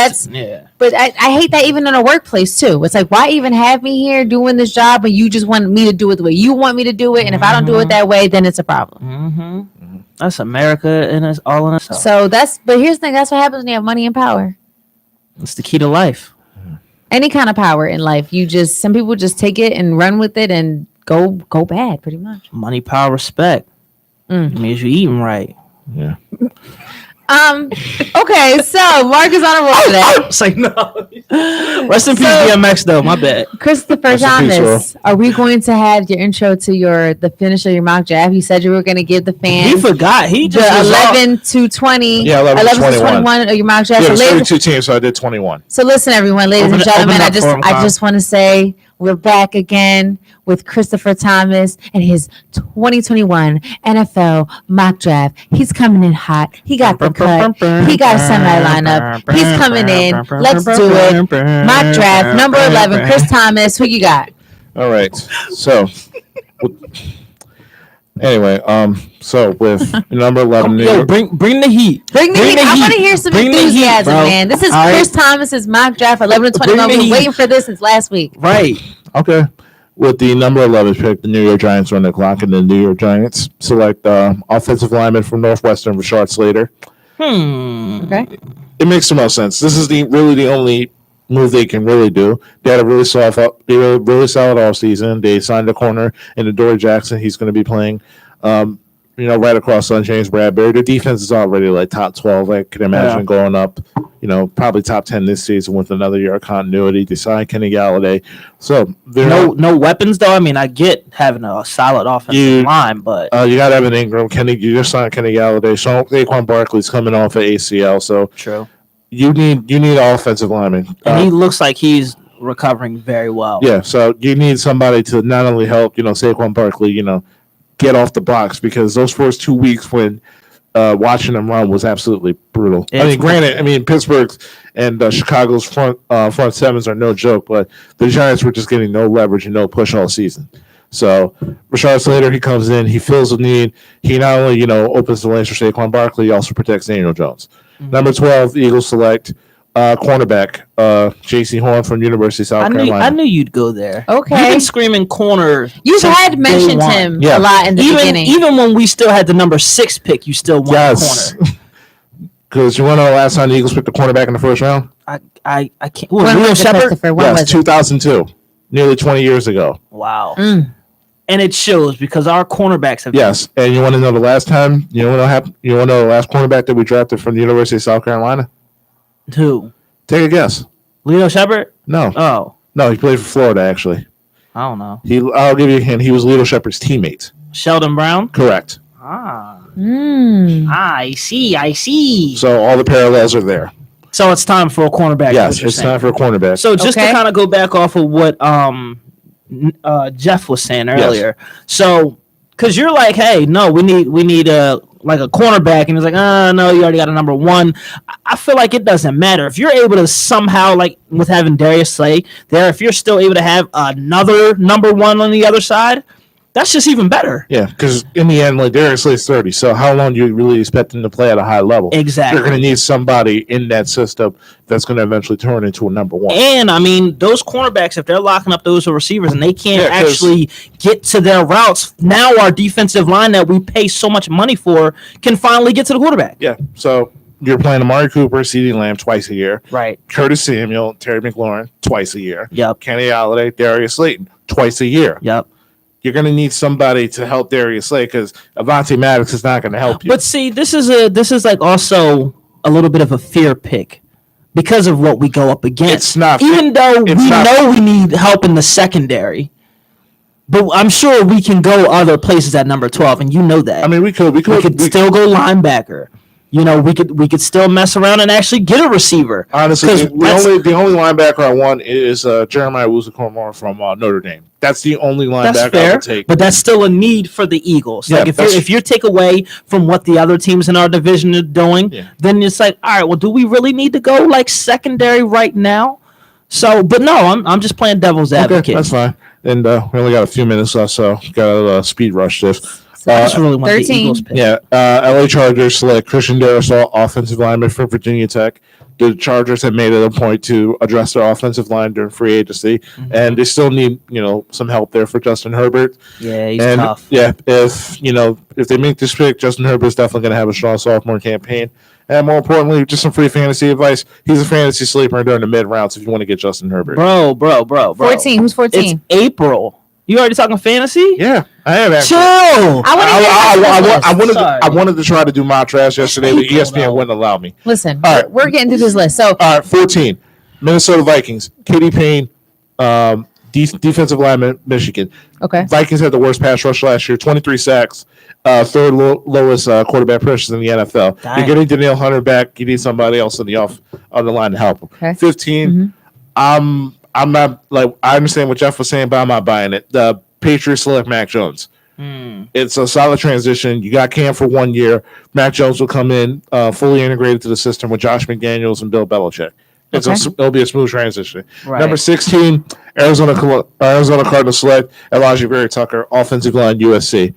But I hate that even in a workplace too. It's like, why even have me here doing this job and you just want me to do it the way you want me to do it? And if I don't do it that way, then it's a problem.
Mm-hmm. That's America and it's all in itself.
So but here's the thing: that's what happens when you have money and power.
It's the key to life.
Any kind of power in life, some people just take it and run with it and go bad, pretty much.
Money, power, respect. It means you're eating right.
Yeah.
Okay, so Mark is on a roll today.
It's like no. Rest in peace, DMX though. My bad.
Christopher
Rest in peace,
Thomas, are we going to have your intro to the finish of your mock draft? You said you were going to give the fans
He forgot. He
the
just was off.
11 to 20.
Yeah, 11 to
21 of your mock draft.
Yeah,
So,
there's
ladies,
32 teams, so I did 21.
so listen, everyone, ladies and
Open it
gentlemen,
up for him,
I
Kyle.
just want to say we're back again with Christopher Thomas and his 2021 NFL mock draft. He's coming in hot. He got the cut. He got a semi lineup. He's coming in. Let's do it. Mock draft number 11. Chris Thomas. Who you got?
All right. So, anyway, so with number 11, New
Yo,
York,
bring the heat.
Bring the
Bring
heat.
the
I want to
heat.
hear some
Bring the heat,
enthusiasm,
bro.
man. This is
All right.
Chris Thomas's mock draft 11 to 21.
Bring the
We're
heat.
waiting for this since last week.
Right.
okay. With the number 11 pick, the New York Giants run the clock, and the New York Giants select offensive lineman from Northwestern, Rashard Slater.
Okay.
It makes the most sense. This is really the only move they can really do. They had a really solid offseason. They signed a corner in Adoree Jackson. He's going to be playing, right across on James Bradbury. Their defense is already like top 12. I could imagine going up, probably top 10 this season with another year of continuity. They signed Kenny Galladay. So
No weapons though. I mean, I get having a solid offensive line, but
you got Evan Ingram. You just signed Kenny Galladay. So Saquon Barkley's coming off of ACL. So
true.
you need offensive linemen.
And he looks like he's recovering very well.
Yeah, so you need somebody to not only help, Saquon Barkley, get off the box because those first 2 weeks when watching them run was absolutely brutal. Pittsburgh and Chicago's front sevens are no joke, but the Giants were just getting no leverage and no push all season. So Rashard Slater, he comes in, he fills the need. He not only, opens the lanes for Saquon Barkley, he also protects Daniel Jones.
Mm-hmm.
Number 12, the Eagles select cornerback J.C. Horn from University of South Carolina.
I knew you'd go there.
Okay.
You've been screaming corner.
You've
since
had mentioned
day one.
him
Yeah.
a lot in the beginning.
Even when we still had the number 6 pick, you still wanted
Yes.
corner.
Because you want to know the last time the Eagles picked a cornerback in the first round?
I can't.
When
Leo
was it,
Shepard?
Christopher? When
Yes,
was it?
2002. Nearly 20 years ago.
Wow.
Mm.
And it shows because our cornerbacks have.
Yes. And you want to know the last time? You want to know the last cornerback that we drafted from the University of South Carolina?
Who?
Take a guess.
Leo Shepard?
No.
Oh,
No, he played for Florida, actually.
I don't know.
I'll give you a hint. He was Lito Shepard's teammate.
Sheldon Brown?
Correct.
I see.
So all the parallels are there.
So it's time for a cornerback.
Yes, it's time for a cornerback.
So just to
Okay.
kind of go back off of what Jeff was saying earlier. So, because you're like, hey, no, we need a cornerback, and he's like, no, you already got a number one. I feel like it doesn't matter if you're able to somehow, like with having Darius Slay there, if you're still able to have another number one on the other side. That's just even better.
Yeah, because in the end, like Darius Slay's 30, so how long do you really expect him to play at a high level?
Exactly.
You're going to need somebody in that system that's going to eventually turn into a number one.
And, I mean, those cornerbacks, if they're locking up those receivers and they can't actually get to their routes, now our defensive line that we pay so much money for can finally get to the quarterback.
Yeah, so you're playing Amari Cooper, CeeDee Lamb twice a year.
Right.
Curtis Samuel, Terry McLaurin twice a year.
Yep.
Kenny Alladay, Darius Slayton twice a year.
Yep.
You're going to need somebody to help Darius Slay because Avonte Maddox is not going to help you.
But see, this is like also a little bit of a fear pick because of what we go up against.
It's not,
even though we know we need help in the secondary. But I'm sure we can go other places at number 12, and you know that.
I mean, we could
still go linebacker. You know, we could still mess around and actually get a receiver.
Honestly, the only linebacker I want is Jeremiah Owusu-Koramoah from Notre Dame. That's the only linebacker I would take.
But that's still a need for the Eagles.
Yeah,
like if you take away from what the other teams in our division are doing, then it's like, all right, well, do we really need to go like secondary right now? So, but no, I'm just playing devil's advocate.
Okay, that's fine. And we only got a few minutes left, so got to speed rush this.
That's really what the
13.
Eagles pick.
Yeah, LA Chargers select Christian Darrisaw, offensive lineman from Virginia Tech. The Chargers have made it a point to address their offensive line during free agency, and they still need some help there for Justin Herbert.
Yeah, he's tough.
Yeah, if they make this pick, Justin Herbert's definitely going to have a strong sophomore campaign. And more importantly, just some free fantasy advice. He's a fantasy sleeper during the mid rounds if you want to get Justin Herbert.
Bro.
14. Who's 14?
It's April. You already talking fantasy?
Yeah, I am actually.
Chill.
I wanted to try to do my trash yesterday, but ESPN wouldn't allow me.
Listen,
All right.
we're getting through this list. So,
14, Minnesota Vikings, Katie Payne, defensive lineman, Michigan.
okay.
Vikings had the worst pass rush last year, 23 sacks, third lowest quarterback pressures in the NFL.
Dang.
You're getting Danielle Hunter back. You need somebody else on the line to help him.
Okay.
15, I'm not I understand what Jeff was saying, but I'm not buying it. The Patriots select Mac Jones. It's a solid transition. You got Cam for 1 year. Mac Jones will come in fully integrated to the system with Josh McDaniels and Bill Belichick. It'll be a smooth transition.
Right.
Number 16, Arizona Cardinals select Elijah Vera Tucker, offensive line, USC.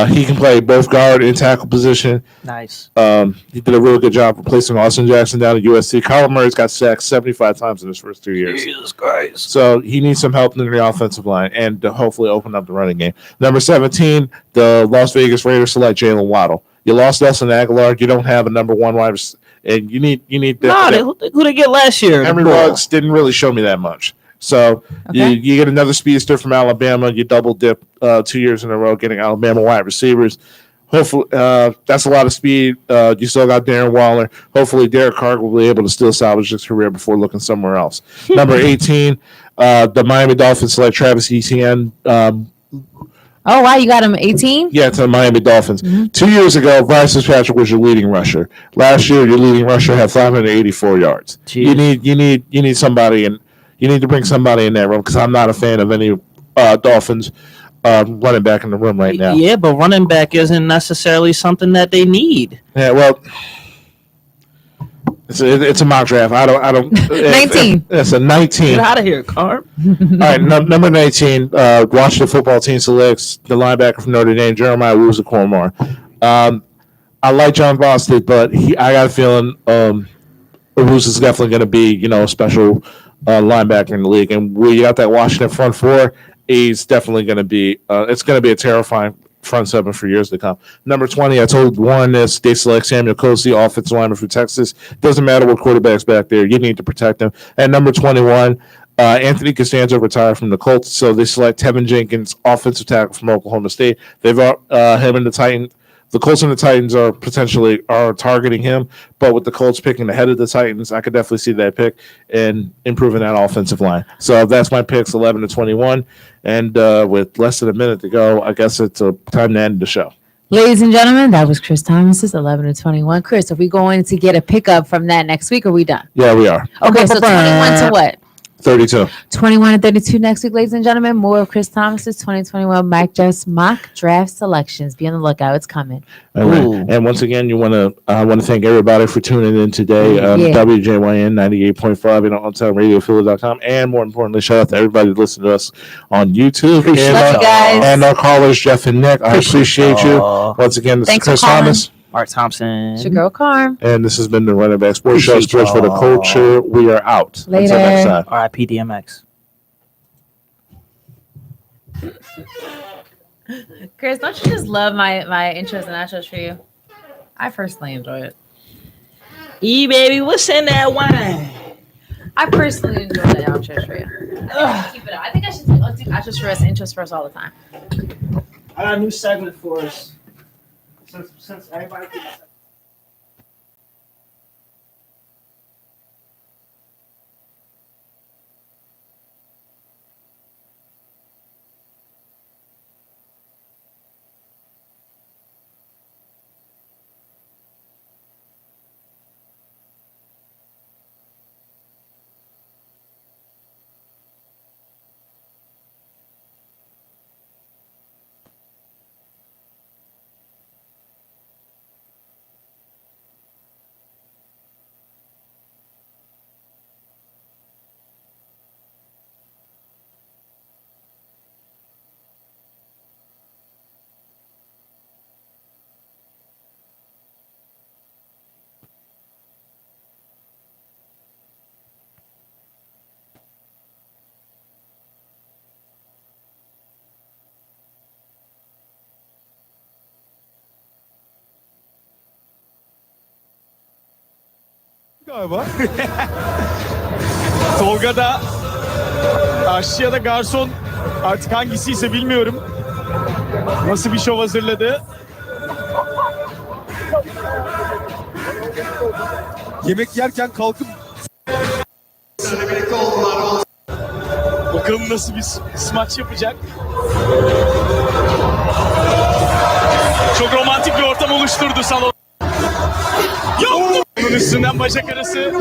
He can play both guard and tackle position.
Nice.
He did a really good job replacing Austin Jackson down at USC. Kyler Murray's got sacked 75 times in his first 2 years.
Jesus Christ.
So he needs some help in the offensive line and to hopefully open up the running game. Number 17, the Las Vegas Raiders select Jalen Waddle. You lost Nelson Aguilar. You don't have a number one wide receiver, and you need
who they get last year?
Henry Ruggs didn't really show me that much. So you get another speedster from Alabama. You double dip 2 years in a row getting Alabama wide receivers. Hopefully, that's a lot of speed. You still got Darren Waller. Hopefully, Derek Carr will be able to still salvage his career before looking somewhere else. Number 18, the Miami Dolphins select Travis Etienne.
Oh, wow. You got him 18?
Yeah, to the Miami Dolphins. 2 years ago, Ryan Fitzpatrick was your leading rusher. Last year, your leading rusher had 584 yards.
Jeez.
You need somebody and you need to bring somebody in that room because I'm not a fan of any Dolphins running back in the room right now.
Yeah, but running back isn't necessarily something that they need.
Yeah, well, it's a mock draft. I don't.
19.
It's a 19.
Get out of here, Carp.
All right, number 19. Washington football team selects the linebacker from Notre Dame, Jeremiah Owusu-Koramoah. I like John Bostic, but I got a feeling Owusu is definitely going to be a special linebacker in the league, and we got that Washington front four. He's definitely going to be. It's going to be a terrifying front seven for years to come. Number 20, I told Warren this. They select Samuel Cosey, offensive lineman from Texas. Doesn't matter what quarterback's back there. You need to protect him. And number 21, Anthony Costanzo retired from the Colts, so they select Tevin Jenkins, offensive tackle from Oklahoma State. They've him and the Titans. The Colts and the Titans are targeting him, but with the Colts picking ahead of the Titans, I could definitely see that pick and improving that offensive line. So that's my picks, 11 to 21. And with less than a minute to go, I guess it's time to end the show.
Ladies and gentlemen, that was Chris Thomas's 11 to 21. Chris, are we going to get a pickup from that next week, or are we done?
Yeah, we are.
Okay, so 21 to what?
32.
21-32 next week, ladies and gentlemen. More of Chris Thomas's 2021 mock draft selections. Be on the lookout. It's coming.
All right.
Ooh.
And once again, I want to thank everybody for tuning in today.
Yeah.
WJYN 98.5 and on RadioPhilly.com. And more importantly, shout out to everybody that listen to us on YouTube.
Appreciate
And,
Love you guys.
and our callers, Jeff and Nick. I appreciate you. Once again, this
Thanks
is Chris
for calling.
Thomas.
Mark Thompson.
It's your girl, Carm.
And this has been the Running Back Sports Show.
Appreciate
Sports for the
y'all.
culture. We are out.
Later.
Until next time.
R.I.P. DMX.
Chris, don't you just love my intros and outros for you? I personally enjoy it.
Baby, what's in that wine?
I personally enjoy the outros for you. I think I should keep it up. I think I should do outros for us and intros for us all the time.
I got a new segment for us. Since everybody
galiba. Tolga da aşçı ya da garson, artık hangisiyse bilmiyorum. Nasıl bir şov hazırladı. Yemek yerken kalkıp bakalım nasıl bir smaç yapacak. Çok romantik bir ortam oluşturdu salon. Yaptı. Bunun üstünden bacak arası.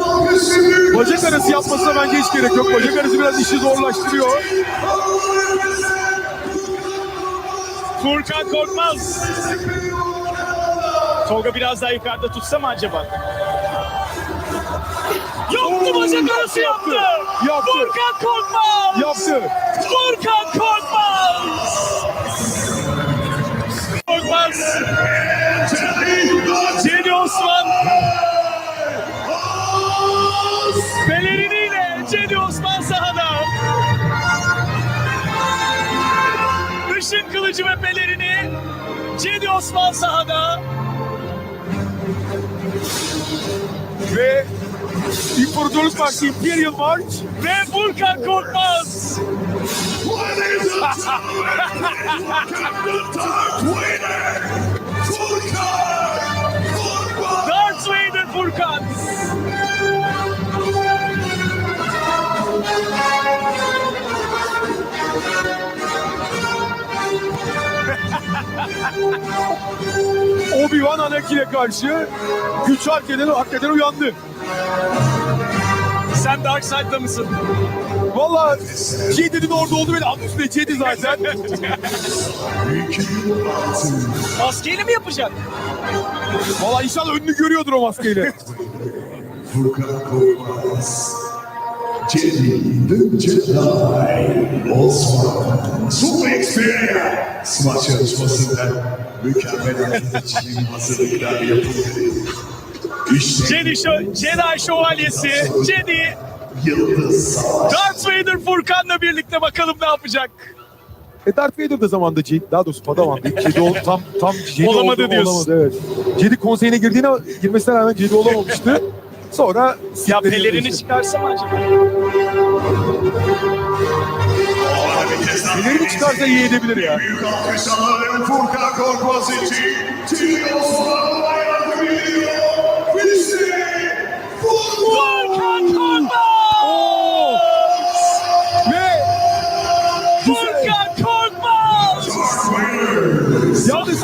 Bacak arası yapmasına bence hiç gerek yok. Bacak arası biraz işi zorlaştırıyor. Furkan Korkmaz. Tolga biraz daha yukarıda tutsa mı acaba? Yaptı, bacak arası yaptı. Furkan Korkmaz. Yaptı. Furkan Korkmaz. Korkmaz. Cedi Osman. Peleriniyle Cedi Osman sahada. Işın kılıcı ve pelerini Cedi Osman sahada. Ve İmparatorluk Marşı, Imperial March ve Furkan Korkmaz. Darth Vader Furkan. Obi-Wan Anakin'e karşı güç hakikaten uyandı. Sen Dark Side'da mısın? Valla Jedi'nin orada oldu, beni alt üstüne Jedi zaten. Maskeyle mi yapacak? Valla inşallah önünü görüyordur o maskeyle.
Furkan Korkmaz, Jedi the Jedi Osman Super Experience smaç yarışmasında mükemmel için hazırlıklar yapıldı. İşte
Jedi Şövalyesi, Jedi
Yıldız Savaş.
Darth Vader Furkan'la birlikte bakalım ne yapacak.
Darth Vader da zamanında Jedi, daha doğrusu Padawan değil. Jedi tam Jedi
Olamadı diyorsun.
Evet. Jedi konseyine girmesine rağmen Jedi olamamıştı. Sonra
Ya pelerini çıkarsa mı acaba?
pelerini çıkarsa iyi edebilir ya.
Büyük alkışlarla Furkan Korkmaz için Jedi Osmanlı'la yardım ediyor. İşte
Furkan Korkmaz!
Ve
Furkan Korkmaz!
yalnız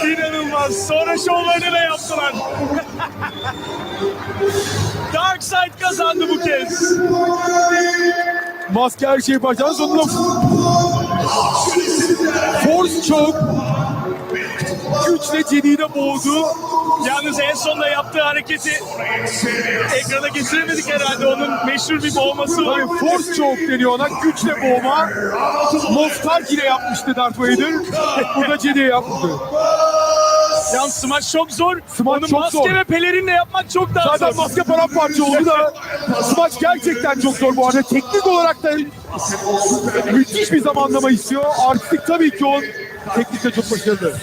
İnanılmaz. inanılmaz. Sonra şovlarını da yaptılar. Darkseid kazandı bu kez.
Maske her şeyi baştan sonunda Force çok güçle Jedi'yi boğdu.
Yalnız en sonunda yaptığı hareketi ekrana getiremedik herhalde. Onun meşhur bir boğması var.
Tabii Force choke deniyor ona. Güçle boğma. Moff Tarkin'e yapmıştı Darth Vader. Burada Jedi'ye yaptı.
Yalnız smash çok zor.
Smash
Onu
çok
maske
zor.
ve pelerinle yapmak çok daha
Zaten
zor.
maske paramparça oldu da Smash gerçekten çok zor bu arada. Teknik olarak da müthiş bir zamanlama istiyor. Artistik tabii ki o teknikte çok başarılı.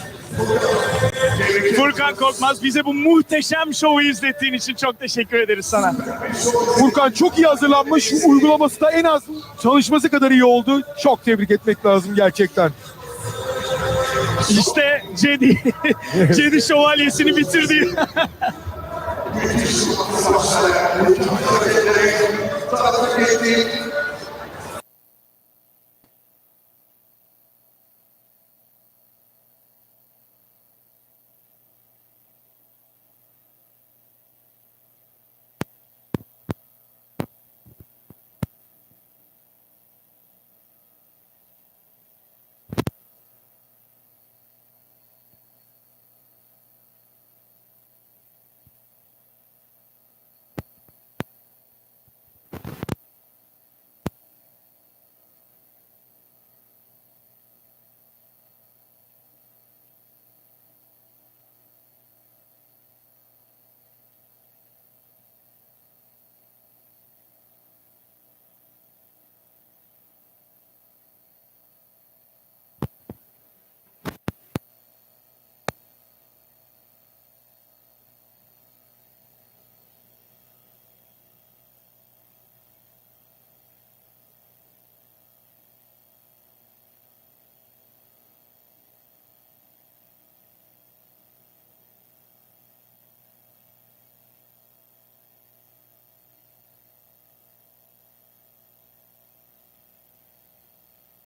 Furkan Korkmaz, bize bu muhteşem şovu izlettiğin için çok teşekkür ederiz sana.
Furkan çok iyi hazırlanmış. Uygulaması da en az çalışması kadar iyi oldu. Çok tebrik etmek lazım gerçekten.
İşte Jedi. Jedi şövalyesini bitirdi.
Takip ettik.